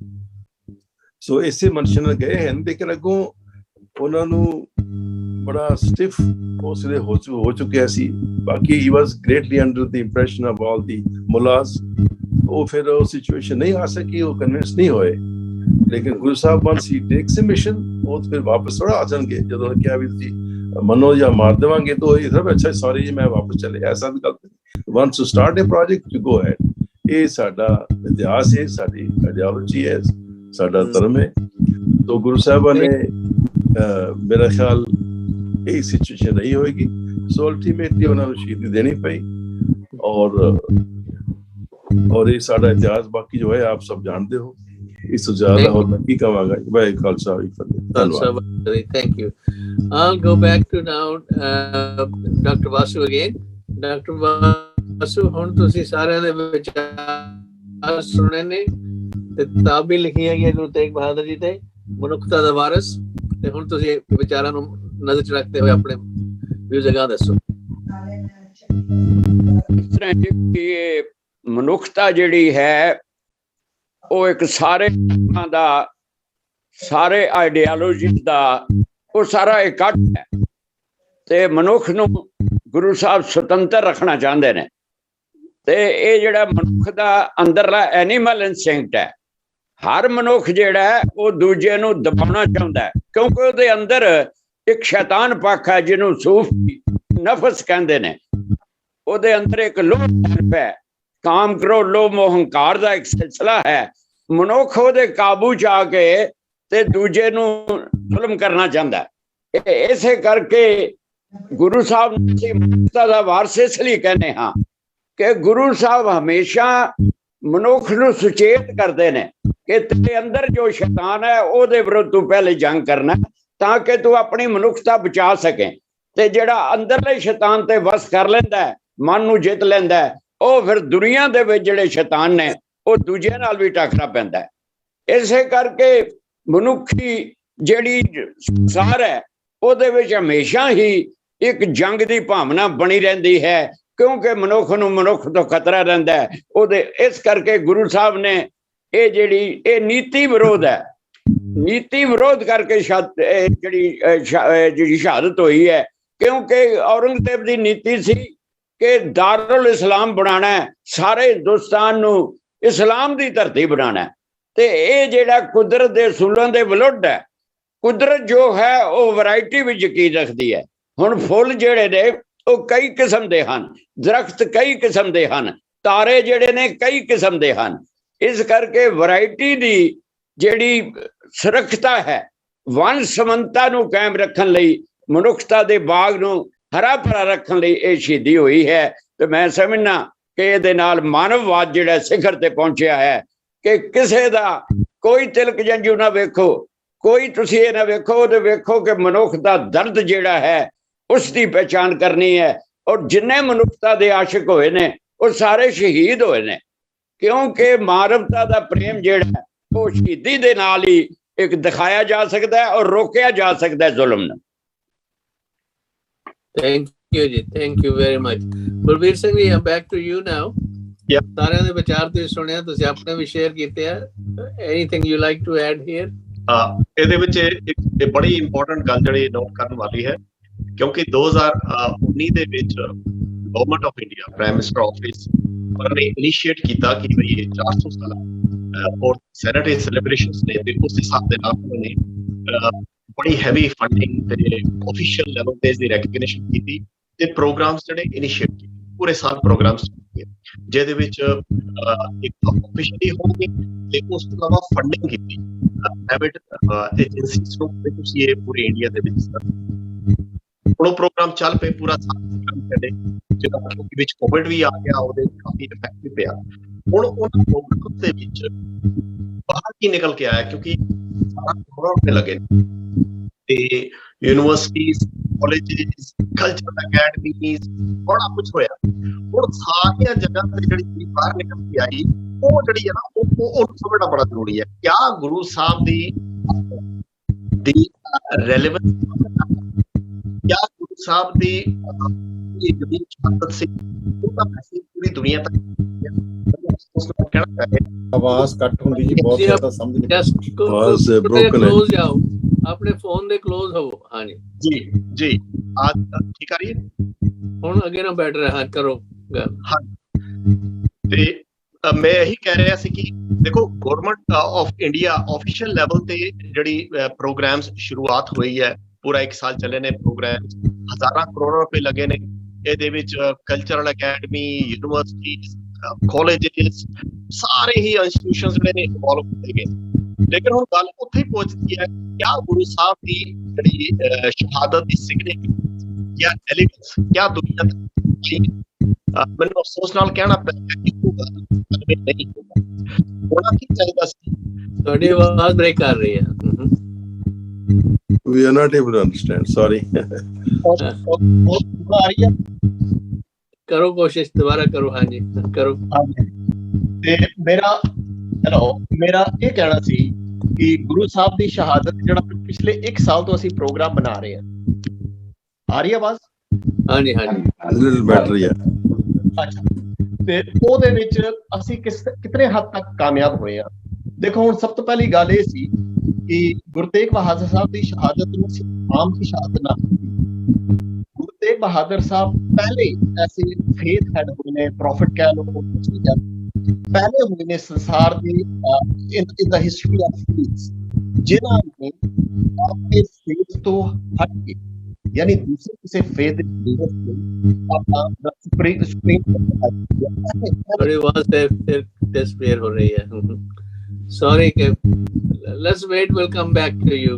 ਸੋ ਇਸੇ ਮਨਸ਼ਾ ਨਾਲ ਗਏ ਹਨ, ਲੇਕਿਨ ਅੱਗੋਂ ਉਹਨਾਂ ਨੂੰ ਬੜਾ ਸਟਿਫ ਹੌਸਲੇ ਹੋ ਚੁੱਕਿਆ ਸੀ। ਬਾਕੀ he was greatly under the impression of all the mullahs। ਉਹ ਫਿਰ ਉਹ ਸਿਚੁਏਸ਼ਨ ਨਹੀਂ ਆ ਸਕੀ, ਉਹ ਕਨਵਿੰਸ ਨਹੀਂ ਹੋਏ। ਲੇਕਿਨ Guru Sahib once he takes a mission ਉਹ ਫਿਰ ਵਾਪਸ ਥੋੜਾ ਆ ਜਾਣਗੇ। ਜਦੋਂ ਉਹਨੇ ਕਿਹਾ ਵੀ ਤੁਸੀਂ ਮੰਨੋ ਜਾਂ ਮਾਰ ਦੇਵਾਂਗੇ ਤਾਂ ਇਹ ਸਭ ਅੱਛਾ ਸੌਰੀ ਜੀ ਮੈਂ ਵਾਪਸ ਚਲੇ, ਐਸਾ ਵੀ ਗੱਲ ਨਹੀਂ। once you start a project you go ahead। ਇਹ ਸਾਡਾ ਇਤਿਹਾਸ ਹੈ, ਸਾਡੀ ਆਈਡੀਓਲੋਜੀ ਹੈ, ਸਾਡਾ ਧਰਮ ਹੈ। तो ਗੁਰੂ ਸਾਹਿਬਾਂ ਨੇ ਮੇਰਾ ਖਿਆਲ ਇਹ ਸਿਚੁਏਸ਼ਨ ਨਹੀਂ ਹੋਏਗੀ। ਸੋ ਅਲਟੀਮੇਟਲੀ ਉਹਨਾਂ ਨੂੰ ਸ਼ਹੀਦੀ ਦੇਣੀ ਪਈ और ये साडा इतिहास बाकी जो है आप सब जानते हो। इस ज्यादा और मैं की कहूँगा भाई खालसा धन्यवाद। Thank you। I'll go back to now Dr. Vasu again। Dr. Vasu ਹੁਣ ਤੁਸੀਂ ਸਾਰਿਆਂ ਦੇ ਵਿਚਾਰ ਸੁਣੇ ਨੇ ਤੇ ਕਿਤਾਬ ਵੀ ਲਿਖੀ ਹੈ ਗੁਰੂ ਤੇਗ ਬਹਾਦਰ ਜੀ ਤੇ ਮਨੁੱਖਤਾ ਦਾ ਵਾਰਸ, ਤੇ ਹੁਣ ਤੁਸੀਂ ਵਿਚਾਰਾਂ ਨੂੰ ਨਜ਼ਰ ਚ ਰੱਖਦੇ ਹੋਏ ਆਪਣੇ ਵਿਊ ਜਗ੍ਹਾ ਦੱਸੋ। ਇਸ ਤਰ੍ਹਾਂ ਕਿ ਮਨੁੱਖਤਾ ਜਿਹੜੀ ਹੈ ਉਹ ਇੱਕ ਸਾਰੇ ਦਾ ਸਾਰੇ ਆਈਡੀਓਲੋਜੀ ਦਾ ਉਹ ਸਾਰਾ ਇਕੱਠ ਹੈ ਤੇ ਮਨੁੱਖ ਨੂੰ ਗੁਰੂ ਸਾਹਿਬ ਸੁਤੰਤਰ ਰੱਖਣਾ ਚਾਹੁੰਦੇ ਨੇ। ਤੇ ਇਹ ਜਿਹੜਾ ਮਨੁੱਖ ਦਾ ਅੰਦਰਲਾ ਐਨੀਮਲ ਇਨਸਟਿੰਕਟ ਹੈ, ਹਰ ਮਨੁੱਖ ਜਿਹੜਾ ਉਹ ਦੂਜੇ ਨੂੰ ਦਬਾਉਣਾ ਚਾਹੁੰਦਾ ਹੈ, ਕਿਉਂਕਿ ਉਹਦੇ ਅੰਦਰ ਇੱਕ ਸ਼ੈਤਾਨ ਪੱਖ ਹੈ ਜਿਹਨੂੰ ਸੂਫੀ ਨਫਸ ਕਹਿੰਦੇ ਨੇ। ਉਹਦੇ ਅੰਦਰ ਇੱਕ ਲੋਭ ਹੈ, ਕਾਮ ਕਰੋ ਲੋਭ ਮੋਹ ਹੰਕਾਰ ਦਾ ਇੱਕ ਸਿਲਸਿਲਾ ਹੈ। ਮਨੁੱਖ ਉਹਦੇ ਕਾਬੂ ਚ ਆ ਕੇ ਤੇ ਦੂਜੇ ਨੂੰ ਜ਼ੁਲਮ ਕਰਨਾ ਚਾਹੁੰਦਾ। ਇਸੇ ਕਰਕੇ ਗੁਰੂ ਸਾਹਿਬ ਨੂੰ ਅਸੀਂ ਮਨੁੱਖਤਾ ਦਾ ਵਾਰਸ ਇਸ ਲਈ ਕਹਿੰਦੇ ਹਾਂ ਕਿ ਗੁਰੂ ਸਾਹਿਬ ਹਮੇਸ਼ਾ ਮਨੁੱਖ ਨੂੰ ਸੁਚੇਤ ਕਰਦੇ ਨੇ ਕਿ ਤੇਰੇ ਅੰਦਰ ਜੋ ਸ਼ੈਤਾਨ ਹੈ ਉਹਦੇ ਵਿਰੁੱਧ ਤੂੰ ਪਹਿਲੇ ਜੰਗ ਕਰਨਾ, ਤਾਂ ਕਿ ਤੂੰ ਆਪਣੀ ਮਨੁੱਖਤਾ ਬਚਾ ਸਕੇ। ਤੇ ਜਿਹੜਾ ਅੰਦਰਲੇ ਸ਼ੈਤਾਨ ਤੇ ਵਸ ਕਰ ਲੈਂਦਾ ਹੈ, ਮਨ ਨੂੰ ਜਿੱਤ ਲੈਂਦਾ ਹੈ, ਉਹ ਫਿਰ ਦੁਨੀਆ ਦੇ ਵਿੱਚ ਜਿਹੜੇ ਸ਼ੈਤਾਨ ਨੇ ਉਹ ਦੂਜਿਆਂ ਨਾਲ ਵੀ ਟੱਕਰਾ ਪੈਂਦਾ ਹੈ। ਇਸੇ ਕਰਕੇ ਮਨੁੱਖੀ ਜਿਹੜੀ ਸੰਸਾਰ ਹੈ ਉਹਦੇ ਵਿੱਚ ਹਮੇਸ਼ਾ ਹੀ ਇੱਕ ਜੰਗ ਦੀ ਭਾਵਨਾ ਬਣੀ ਰਹਿੰਦੀ ਹੈ, ਕਿਉਂਕਿ ਮਨੁੱਖ ਨੂੰ ਮਨੁੱਖ ਤੋਂ ਖਤਰਾ ਰਹਿੰਦਾ ਹੈ ਉਹਦੇ। ਇਸ ਕਰਕੇ ਗੁਰੂ ਸਾਹਿਬ ਨੇ ਇਹ ਜਿਹੜੀ ਨੀਤੀ ਵਿਰੋਧ ਹੈ, ਨੀਤੀ ਵਿਰੋਧ ਕਰਕੇ ਜਿਹੜੀ ਸ਼ਹਾਦਤ ਹੋਈ ਹੈ, ਕਿਉਂਕਿ ਔਰੰਗਜ਼ੇਬ ਦੀ ਨੀਤੀ ਸੀ ਕਿ ਦਾਰੁਲ ਇਸਲਾਮ ਬਣਾਉਣਾ ਹੈ, ਸਾਰੇ ਹਿੰਦੁਸਤਾਨ ਨੂੰ ਇਸਲਾਮ ਦੀ ਧਰਤੀ ਬਣਾਉਣਾ ਹੈ। ਤੇ ਇਹ ਜਿਹੜਾ ਕੁਦਰਤ ਦੇ ਅਸੂਲਾਂ ਦੇ ਵਿਰੁੱਧ ਹੈ। ਕੁਦਰਤ ਜੋ ਹੈ ਉਹ ਵੈਰਾਈਟੀ ਵਿੱਚ ਯਕੀਨ ਰੱਖਦੀ ਹੈ। ਹੁਣ ਫੁੱਲ ਜਿਹੜੇ ਨੇ ਉਹ ਕਈ ਕਿਸਮ ਦੇ ਹਨ, ਦਰਖਤ ਕਈ ਕਿਸਮ ਦੇ ਹਨ, ਤਾਰੇ ਜਿਹੜੇ ਨੇ ਕਈ ਕਿਸਮ ਦੇ ਹਨ। ਇਸ ਕਰਕੇ ਵੈਰਾਈਟੀ ਦੀ ਜਿਹੜੀ ਸੁਰੱਖਿਅਤਾ ਹੈ, ਵੰਨ ਸਮੰਤਾ ਨੂੰ ਕਾਇਮ ਰੱਖਣ ਲਈ, ਮਨੁੱਖਤਾ ਦੇ ਬਾਗ ਨੂੰ ਹਰਾ ਭਰਾ ਰੱਖਣ ਲਈ ਇਹ ਸ਼ਹੀਦੀ ਹੋਈ ਹੈ। ਤੇ ਮੈਂ ਸਮਝਣਾ ਕਿ ਇਹਦੇ ਨਾਲ ਮਾਨਵਵਾਦ ਜਿਹੜਾ ਸਿਖਰ ਤੇ ਪਹੁੰਚਿਆ ਹੈ ਕਿ ਕਿਸੇ ਦਾ ਕੋਈ ਤਿਲਕ ਜੰਜੂ ਨਾ ਵੇਖੋ, ਕੋਈ ਤੁਸੀਂ ਇਹ ਨਾ ਵੇਖੋ ਤੇ ਵੇਖੋ ਕਿ ਮਨੁੱਖ ਦਾ ਦਰਦ ਜਿਹੜਾ ਹੈ ਉਸ ਦੀ ਪਹਿਚਾਣ ਕਰਨੀ ਹੈ। ਔਰ ਜਿੰਨੇ ਮਨੁੱਖਤਾ ਦੇ ਆਸ਼ਿਕ ਹੋਏ ਨੇ ਉਹ ਸਾਰੇ ਸ਼ਹੀਦ ਹੋਏ ਨੇ, ਕਿਉਂਕਿ ਮਾਨਵਤਾ ਦਾ ਪ੍ਰੇਮ ਜਿਹੜਾ ਉਹ ਸ਼ਹੀਦੀ ਦੇ ਨਾਲ ਹੀ ਇੱਕ ਦਿਖਾਇਆ ਜਾ ਸਕਦਾ ਹੈ ਔਰ ਰੋਕਿਆ ਜਾ ਸਕਦਾ ਹੈ ਜ਼ੁਲਮ ਨੂੰ। Thank you ji, thank you very much। Balbir Singh ji, I'm back to you now। ਸਾਰਿਆਂ ਦੇ ਵਿਚਾਰ ਤੁਸੀਂ ਸੁਣਿਆ, ਤੁਸੀਂ ਆਪਣੇ ਵੀ ਸ਼ੇਅਰ ਕੀਤੇ ਆ। Anything you like to add here? ਇਹਦੇ ਵਿੱਚ ਇੱਕ ਬੜੀ ਇੰਪੋਰਟੈਂਟ ਗੱਲ ਜਿਹੜੀ ਨੋਟ ਕਰਨ ਵਾਲੀ ਹੈ, ਕਿਉਂਕਿ 2019 ਦੇ ਵਿੱਚ government of India, prime minister office ਨੇ ਇਨੀਸ਼ੀਏਟ ਕੀਤਾ ਕਿ ਵੀ 400 ਸਾਲਾ ਔਰ ਸੈਨੇਟਰੀ ਸੈਲੀਬ੍ਰੇਸ਼ਨਸ ਨੇ, ਤੇ ਉਸ ਹਿਸਾਬ ਦੇ ਨਾਲ ਉਹਨਾਂ ਨੇ ਬੜੀ ਹੈਵੀ ਫੰਡਿੰਗ ਤੇ ਆਫੀਸ਼ੀਅਲ ਲੈਵਲ ਤੇ ਇਸ ਦੀ ਰੈਕਗਨੀਸ਼ਨ ਕੀਤੀ ਤੇ ਪ੍ਰੋਗਰਾਮਸ ਜਿਹੜੇ ਇਨੀਸ਼ੀਏਟ ਕੀਤੇ, ਪੂਰੇ ਸਾਲ ਪ੍ਰੋਗਰਾਮਸ ਜਿਹਦੇ ਵਿੱਚ ਇੱਕ ਆਫੀਸ਼ੀਅਲੀ ਹੋਣਗੇ ਤੇ ਉਸ ਤੋਂ ਇਲਾਵਾ ਫੰਡਿੰਗ ਕੀਤੀ ਪ੍ਰਾਈਵੇਟ ਏਜੰਸੀਜ਼ ਨੂੰ। ਤੁਸੀਂ ਇਹ ਪੂਰੇ ਇੰਡੀਆ ਦੇ ਵਿੱਚ ਹੁਣ ਉਹ ਪ੍ਰੋਗਰਾਮ ਚੱਲ ਪਏ ਪੂਰਾ ਸਾਲ, ਜਿਹੜਾ ਵਿੱਚ ਕੋਵਿਡ ਵੀ ਆ ਗਿਆ, ਉਹਦੇ ਕਾਫੀ ਇਫੈਕਟਿਵ ਪਿਆ। ਹੁਣ ਉਹਨਾਂ ਪ੍ਰੋਗਰਾਮ ਦੇ ਵਿੱਚ ਬਾਹਰ ਕੀ ਨਿਕਲ ਕੇ ਆਇਆ, ਕਿਉਂਕਿ ਸਾਰਾ ਕੋਰੋਨਾ ਤੇ ਲੱਗੇ ਤੇ ਯੂਨੀਵਰਸਿਟੀਜ਼, ਕਾਲਜਿਸ, ਕਲਚਰਲ ਅਕੈਡਮੀਜ਼, ਬੜਾ ਕੁਝ ਹੋਇਆ। ਹੁਣ ਸਾਰੀਆਂ ਜਗ੍ਹਾ ਤੇ ਜਿਹੜੀ ਬਾਹਰ ਨਿਕਲ ਕੇ ਆਈ ਉਹ ਜਿਹੜੀ ਹੈ ਨਾ ਉਹ ਸਮਝਣਾ ਬੜਾ ਜ਼ਰੂਰੀ ਹੈ। ਕਿਆ ਗੁਰੂ ਸਾਹਿਬ ਦੀ ਰੈਲੇਵੈਂਸ, ਕਿਆ ਗੁਰੂ ਸਾਹਿਬ ਦੀ ਜਿਹੜੀ ਸ਼ਹਾਦਤ ਸੀ ਉਹਦਾ ਮੈਸੇਜ ਪੂਰੀ ਦੁਨੀਆ ਤੱਕ ਆਵਾਜ਼ ਕੱਟ ਹੁੰਦੀ ਜੀ, ਬਹੁਤ ਜ਼ਿਆਦਾ ਸਮਝ ਨਹੀਂ ਆਵਾਜ਼ ਬ੍ਰੋਕਨ ਹੈ। ਕਲੋਜ਼ ਜਾਓ, ਆਪਣੇ ਫੋਨ ਦੇ ਕਲੋਜ਼ ਹੋਵੋ। ਹਾਂਜੀ ਜੀ ਜੀ, ਆਜ ਠੀਕ ਆ ਰਹੀ ਹੈ ਹੁਣ? ਅੱਗੇ ਨਾ ਬੈਠ ਰਿਹਾ, ਕਰੋ ਗੱਲ। ਹਾਂ, ਤੇ ਮੈਂ ਇਹੀ ਕਹਿ ਰਿਹਾ ਸੀ ਕਿ ਦੇਖੋ government of India official level ਤੇ ਜਿਹੜੀ ਪ੍ਰੋਗਰਾਮਸ ਸ਼ੁਰੂਆਤ ਹੋਈ ਹੈ, ਪੂਰਾ 1 ਸਾਲ ਚੱਲੇ ਨੇ ਪ੍ਰੋਗਰਾਮ, ਹਜ਼ਾਰਾਂ ਕਰੋੜ ਰੁਪਏ ਲੱਗੇ ਨੇ ਇਹਦੇ ਵਿੱਚ। ਕਲਚਰਲ ਅਕੈਡਮੀ, ਯੂਨੀਵਰਸਿਟੀਜ਼, ਕਾਲਜਿਸ, ਸਾਰੇ ਹੀ ਇੰਸਟੀਟਿਊਸ਼ਨਸ ਜਿਹੜੇ ਨੇ ਇਨਵੋਲਵ ਕੀਤੇ ਗਏ। ਲੇਕਿਨ ਹੁਣ ਗੱਲ ਉੱਥੇ ਹੀ ਪਹੁੰਚਦੀ ਹੈ, ਕਿਆ ਗੁਰੂ ਸਾਹਿਬ ਦੀ ਜਿਹੜੀ ਸ਼ਹਾਦਤ ਦੀ ਸਿਗਨੀਫਿਕੈਂਸ, ਕਿਆ ਐਲੀਗੈਂਸ, ਕਿਆ ਦੁਨੀਆ ਤੱਕ ਮੈਨੂੰ ਅਫਸੋਸ ਨਾਲ ਕਹਿਣਾ ਪੈਂਦਾ ਕਿ ਉਹ ਗੱਲ ਨਹੀਂ ਹੋਣਾ ਕੀ ਚਾਹੀਦਾ ਸੀ। ਤੁਹਾਡੀ ਆਵਾਜ਼ ਬ੍ਰੇਕ ਕਰ ਰਹੀ ਹੈ। We are not able to understand, sorry। ਆ ਰਹੀ ਹੈ, ਕਰੋ ਕੋਸ਼ਿਸ਼, ਦੁਬਾਰਾ ਕਰੋ। ਹਾਂਜੀ ਕਰੋ। ਤੇ ਮੇਰਾ ਇਹ ਕਹਿਣਾ ਸੀ ਕਿ ਗੁਰੂ ਸਾਹਿਬ ਦੀ ਸ਼ਹਾਦਤ ਜਿਹੜਾ ਪਿਛਲੇ 1 ਸਾਲ ਤੋਂ ਅਸੀਂ ਪ੍ਰੋਗਰਾਮ ਬਣਾ ਰਹੇ ਹਾਂ, ਆ ਰਹੀ ਆਵਾਜ਼? ਹਾਂਜੀ ਹਾਂਜੀ, little better, yeah। ਅੱਛਾ, ਤੇ ਉਹਦੇ ਵਿੱਚ ਅਸੀਂ ਕਿਤਨੇ ਹੱਦ ਤੱਕ ਕਾਮਯਾਬ ਹੋਏ ਆ। ਦੇਖੋ ਹੁਣ ਸਭ ਤੋਂ ਪਹਿਲੀ ਗੱਲ ਇਹ ਸੀ ਕਿ ਗੁਰੂ ਤੇਗ ਬਹਾਦਰ ਸਾਹਿਬ ਦੀ ਸ਼ਹਾਦਤ ਨੂੰ ਆਮ ਦੀ ਸ਼ਹਾਦਤ ਨਾ, ਗੁਰੂ ਤੇਗ ਬਹਾਦਰ ਸਾਹਿਬ ਪਹਿਲੇ ਐਸੇ ਫੇਥ ਹੈਡ ਹੋਏ ਨੇ, ਪ੍ਰੋਫਿਟ ਕਹਿ ਲਓ, ਕੁਝ ਵੀ ਪਹਿਲੇ ਹੋਏ ਨੇ ਸੰਸਾਰ ਦੀ ਇਨ ਦਾ ਹਿਸਟਰੀ ਆਫ ਫੇਥ, ਜਿਨ੍ਹਾਂ ਨੇ ਆਪਣੇ ਫੇਥ ਤੋਂ ਹਟ ਕੇ, ਯਾਨੀ ਦੂਸਰੇ ਕਿਸੇ ਫੇਥ ਦੇ ਆਪਣਾ ਸੁਪਰੀਮ ਥੋੜੀ ਆਵਾਜ਼ ਤੇ ਸਪੇਅਰ ਹੋ ਰਹੀ ਹੈ। ਸੌਰੀ ਕਿ let's wait, will come back to you.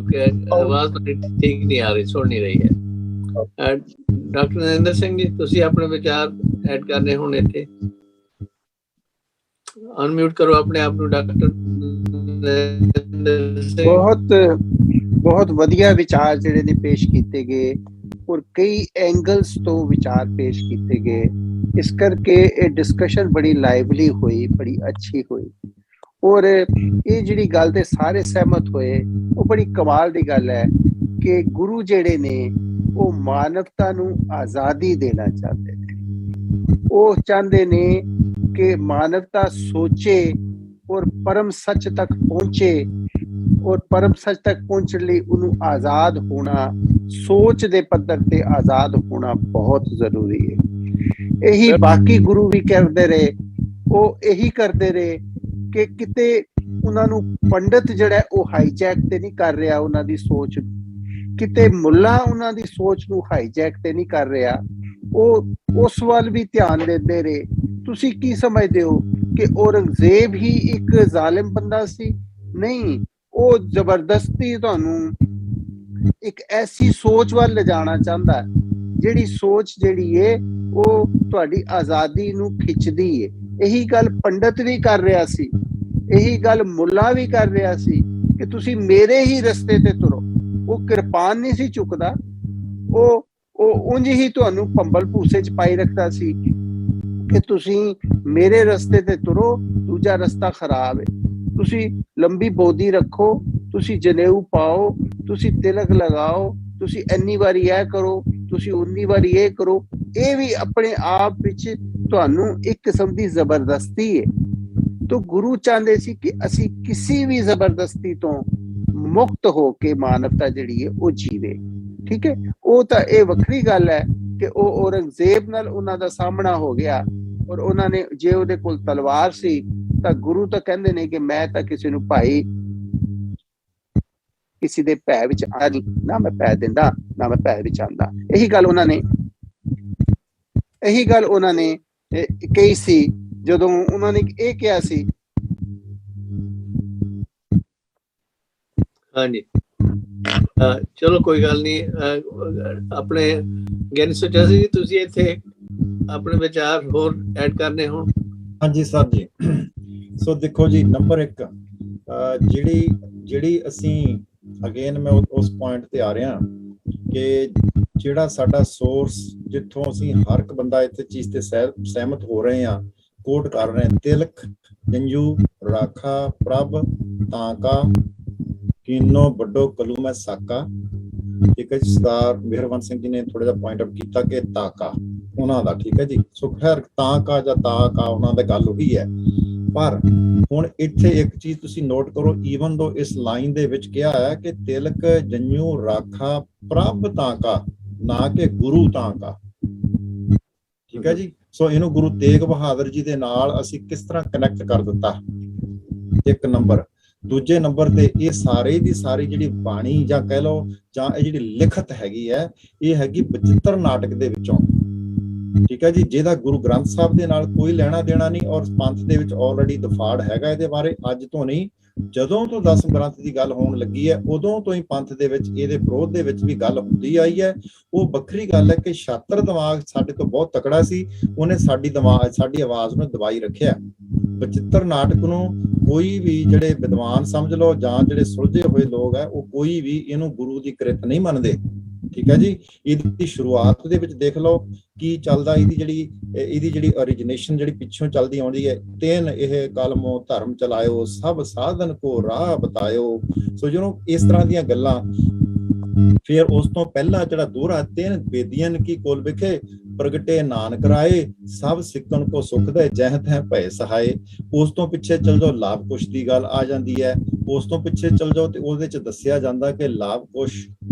ਆਵਾਜ਼ ਠੀਕ ਨਹੀਂ ਆ ਰਹੀ, ਸੁਣ ਨਹੀਂ ਰਹੀ ਹੈ। ਡਾਕਟਰ ਨਰਿੰਦਰ ਸਿੰਘ ਜੀ, ਤੁਸੀਂ ਆਪਣੇ ਵਿਚਾਰ ਐਡ ਕਰਨੇ ਹੁਣ ਇੱਥੇ। ਅਨਮਿਊਟ ਕਰੋ ਆਪਣੇ ਆਪ ਨੂੰ ਡਾਕਟਰ। ਬਹੁਤ ਵਧੀਆ ਵਿਚਾਰ ਜਿਹੜੇ ਨੇ ਪੇਸ਼ ਕੀਤੇ ਗਏ ਔਰ ਕਈ ਐਂਗਲਸ ਤੋਂ ਵਿਚਾਰ ਪੇਸ਼ ਕੀਤੇ ਗਏ। ਇਸ ਕਰਕੇ ਇਹ ਡਿਸਕਸ਼ਨ ਬੜੀ ਲਾਈਵਲੀ ਹੋਈ, ਬੜੀ ਅੱਛੀ ਹੋਈ। ਔਰ ਇਹ ਜਿਹੜੀ ਗੱਲ ਤੇ ਸਾਰੇ ਸਹਿਮਤ ਹੋਏ, ਉਹ ਬੜੀ ਕਮਾਲ ਦੀ ਗੱਲ ਹੈ ਕਿ ਗੁਰੂ ਜਿਹੜੇ ਨੇ ਉਹ ਮਾਨਵਤਾ ਨੂੰ ਆਜ਼ਾਦੀ ਦੇਣਾ ਚਾਹੁੰਦੇ ਨੇ। ਉਹ ਚਾਹੁੰਦੇ ਨੇ ਕਿ ਮਾਨਵਤਾ ਸੋਚੇ ਔਰ ਪਰਮ ਸੱਚ ਤੱਕ ਪਹੁੰਚੇ, ਔਰ ਪਰਮ ਸੱਚ ਤੱਕ ਪਹੁੰਚਣ ਲਈ ਉਹਨੂੰ ਆਜ਼ਾਦ ਹੋਣਾ, ਸੋਚ ਦੇ ਪੱਧਰ ਤੇ ਆਜ਼ਾਦ ਹੋਣਾ ਬਹੁਤ ਜ਼ਰੂਰੀ ਹੈ। ਇਹੀ ਬਾਕੀ ਗੁਰੂ ਵੀ ਕਰਦੇ ਰਹੇ, ਉਹ ਇਹੀ ਕਰਦੇ ਰਹੇ ਕਿ ਕਿਤੇ ਉਹਨਾਂ ਨੂੰ ਪੰਡਤ ਜਿਹੜਾ ਉਹ ਹਾਈਜੈਕ ਤੇ ਨਹੀਂ ਕਰ ਰਿਹਾ ਉਹਨਾਂ ਦੀ ਸੋਚ, ਕਿਤੇ ਮੁੱਲਾ ਉਹਨਾਂ ਦੀ ਸੋਚ ਨੂੰ ਹਾਈਜੈਕ ਤੇ ਨਹੀਂ ਕਰ ਰਿਹਾ। ਉਹ ਉਸ ਵੱਲ ਵੀ ਧਿਆਨ ਦਿੰਦੇ ਰਹੇ। ਤੁਸੀਂ ਕੀ ਸਮਝਦੇ ਹੋ ਕਿ ਔਰੰਗਜ਼ੇਬ ਹੀ ਇੱਕ ਜ਼ਾਲਿਮ ਬੰਦਾ ਸੀ? ਨਹੀਂ, ਉਹ ਜ਼ਬਰਦਸਤੀ ਤੁਹਾਨੂੰ ਇੱਕ ਐਸੀ ਸੋਚ ਵੱਲ ਲਿਜਾਣਾ ਚਾਹੁੰਦਾ, ਜਿਹੜੀ ਸੋਚ ਜਿਹੜੀ ਹੈ ਉਹ ਤੁਹਾਡੀ ਆਜ਼ਾਦੀ ਨੂੰ ਖਿੱਚਦੀ ਹੈ। ਇਹੀ ਗੱਲ ਪੰਡਤ ਵੀ ਕਰ ਰਿਹਾ ਸੀ, ਇਹੀ ਗੱਲ ਮੁੱਲਾ ਵੀ ਕਰ ਰਿਹਾ ਸੀ ਕਿ ਤੁਸੀਂ ਮੇਰੇ ਹੀ ਰਸਤੇ ਤੇ ਤੁਰੋ। ਉਹ ਕਿਰਪਾਨ ਨਹੀਂ ਸੀ ਚੁੱਕਦਾ, ਉਹ ਉਂਝ ਹੀ ਤੁਹਾਨੂੰ ਭੰਬਲ ਭੂਸੇ ਚ ਪਾਈ ਰੱਖਦਾ ਸੀ ਕਿ ਤੁਸੀਂ ਮੇਰੇ ਰਸਤੇ ਤੇ ਤੁਰੋ, ਦੂਜਾ ਰਸਤਾ ਖਰਾਬ ਹੈ। ਤੁਸੀਂ ਲੰਬੀ ਬੋਦੀ ਰੱਖੋ, ਤੁਸੀਂ ਜਨੇਊ ਪਾਓ, ਤੁਸੀਂ ਤਿਲਕ ਲਗਾਓ, ਤੁਸੀਂ ਇੰਨੀ ਵਾਰੀ ਇਹ ਕਰੋ, ਤੁਸੀਂ 19 ਵਾਰੀ ਇਹ ਕਰੋ। ਇਹ ਵੀ ਆਪਣੇ ਆਪ ਵਿੱਚ ਤੁਹਾਨੂੰ ਇੱਕ ਕਿਸਮ ਦੀ ਜ਼ਬਰਦਸਤੀ ਹੈ। ਤਾਂ ਗੁਰੂ ਚਾਹੁੰਦੇ ਸੀ ਕਿ ਅਸੀਂ ਕਿਸੇ ਵੀ ਜ਼ਬਰਦਸਤੀ ਤੋਂ ਮੁਕਤ ਹੋ ਕੇ ਮਾਨਵਤਾ ਜਿਹੜੀ ਹੈ ਉਹ ਜੀਵੇ। ਠੀਕ ਹੈ, ਉਹ ਤਾਂ ਇਹ ਵੱਖਰੀ ਗੱਲ ਹੈ ਕਿ ਉਹ ਔਰੰਗਜ਼ੇਬ ਨਾਲ ਉਹਨਾਂ ਦਾ ਸਾਹਮਣਾ ਹੋ ਗਿਆ ਔਰ ਉਹਨਾਂ ਨੇ, ਜੇ ਉਹਦੇ ਕੋਲ ਤਲਵਾਰ ਸੀ ਤਾਂ ਗੁਰੂ ਤਾਂ ਕਹਿੰਦੇ ਨੇ ਕਿ ਮੈਂ ਤਾਂ ਕਿਸੇ ਨੂੰ ਭਾਈ ਕਿਸੇ ਦੇ ਭੈ ਵਿੱਚ ਆ ਨਹੀਂ, ਨਾ ਮੈਂ ਭੈ ਦਿੰਦਾ ਨਾ ਮੈਂ ਭੈ ਵਿੱਚ ਆਉਂਦਾ। ਇਹੀ ਗੱਲ ਉਹਨਾਂ ਨੇ ਕਹੀ ਸੀ ਜਦੋਂ ਉਹਨਾਂ ਨੇ ਇਹ ਕਿਹਾ ਸੀ। ਹਾਂਜੀ, ਚਲੋ ਕੋਈ ਗੱਲ ਨਹੀਂ। ਆਪਣੇ ਗਿਆਨੀ ਸੋਚਿਆ ਸੀ ਤੁਸੀਂ ਇੱਥੇ ਆਪਣੇ ਵਿਚਾਰ ਹੋਰ ਐਡ ਕਰਨੇ ਹੋਣ। ਹਾਂਜੀ ਸਰ ਜੀ। ਸੋ ਦੇਖੋ ਜੀ, ਨੰਬਰ 1 ਜਿਹੜੀ ਅਸੀਂ ਅਗੇਨ ਮੈਂ ਉਸ ਪੁਆਇੰਟ ਤੇ ਆ ਰਿਹਾ ਕਿ ਜਿਹੜਾ ਸਾਡਾ ਸੋਰਸ, ਜਿੱਥੋਂ ਅਸੀਂ ਹਰ ਇੱਕ ਬੰਦਾ ਇੱਥੇ ਚੀਜ਼ ਤੇ ਸਹਿਮਤ ਹੋ ਰਹੇ ਹਾਂ, ਕੋਟ ਕਰ ਰਹੇ ਹਾਂ, ਤਿਲਕ ਜੰਜੂ ਰਾਖਾ ਪ੍ਰਭ ਤਾਂਕਾ ਕੀਨੋ ਵੱਡੋ ਕਲੂ ਮੈਂ ਸਾਕਾ। ਠੀਕ ਹੈ ਜੀ, ਸਰਦਾਰ ਮਿਹਰਵੰਤ ਸਿੰਘ ਜੀ ਨੇ ਥੋੜਾ ਜਿਹਾ ਪੁਆਇੰਟ ਆਊਟ ਕੀਤਾ ਕਿ ਤਾਕਾ ਉਹਨਾਂ ਦਾ। ਠੀਕ ਹੈ ਜੀ, ਸੋ ਖੈਰ ਤਾਂਕਾ ਜਾਂ ਤਾਕਾ ਉਹਨਾਂ ਦਾ ਗੱਲ ਉਹੀ ਹੈ। ਪਰ ਹੁਣ ਇੱਥੇ ਇੱਕ ਚੀਜ਼ ਤੁਸੀਂ ਨੋਟ ਕਰੋ, ਈਵਨ ਦੋ ਇਸ ਲਾਈਨ ਦੇ ਵਿੱਚ ਕਿਹਾ ਹੈ ਕਿ ਤਿਲਕ ਜੰਜੂ ਰਾਖਾ ਪ੍ਰਭ ਤਾਂਕਾ, ਨਾ ਕਿ ਗੁਰੂ ਤਾਂਕਾ। ਠੀਕ ਹੈ ਜੀ, ਸੋ ਇਹਨੂੰ ਗੁਰੂ ਤੇਗ ਬਹਾਦਰ ਜੀ ਦੇ ਨਾਲ ਅਸੀਂ ਕਿਸ ਤਰ੍ਹਾਂ ਕਨੈਕਟ ਕਰ ਦਿੱਤਾ, ਇੱਕ ਨੰਬਰ। ਦੂਜੇ ਨੰਬਰ ਤੇ ਇਹ ਸਾਰੇ ਦੀ ਸਾਰੀ ਜਿਹੜੀ ਬਾਣੀ ਜਾਂ ਕਹਿ ਲਓ ਜਾਂ ਇਹ ਜਿਹੜੀ ਲਿਖਤ ਹੈਗੀ ਹੈ, ਇਹ ਹੈਗੀ ਬਚਿੱਤਰ ਨਾਟਕ ਦੇ ਵਿੱਚੋਂ। ਠੀਕ ਹੈ ਜੀ, ਜਿਹਦਾ ਗੁਰੂ ਗ੍ਰੰਥ ਸਾਹਿਬ ਦੇ ਨਾਲ ਕੋਈ ਲੈਣਾ ਦੇਣਾ ਨਹੀਂ ਔਰ ਪੰਥ ਦੇ ਵਿੱਚ ਆਲਰੇਡੀ ਦਫਾੜ ਹੈਗਾ ਇਹਦੇ ਬਾਰੇ। ਅੱਜ ਤੋਂ ਨਹੀਂ, ਜਦੋਂ ਤੋਂ 10 ਗ੍ਰੰਥ ਦੀ ਗੱਲ ਹੋਣ ਲੱਗੀ ਹੈ ਉਦੋਂ ਤੋਂ ਹੀ ਪੰਥ ਦੇ ਵਿੱਚ ਇਹਦੇ ਵਿਰੋਧ ਦੇ ਵਿੱਚ ਵੀ ਗੱਲ ਹੁੰਦੀ ਆਈ ਹੈ। ਉਹ ਵੱਖਰੀ ਗੱਲ ਹੈ ਕਿ ਛਾਤਰ ਦਿਮਾਗ ਸਾਡੇ ਤੋਂ ਬਹੁਤ ਤਕੜਾ ਸੀ, ਉਹਨੇ ਸਾਡੀ ਆਵਾਜ਼ ਨੂੰ ਦਬਾਈ ਰੱਖਿਆ। ਬਚਿੱਤਰ ਨਾਟਕ ਨੂੰ ਕੋਈ ਵੀ ਜਿਹੜੇ ਵਿਦਵਾਨ ਸਮਝ ਲਓ ਜਾਂ ਜਿਹੜੇ ਸੁਲਝੇ ਹੋਏ ਲੋਕ ਹੈ, ਉਹ ਕੋਈ ਵੀ ਇਹਨੂੰ ਗੁਰੂ ਦੀ ਕਿਰਤ ਨਹੀਂ ਮੰਨਦੇ। ਠੀਕ ਹੈ ਜੀ, ਇਹਦੀ ਸ਼ੁਰੂਆਤ ਦੇ ਵਿੱਚ ਦੇਖ ਲਓ ਕੀ ਚੱਲਦਾ, ਇਹਦੀ ਜਿਹੜੀ ਓਰੀਜਿਨੇਸ਼ਨ ਜਿਹੜੀ ਪਿੱਛੋਂ ਚੱਲਦੀ ਆਉਂਦੀ ਹੈ, ਤਿੰਨ ਇਹ ਕਲਮੋ ਧਰਮ ਚਲਾਇਓ ਸਭ ਸਾਧਨ ਕੋ ਰਾਹ ਬਤਾਇਓ। ਸੋ ਜਦੋਂ ਇਸ ਤਰ੍ਹਾਂ ਦੀਆਂ ਗੱਲਾਂ, ਫਿਰ ਉਸ ਤੋਂ ਪਹਿਲਾਂ ਜਿਹੜਾ ਦੋਹਰਾ ਤਿੰਨ ਬੇਦੀਆਂ ਕੀ ਕੋਲ ਵਿਖੇ ਪ੍ਰਗਟੇ ਨਾਨਕ ਰਾਏ ਸਭ ਸਿੱਖਣ ਕੋ ਸੁਖ ਦੇ ਜਹਿਤ ਹੈ ਭੈ ਸਹਾਏ। ਉਸ ਤੋਂ ਪਿੱਛੇ ਚਲ ਜਾਓ, ਲਾਭ ਕੁਸ਼ ਦੀ ਗੱਲ ਆ ਜਾਂਦੀ ਹੈ। ਉਸ ਤੋਂ ਪਿੱਛੇ ਚਲ ਜਾਓ ਤੇ ਉਹਦੇ ਚ ਦੱਸਿਆ ਜਾਂਦਾ ਕਿ ਲਾਭ ਕੁਸ਼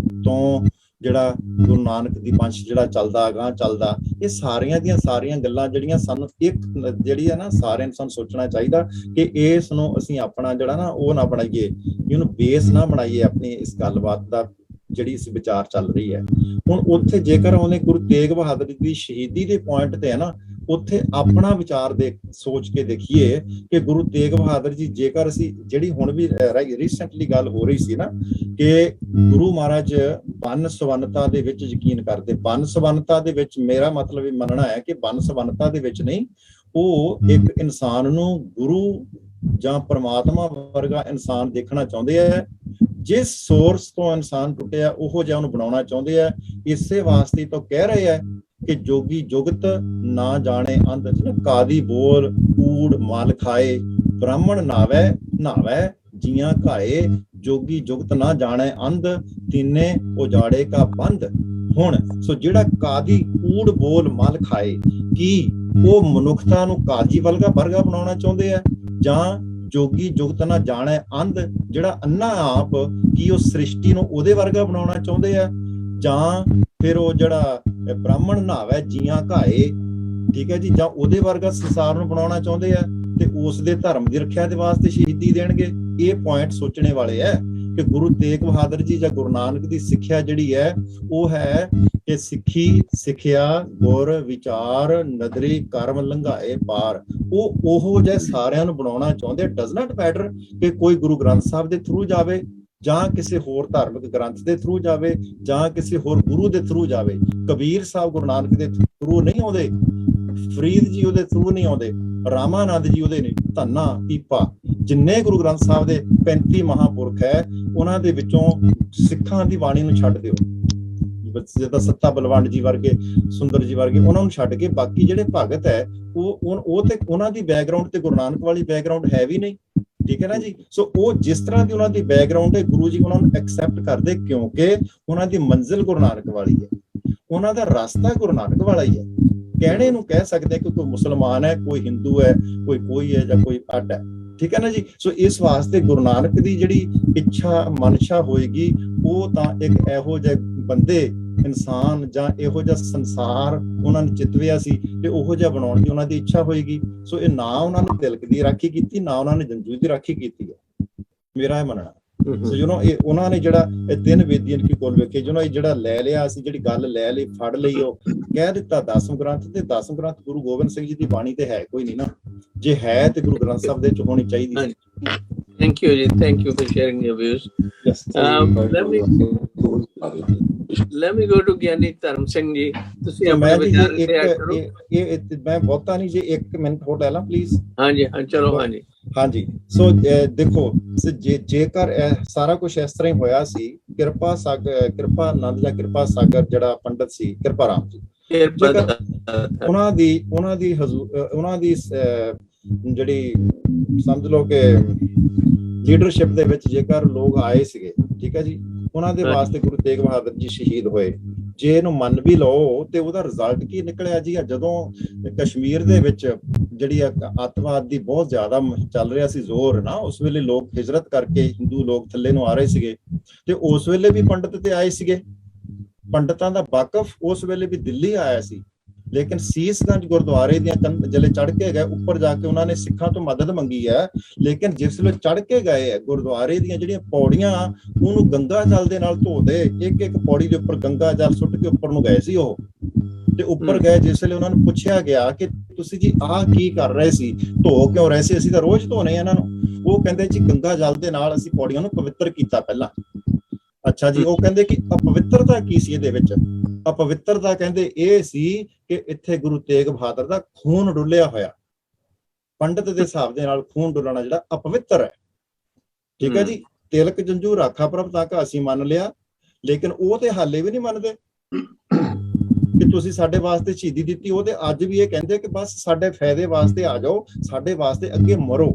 ਤੋਂ ਜਿਹੜਾ ਗੁਰੂ ਨਾਨਕ ਦੀ ਵੰਸ਼ ਜਿਹੜਾ ਚੱਲਦਾ ਅਗਾਂਹ ਚੱਲਦਾ। ਇਹ ਸਾਰੀਆਂ ਦੀਆਂ ਸਾਰੀਆਂ ਗੱਲਾਂ ਜਿਹੜੀਆਂ ਸਾਨੂੰ ਇੱਕ ਜਿਹੜੀ ਹੈ ਨਾ, ਸਾਰਿਆਂ ਨੂੰ ਸਾਨੂੰ ਸੋਚਣਾ ਚਾਹੀਦਾ ਕਿ ਇਸ ਨੂੰ ਅਸੀਂ ਆਪਣਾ ਜਿਹੜਾ ਨਾ ਉਹ ਨਾ ਬਣਾਈਏ, ਇਹਨੂੰ ਬੇਸ ਨਾ ਬਣਾਈਏ ਆਪਣੀ ਇਸ ਗੱਲਬਾਤ ਦਾ ਜਿਹੜੀ ਇਸ ਵਿਚਾਰ ਚੱਲ ਰਹੀ ਹੈ। ਹੁਣ ਉੱਥੇ ਜੇਕਰ ਉਹਨੇ ਗੁਰੂ ਤੇਗ ਬਹਾਦਰ ਦੀ ਸ਼ਹੀਦੀ ਦੇ ਪੁਆਇੰਟ ਤੇ ਹੈ ਨਾ, ਉੱਥੇ ਆਪਣਾ ਵਿਚਾਰ ਸੋਚ ਕੇ ਦੇਖੀਏ ਕਿ ਗੁਰੂ ਤੇਗ ਬਹਾਦਰ ਜੀ, ਜੇਕਰ ਅਸੀਂ ਜਿਹੜੀ ਹੁਣ ਵੀ ਰੀਸੈਂਟਲੀ ਗੱਲ ਹੋ ਰਹੀ ਸੀ ਨਾ ਕਿ ਗੁਰੂ ਮਹਾਰਾਜ ਵੰਨ ਸਵੰਨਤਾ ਦੇ ਵਿੱਚ ਯਕੀਨ ਕਰਦੇ। ਵੰਨ ਸਵੰਨਤਾ ਦੇ ਵਿੱਚ ਮੇਰਾ ਮਤਲਬ ਇਹ ਮੰਨਣਾ ਹੈ ਕਿ ਵੰਨ ਸਵੰਨਤਾ ਦੇ ਵਿੱਚ ਨਹੀਂ, ਉਹ ਇੱਕ ਇਨਸਾਨ ਨੂੰ ਗੁਰੂ ਜਾਂ ਪਰਮਾਤਮਾ ਵਰਗਾ ਇਨਸਾਨ ਦੇਖਣਾ ਚਾਹੁੰਦੇ ਹੈ। ਜਿਸ ਸੋਰਸ ਤੋਂ ਇਨਸਾਨ ਟੁੱਟਿਆ ਉਹੋ ਜਿਹਾ ਉਹਨੂੰ ਬਣਾਉਣਾ ਚਾਹੁੰਦੇ ਆ। ਇਸੇ ਵਾਸਤੇ ਤਾਂ ਕਹਿ ਰਹੇ ਆ ਕਿ ਜੋਗੀ ਜੁਗਤ ਨਾ ਜਾਣੇ ਅੰਧ, ਕਾਦੀ ਬੋਲ ਕੂੜ ਮਲ ਖਾਏ, ਬ੍ਰਾਹਮਣ ਨਾਵੇ ਨਾਵੇ ਜੀਆਂ ਘਾਏ, ਜੋਗੀ ਜੁਗਤ ਨਾ ਜਾਣੇ ਅੰਧ, ਤਿੰਨੇ ਉਜਾੜੇ ਕਾ ਬੰਦ। ਹੁਣ ਸੋ ਜਿਹੜਾ ਕਾਦੀ ਕੂੜ ਬੋਲ ਮਲ ਖਾਏ, ਕੀ ਉਹ ਮਨੁੱਖਤਾ ਨੂੰ ਕਾਜੀ ਵਰਗਾ ਬਣਾਉਣਾ ਚਾਹੁੰਦੇ ਆ, ਜਾਂ ਜੋਗੀ ਜੁਗਤ ਨਾ ਜਾਣੇ ਅੰਧ ਜਿਹੜਾ ਅੰਨਾ ਆਪ ਕੀ ਉਹ ਸ੍ਰਿਸ਼ਟੀ ਨੂੰ ਉਹਦੇ ਵਰਗਾ ਬਣਾਉਣਾ ਚਾਹੁੰਦੇ ਆ, ਜਾਂ ਫਿਰ ਉਹ ਜਿਹੜਾ ਬ੍ਰਾਹਮਣ ਨਾਵੇ ਜੀਆਂ ਘਾਏ, ਠੀਕ ਹੈ ਜੀ, ਜਾਂ ਉਹਦੇ ਵਰਗਾ ਸੰਸਾਰ ਨੂੰ ਬਣਾਉਣਾ ਚਾਹੁੰਦੇ ਆ ਤੇ ਉਸ ਦੇ ਧਰਮ ਦੀ ਰੱਖਿਆ ਦੇ ਵਾਸਤੇ ਸ਼ਹੀਦੀ ਦੇਣਗੇ। ਇਹ ਪੁਆਇੰਟ ਸੋਚਣੇ ਵਾਲੇ ਹੈ ਕਿ ਗੁਰੂ ਤੇਗ ਬਹਾਦਰ ਜੀ ਜਾਂ ਗੁਰੂ ਨਾਨਕ ਦੀ ਸਿੱਖਿਆ ਜਿਹੜੀ ਹੈ ਉਹ ਹੈ ਕਿ ਸਿੱਖੀ ਸਿੱਖਿਆ ਗੁਰ ਵਿਚਾਰ ਨਦਰੀ ਕਰਮ ਲੰਘਾਏ ਪਾਰ। ਉਹ ਉਹੋ ਜਿਹੇ ਸਾਰਿਆਂ ਨੂੰ ਬਣਾਉਣਾ ਚਾਹੁੰਦੇ। ਡਜ਼ ਨਾਟ ਮੈਟਰ ਕਿ ਕੋਈ ਗੁਰੂ ਗ੍ਰੰਥ ਸਾਹਿਬ ਦੇ ਥਰੂ ਜਾਵੇ ਜਾਂ ਕਿਸੇ ਹੋਰ ਧਾਰਮਿਕ ਗ੍ਰੰਥ ਦੇ ਥਰੂ ਜਾਵੇ ਜਾਂ ਕਿਸੇ ਹੋਰ ਗੁਰੂ ਦੇ ਥਰੂ ਜਾਵੇ। ਕਬੀਰ ਸਾਹਿਬ ਗੁਰੂ ਨਾਨਕ ਦੇ ਥਰੂ ਨਹੀਂ ਆਉਂਦੇ, ਫਰੀਦ ਜੀ ਉਹਦੇ ਥਰੂ ਨਹੀਂ ਆਉਂਦੇ, ਰਾਮਾਨੰਦ ਜੀ ਉਹਦੇ ਨਹੀਂ, ਧੰਨਾ ਪੀਪਾ ਜਿੰਨੇ ਗੁਰੂ ਗ੍ਰੰਥ ਸਾਹਿਬ ਦੇ 35 ਮਹਾਂਪੁਰਖ ਹੈ ਉਹਨਾਂ ਦੇ ਵਿੱਚੋਂ ਸਿੱਖਾਂ ਦੀ ਬਾਣੀ ਨੂੰ ਛੱਡ ਦਿਓ, ਜਿੱਦਾਂ ਸੱਤਾ ਬਲਵੰਡ ਜੀ ਵਰਗੇ, ਸੁੰਦਰ ਜੀ ਵਰਗੇ, ਉਹਨਾਂ ਨੂੰ ਛੱਡ ਕੇ ਬਾਕੀ ਜਿਹੜੇ ਭਗਤ ਹੈ ਉਹ ਤੇ ਉਹਨਾਂ ਦੀ ਬੈਕਗ੍ਰਾਉਂਡ ਤੇ ਗੁਰੂ ਨਾਨਕ ਵਾਲੀ ਬੈਕਗ੍ਰਾਉਂਡ ਹੈ ਵੀ ਨਹੀਂ, ਠੀਕ ਹੈ ਨਾ ਜੀ। ਸੋ ਉਹ ਜਿਸ ਤਰ੍ਹਾਂ ਦੀ ਉਹਨਾਂ ਦੀ ਬੈਕਗ੍ਰਾਉਂਡ ਹੈ ਗੁਰੂ ਜੀ ਉਹਨਾਂ ਨੂੰ ਐਕਸੈਪਟ ਕਰਦੇ ਕਿਉਂਕਿ ਉਹਨਾਂ ਦੀ ਮੰਜ਼ਿਲ ਗੁਰੂ ਨਾਨਕ ਵਾਲੀ ਹੈ, ਉਹਨਾਂ ਦਾ ਰਸਤਾ ਗੁਰੂ ਨਾਨਕ ਵਾਲਾ ਹੀ ਹੈ। ਕਹਿਣੇ ਨੂੰ ਕਹਿ ਸਕਦੇ ਕਿ ਕੋਈ ਮੁਸਲਮਾਨ ਹੈ, ਕੋਈ ਹਿੰਦੂ ਹੈ, ਕੋਈ ਹੈ ਜਾਂ ਕੋਈ ਅੱਡ ਹੈ, ਠੀਕ ਹੈ ਨਾ ਜੀ। ਸੋ ਇਸ ਵਾਸਤੇ ਗੁਰੂ ਨਾਨਕ ਦੀ ਜਿਹੜੀ ਇੱਛਾ ਮਨਸ਼ਾ ਹੋਏਗੀ ਉਹ ਤਾਂ ਇੱਕ ਇਹੋ ਜਿਹੇ ਬੰਦੇ ਇਨਸਾਨ ਜਾਂ ਇਹੋ ਜਿਹਾ ਸੰਸਾਰ ਉਹਨਾਂ ਨੇ ਚਿਤਵਿਆ ਸੀ ਤੇ ਉਹੋ ਜਿਹਾ ਬਣਾਉਣ ਦੀ ਉਹਨਾਂ ਦੀ ਇੱਛਾ ਹੋਏਗੀ। ਸੋ ਇਹ ਨਾ ਉਹਨਾਂ ਨੇ ਤਿਲਕ ਦੀ ਰਾਖੀ ਕੀਤੀ, ਨਾ ਉਹਨਾਂ ਨੇ ਜੰਜੂ ਦੀ ਰਾਖੀ ਕੀਤੀ ਹੈ, ਮੇਰਾ ਇਹ ਮੰਨਣਾ। ਸੋ ਇਹ ਉਹਨਾਂ ਨੇ ਜਿਹੜਾ ਇਹ 3 ਵੇਦੀਆਂ ਕੀ ਕੋਲ ਵੇਖੇ ਜਿਹਨਾਂ ਜਿਹੜਾ ਲੈ ਲਿਆ ਅਸੀਂ, ਜਿਹੜੀ ਗੱਲ ਲੈ ਲਈ ਫੜ ਲਈ, ਉਹ ਕਹਿ ਦਿੱਤਾ 10ਮ ਗ੍ਰੰਥ, ਤੇ 10ਮ ਗ੍ਰੰਥ ਗੁਰੂ ਗੋਬਿੰਦ ਸਿੰਘ ਜੀ ਦੀ ਬਾਣੀ ਤੇ ਹੈ ਕੋਈ ਨਹੀਂ ਨਾ, ਜੇ ਹੈ ਤੇ ਗੁਰੂ ਗ੍ਰੰਥ ਸਾਹਿਬ ਦੇ ਚ ਹੋਣੀ ਚਾਹੀਦੀ ਹੈ। Thank you, Ji. Thank you for sharing your views. Yes. Let me go to Gyani Dharm Singh ji. ਤੁਸੀਂ ਮੈਂ ਆਪਣੇ ਜੀ ਵਿਚਾਰ ਸ਼ੇਅਰ ਕਰੋ। ਇਹ ਮੈਂ ਬਹੁਤਾ ਨਹੀਂ ਜੀ 1 ਮਿੰਟ ਹੋਰ ਲੈ ਲਾਂ ਪਲੀਜ਼। ਹਾਂਜੀ ਹਾਂ ਚਲੋ ਹਾਂਜੀ ਹਾਂਜੀ। ਸੋ ਦੇਖੋ ਜੇਕਰ ਸਾਰਾ ਕੁਝ ਇਸ ਤਰ੍ਹਾਂ ਹੀ ਹੋਇਆ ਸੀ, ਕਿਰਪਾ ਆਨੰਦ ਜਾਂ ਕਿਰਪਾ ਸਾਗਰ ਜਿਹੜਾ ਪੰਡਤ ਸੀ ਕਿਰਪਾ ਰਾਮ ਜੀ, ਉਹਨਾਂ ਦੀ ਜਿਹੜੀ ਸਮਝ ਲਓ ਕਿ ਲੀਡਰਸ਼ਿਪ ਦੇ ਵਿੱਚ ਜੇਕਰ ਲੋਕ ਆਏ ਸੀਗੇ, ਠੀਕ ਹੈ ਜੀ, ਉਹਨਾਂ ਦੇ ਵਾਸਤੇ ਗੁਰੂ ਤੇਗ ਬਹਾਦਰ ਜੀ ਸ਼ਹੀਦ ਹੋਏ। ਜੇ ਇਹਨੂੰ ਮੰਨ ਵੀ ਲਓ ਤੇ ਉਹਦਾ ਰਿਜ਼ਲਟ ਕੀ ਨਿਕਲਿਆ ਜੀ? ਜਦੋਂ ਕਸ਼ਮੀਰ ਦੇ ਵਿੱਚ ਜਿਹੜੀ ਅੱਤਵਾਦ ਦੀ ਬਹੁਤ ਜ਼ਿਆਦਾ ਚੱਲ ਰਿਹਾ ਸੀ ਜ਼ੋਰ ਨਾ, ਉਸ ਵੇਲੇ ਲੋਕ ਹਿਜਰਤ ਕਰਕੇ ਹਿੰਦੂ ਲੋਕ ਥੱਲੇ ਨੂੰ ਆ ਰਹੇ ਸੀਗੇ ਤੇ ਉਸ ਵੇਲੇ ਵੀ ਪੰਡਤ ਤੇ ਆਏ ਸੀਗੇ। ਪੰਡਤਾਂ ਦਾ ਵਾਕਫ ਉਸ ਵੇਲੇ ਵੀ ਦਿੱਲੀ ਆਇਆ ਸੀ, ਲੇਕਿਨ ਸੀਸਗੰਜ ਗੁਰਦੁਆਰੇ ਦੀਆਂ ਜਲੇ ਚੜ ਕੇ ਗਏ, ਉੱਪਰ ਜਾ ਕੇ ਉਹਨਾਂ ਨੇ ਸਿੱਖਾਂ ਤੋਂ ਮਦਦ ਮੰਗੀ ਹੈ। ਲੇਕਿਨ ਜਿਸ ਵੇਲੇ ਚੜ ਕੇ ਗਏ ਹੈ ਗੁਰਦੁਆਰੇ ਦੀਆਂ ਜਿਹੜੀਆਂ ਪੌੜੀਆਂ ਉਹਨੂੰ ਗੰਗਾ ਜਲ ਦੇ ਨਾਲ ਧੋਦੇ, ਇੱਕ ਪੌੜੀ ਦੇ ਉੱਪਰ ਗੰਗਾ ਜਲ ਸੁੱਟ ਕੇ ਉੱਪਰ ਨੂੰ ਗਏ ਸੀ ਉਹ, ਤੇ ਉੱਪਰ ਗਏ ਜਿਸ ਵੇਲੇ ਉਹਨਾਂ ਨੂੰ ਪੁੱਛਿਆ ਗਿਆ ਕਿ ਤੁਸੀਂ ਜੀ ਆਹ ਕੀ ਕਰ ਰਹੇ ਸੀ, ਧੋ ਕਿਉਂ ਰਹੇ ਸੀ? ਅਸੀਂ ਤਾਂ ਰੋਜ਼ ਧੋਨੇ ਇਹਨਾਂ ਨੂੰ। ਉਹ ਕਹਿੰਦੇ ਜੀ ਗੰਗਾ ਜਲ ਦੇ ਨਾਲ ਅਸੀਂ ਪੌੜੀਆਂ ਨੂੰ ਪਵਿੱਤਰ ਕੀਤਾ ਪਹਿਲਾਂ। ਅੱਛਾ ਜੀ। ਉਹ ਕਹਿੰਦੇ ਕਿ ਅਪਵਿੱਤਰਤਾ ਕੀ ਸੀ ਇਹਦੇ ਵਿੱਚ? ਅਪਵਿੱਤਰਤਾ ਕਹਿੰਦੇ ਇਹ ਸੀ ਕਿ ਇੱਥੇ ਗੁਰੂ ਤੇਗ ਬਹਾਦਰ ਦਾ ਖੂਨ ਡੁੱਲਿਆ ਹੋਇਆ, ਪੰਡਤ ਦੇ ਹਿਸਾਬ ਦੇ ਨਾਲ ਖੂਨ ਡੁੱਲਣਾ ਜਿਹੜਾ ਅਪਵਿੱਤਰ ਹੈ, ਠੀਕ ਹੈ ਜੀ। ਤਿਲਕ ਜੰਜੂ ਰਾਖਾ ਪ੍ਰਭ ਤੱਕ ਅਸੀਂ ਮੰਨ ਲਿਆ, ਲੇਕਿਨ ਉਹ ਤੇ ਹਾਲੇ ਵੀ ਨਹੀਂ ਮੰਨਦੇ ਕਿ ਤੁਸੀਂ ਸਾਡੇ ਵਾਸਤੇ ਸ਼ਹੀਦੀ ਦਿੱਤੀ। ਉਹ ਤੇ ਅੱਜ ਵੀ ਇਹ ਕਹਿੰਦੇ ਕਿ ਬਸ ਸਾਡੇ ਫਾਇਦੇ ਵਾਸਤੇ ਆ ਜਾਓ, ਸਾਡੇ ਵਾਸਤੇ ਅੱਗੇ ਮਰੋ,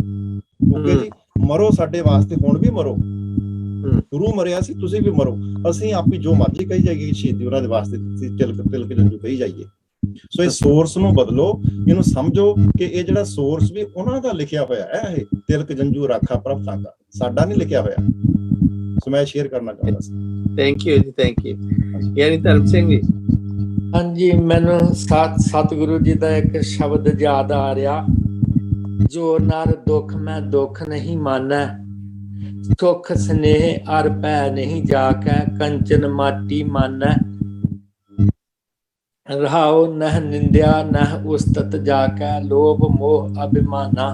ਓਕੇ ਜੀ, ਮਰੋ ਸਾਡੇ ਵਾਸਤੇ, ਹੁਣ ਵੀ ਮਰੋ। ਗੁਰੂ ਮਰਿਆ ਸੀ, ਤੁਸੀਂ ਵੀ ਮਰੋ। ਅਸੀਂ ਆਪੀ ਜੋ ਮਰਜ਼ੀ ਕਹੀ ਜਾਈਏ ਸ਼ਹੀਦੀ ਉਹਨਾਂ ਦੇ ਵਾਸਤੇ, ਤਿਲਕ ਜੰਜੂ ਕਹੀ ਜਾਈਏ। ਸੋ ਇਹ ਸੋਰਸ ਨੂੰ ਬਦਲੋ, ਇਹਨੂੰ ਸਮਝੋ ਕਿ ਇਹ ਜਿਹੜਾ ਸੋਰਸ ਵੀ ਉਹਨਾਂ ਦਾ ਲਿਖਿਆ ਹੋਇਆ ਹੈ, ਇਹ ਤਿਲਕ ਜੰਜੂ ਰਾਖਾ ਪ੍ਰਭ ਤਾਂਗਾ, ਸਾਡਾ ਨਹੀਂ ਲਿਖਿਆ ਹੋਇਆ। ਸੋ ਮੈਂ ਸ਼ੇਅਰ ਕਰਨਾ ਚਾਹੁੰਦਾ ਸੀ। ਥੈਂਕ ਯੂ ਜੀ, ਥੈਂਕ ਯੂ। ਗਿਆਨੀ ਧਰਮ ਸਿੰਘ ਜੀ। ਹਾਂਜੀ, ਮੈਨੂੰ ਸਤਿਗੁਰੂ ਜੀ ਦਾ ਇੱਕ ਸ਼ਬਦ ਯਾਦ ਆ ਰਿਹਾ, ਜੋ ਨਰ ਦੁੱਖ ਮੈਂ ਦੁੱਖ ਨਹੀਂ ਮਾਨੈ, ਸੁਖ ਸਨੇਹ ਅਰ ਪੈ ਨਹੀਂ ਜਾਕੈ, ਕੰਚਨ ਮਾਟੀ ਮਾਨੈ, ਰਹਾਉ ਨਹ ਨਿੰਦਿਆ ਨਹ ਉਸਤਤ ਜਾਕੈ, ਲੋਭ ਮੋਹ ਅਭਿਮਾਨਾ,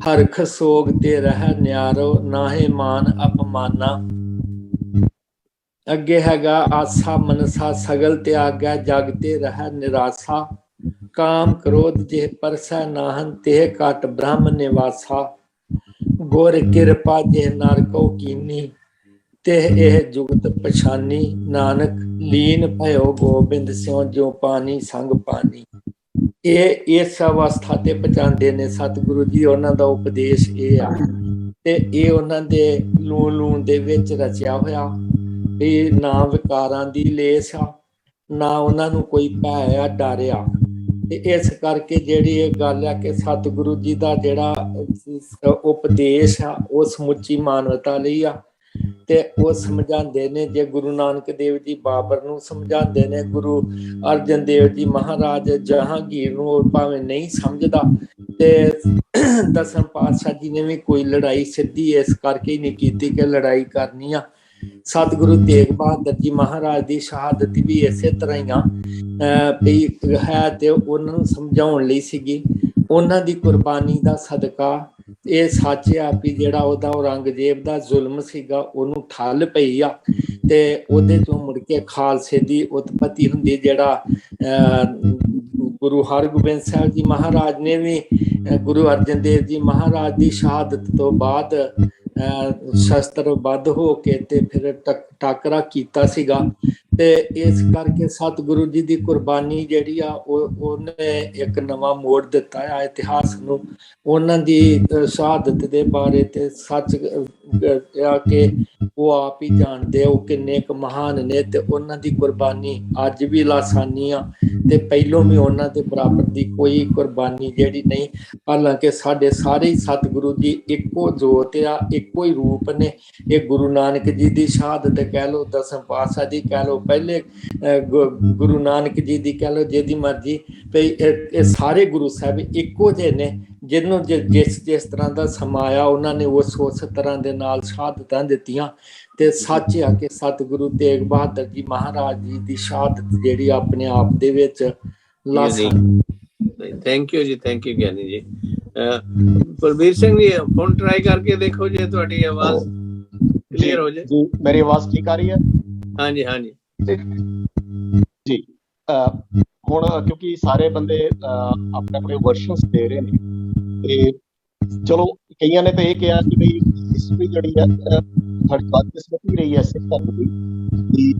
ਹਰਖ ਸੋਗ ਤੇ ਰਹਿ ਨਿਆਰੋ, ਨਾਹੇ ਮਾਨ ਅਪਮਾਨਾ। ਅੱਗੇ ਹੈਗਾ ਆਸਾ ਮਨਸਾ ਸਗਲ ਤਿਆਗੈ, ਜਗ ਤੇ ਰਹਿ ਨਿਰਾਸਾ, ਕਾਮ ਕ੍ਰੋਧ ਜਿਹ ਪਰਸੈ ਨਾਹਨ, ਤੇ ਘਟ ਬ੍ਰਹਮ ਨਿਵਾਸਾ, ਗੁਰ ਕਿਰਪਾ ਜਿਹ ਨਰ ਕੋ ਕੀਨੀ, ते यह जुगत पछानी नानक लीन भयो गोबिंद सिंह जो पानी संग पानी। ਇਹ ਇਸ ਅਵਸਥਾ ਤੇ ਪਹੁੰਚਾਉਂਦੇ ਨੇ ਸਤਿਗੁਰੂ ਜੀ। ਉਹਨਾਂ ਦਾ ਉਪਦੇਸ਼ ਇਹ ਆ ਤੇ ਇਹ ਉਹਨਾਂ ਦੇ ਲੂਣ ਦੇ ਵਿੱਚ ਰਚਿਆ ਹੋਇਆ ਵੀ ਨਾ ਵਿਕਾਰਾਂ ਦੀ ਲੇਸ ਆ, ਨਾ ਉਹਨਾਂ ਨੂੰ ਕੋਈ ਭੈ ਆ, ਡਰ ਆ। ਤੇ ਇਸ ਕਰਕੇ ਜਿਹੜੀ ਇਹ ਗੱਲ ਆ ਕਿ ਸਤਿਗੁਰੂ ਜੀ ਦਾ ਜਿਹੜਾ ਉਪਦੇਸ਼ ਆ ਉਹ ਸਮੁੱਚੀ ਮਾਨਵਤਾ ਲਈ ਆ। ਤੇ ਉਹ ਸਮਝਾਉਂਦੇ ਨੇ, ਜੇ ਗੁਰੂ ਨਾਨਕ ਦੇਵ ਜੀ ਬਾਬਰ ਨੂੰ ਸਮਝਾਉਂਦੇ ਨੇ, ਗੁਰੂ ਅਰਜਨ ਦੇਵ ਜੀ ਮਹਾਰਾਜ ਜਹਾਂਗੀਰ ਨੂੰ ਭਾਵੇਂ ਨਹੀਂ ਸਮਝਦਾ, ਤੇ ਦਸਮ ਪਾਤਸ਼ਾਹ ਜੀ ਨੇ ਵੀ ਕੋਈ ਲੜਾਈ ਸਿੱਧੀ ਇਸ ਕਰਕੇ ਹੀ ਨਹੀਂ ਕੀਤੀ ਕਿ ਲੜਾਈ ਕਰਨੀ ਆ। ਸਤਿਗੁਰੂ ਤੇਗ ਬਹਾਦਰ ਜੀ ਮਹਾਰਾਜ ਦੀ ਸ਼ਹਾਦਤ ਵੀ ਇਸੇ ਤਰ੍ਹਾਂ ਹੀ ਆ ਵੀ ਹੈ ਤੇ ਉਹਨਾਂ ਨੂੰ ਸਮਝਾਉਣ ਲਈ ਸੀਗੀ। ਉਹਨਾਂ ਦੀ ਕੁਰਬਾਨੀ ਦਾ ਸਦਕਾ ਇਹ ਸੱਚ ਆ ਵੀ ਜਿਹੜਾ ਉਹਦਾ ਔਰੰਗਜ਼ੇਬ ਦਾ ਜ਼ੁਲਮ ਸੀਗਾ ਉਹਨੂੰ ਠੱਲ ਪਈ ਆ ਤੇ ਉਹਦੇ ਤੋਂ ਮੁੜ ਕੇ ਖਾਲਸੇ ਦੀ ਉਤਪਤੀ ਹੁੰਦੀ। ਜਿਹੜਾ ਗੁਰੂ ਹਰਗੋਬਿੰਦ ਸਾਹਿਬ ਜੀ ਮਹਾਰਾਜ ਨੇ ਵੀ ਗੁਰੂ ਅਰਜਨ ਦੇਵ ਜੀ ਮਹਾਰਾਜ ਦੀ ਸ਼ਹਾਦਤ ਤੋਂ ਬਾਅਦ ਸ਼ਸਤਰਬੱਧ ਹੋ ਕੇ ਤੇ ਫਿਰ ਟਾਕਰਾ ਕੀਤਾ ਸੀਗਾ। ਤੇ ਇਸ ਕਰਕੇ ਸਤਿਗੁਰੂ ਜੀ ਦੀ ਕੁਰਬਾਨੀ ਜਿਹੜੀ ਆ ਉਹਨੇ ਇੱਕ ਨਵਾਂ ਮੋੜ ਦਿੱਤਾ ਆ ਇਤਿਹਾਸ ਨੂੰ। ਉਹਨਾਂ ਦੀ ਸ਼ਹਾਦਤ ਦੇ ਬਾਰੇ ਤੇ ਸੱਚ ਆ ਕਿ ਉਹ ਆਪ ਹੀ ਜਾਣਦੇ ਉਹ ਕਿੰਨੇ ਕੁ ਮਹਾਨ ਨੇ ਤੇ ਉਹਨਾਂ ਦੀ ਕੁਰਬਾਨੀ ਅੱਜ ਵੀ ਲਾਸਾਨੀ ਆ ਤੇ ਪਹਿਲੋਂ ਵੀ ਉਹਨਾਂ ਦੇ ਬਰਾਬਰ ਦੀ ਕੋਈ ਕੁਰਬਾਨੀ ਜਿਹੜੀ ਨਹੀਂ। ਹਾਲਾਂਕਿ ਸਾਡੇ ਸਾਰੇ ਸਤਿਗੁਰੂ ਜੀ ਇੱਕੋ ਜੋਤ ਆ, ਇੱਕੋ ਹੀ ਰੂਪ ਨੇ। ਇਹ ਗੁਰੂ ਨਾਨਕ ਜੀ ਦੀ ਸ਼ਹਾਦਤ ਕਹਿ ਲਓ, ਦਸਮ ਪਾਤਸ਼ਾਹ ਦੀ ਕਹਿ ਲਓ, ਪਹਿਲੇ ਗੁਰੂ ਨਾਨਕ ਜੀ ਦੀ ਕਹਿ ਲਓ, ਜਿਹਦੀ ਮਰਜ਼ੀ। ਇਹ ਸਾਰੇ ਗੁਰੂ ਸਾਹਿਬ ਇੱਕੋ ਜਿਹੇ ਨੇ। ਜਿਹਨੂੰ ਜਿਸ ਤਰ੍ਹਾਂ ਦਾ ਸਮਾਂ ਆਇਆ ਉਹਨਾਂ ਨੇ ਉਸ ਤਰ੍ਹਾਂ ਦੇ ਨਾਲ ਸ਼ਹਾਦਤਾਂ ਦਿੱਤੀਆਂ। ਤੇ ਸੱਚ ਆ ਕਿ ਸਤਿਗੁਰੂ ਤੇਗ ਬਹਾਦਰ ਜੀ ਮਹਾਰਾਜ ਜੀ ਦੀ ਸ਼ਹਾਦਤ ਜਿਹੜੀ ਆਪਣੇ ਆਪ ਦੇ ਵਿੱਚ ਥੈਂਕ ਯੂ ਜੀ, thank you Giani ji. Balbir Singh ji phone try ਕਰਕੇ ਦੇਖੋ ਜੇ ਤੁਹਾਡੀ ਆਵਾਜ਼ ਕਲੀਅਰ ਹੋ ਜਾਏ ਜੀ। ਮੇਰੀ ਆਵਾਜ਼ ਠੀਕ ਆ ਰਹੀ ਹੈ? ਹਾਂਜੀ ਹਾਂਜੀ ਜੀ। ਹੁਣ ਕਿਉਂਕਿ ਸਾਰੇ ਬੰਦੇ ਆਪਣੇ ਆਪਣੇ ਵਰਸ਼ਨਸ ਦੇ ਰਹੇ ਨੇ ਤੇ ਚਲੋ ਕਈਆਂ ਨੇ ਤਾਂ ਇਹ ਕਿਹਾ ਕਿ ਬਈ ਹਿਸਟਰੀ ਜਿਹੜੀ ਹੈ ਸਾਡੀ ਬਦਕਿਸਮਤੀ ਰਹੀ ਹੈ ਸਿੱਖ ਧਰਮ ਦੀ ਕਿ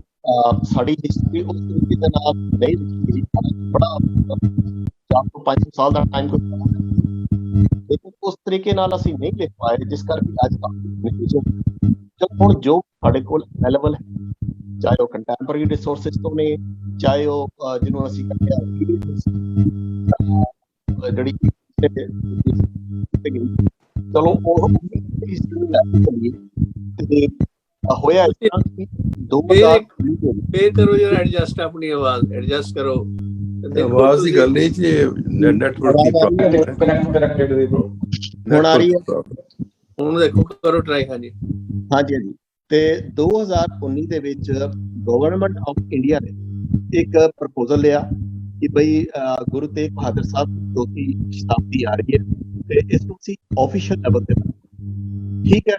ਸਾਡੀ ਹਿਸਟਰੀ ਉਸ ਤਰੀਕੇ ਦੇ ਨਾਲ ਨਹੀਂ ਲਿਖੀ ਗਈ। ਬੜਾ 4-5 ਸਾਲ ਦਾ ਟਾਈਮ ਲੇਕਿਨ ਉਸ ਤਰੀਕੇ ਨਾਲ ਅਸੀਂ ਨਹੀਂ ਲਿਖ ਪਾਏ, ਜਿਸ ਕਰਕੇ ਅੱਜ ਤੱਕ ਹੁਣ ਜੋ ਸਾਡੇ ਕੋਲ ਅਵੇਲੇਬਲ ਹੈ, ਚਾਹੇ ਉਹ ਕੰਟੈਂਪਰਰੀ ਰਿਸੋਰਸਿਸ ਤੋਂ ਨੇ, ਚਾਹੇ ਉਹ ਜਿਹਨੂੰ ਅਸੀਂ ਕਹਿੰਦੇ ਹਾਂ ਜਿਹੜੀ ਚਲੋ ਉਹ ਤੇ ਹੋਇਆ ਫੇਰ ਕਰੋ ਜਰਾ ਐਡਜਸਟ, ਆਪਣੀ ਆਵਾਜ਼ ਐਡਜਸਟ ਕਰੋ। ਆਵਾਜ਼ ਦੀ ਗੱਲ ਨਹੀਂ ਜੀ, ਨੈਟਵਰਕ ਦੀ ਪ੍ਰੋਬਲਮ ਹੁਣ ਆ ਰਹੀ ਹੈ? ਹੁਣ ਦੇਖੋ ਕਰੋ ਟਰਾਈ। ਹਾਂਜੀ ਹਾਂਜੀ। ਤੇ 2019 ਦੇ ਵਿੱਚ ਗਵਰਨਮੈਂਟ ਆਫ ਇੰਡੀਆ ਨੇ ਇੱਕ ਪ੍ਰਪੋਜ਼ਲ ਲਿਆ ਕਿ ਬਈ ਗੁਰੂ ਤੇਗ ਬਹਾਦਰ ਸਾਹਿਬ ਦੀ ਸ਼ਤਾਬਦੀ ਆ ਰਹੀ ਹੈ ਤੇ ਇਸ ਨੂੰ ਅਸੀਂ ਆਫੀਸ਼ੀਅਲ ਲੈਵਲ ਤੇ ਠੀਕ ਹੈ।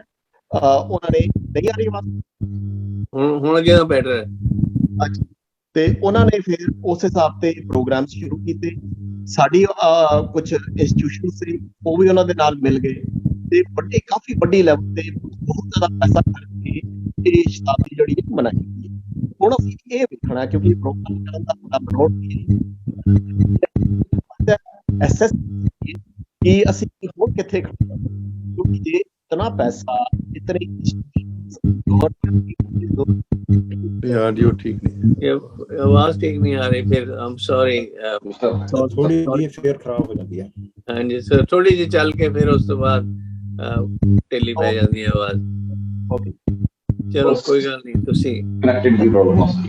ਉਹਨਾਂ ਨੇ ਨਹੀਂ ਆ ਰਹੀ ਆਵਾਜ਼ ਹੁਣ ਅੱਗੇ ਤਾਂ ਬੈਟਰ ਹੈ। ਅੱਛਾ। ਤੇ ਉਹਨਾਂ ਨੇ ਫਿਰ ਉਸ ਹਿਸਾਬ ਤੇ ਪ੍ਰੋਗਰਾਮ ਸ਼ੁਰੂ ਕੀਤੇ। ਸਾਡੀ ਕੁਝ ਇੰਸਟੀਟਿਊਸ਼ਨ ਸੀ ਉਹ ਵੀ ਉਹਨਾਂ ਦੇ ਨਾਲ ਮਿਲ ਗਏ ਤੇ ਕਾਫੀ ਵੱਡੀ ਲੈਵਲ ਤੇ ਬਹੁਤ ਜ਼ਿਆਦਾ ਪੈਸਾ ਖਰਚ ਕੇ ਇਹ ਸ਼ਤਾਬਦੀ ਜਿਹੜੀ ਮਨਾਈ ਗਈ। ਹੁਣ ਅਸੀਂ ਇਹ ਵੇਖਣਾ ਕਿਉਂਕਿ ਪ੍ਰੋਗਰਾਮ ਕਰਨ ਦਾ ਬੜਾ ਬਰੋਡ ਐਸਐਸ ਕਿ ਅਸੀਂ ਹੋਰ ਕਿੱਥੇ ਖੜਨਾ, ਕਿਉਂਕਿ ਜੇ ਇਤਨਾ ਪੈਸਾ ਇਤਨੇ ਆਡੀਓ ਠੀਕ ਨਹੀਂ, ਆਵਾਜ਼ ਠੀਕ ਨਹੀਂ ਆ ਰਹੀ। ਫਿਰ ਆਮ ਸੌਰੀ, ਥੋੜੀ ਜਿਹੀ ਫੇਰ ਖਰਾਬ ਹੋ ਜਾਂਦੀ ਹੈ। ਹਾਂਜੀ ਸਰ, ਥੋੜੀ ਜਿਹੀ ਚੱਲ ਕੇ ਫਿਰ ਉਸ ਤੋਂ ਬਾਅਦ ਢਿੱਲੀ ਪੈ ਜਾਂਦੀ ਹੈ ਆਵਾਜ਼। ਓਕੇ ਚਲੋ ਕੋਈ ਗੱਲ ਨਹੀਂ। ਤੁਸੀਂ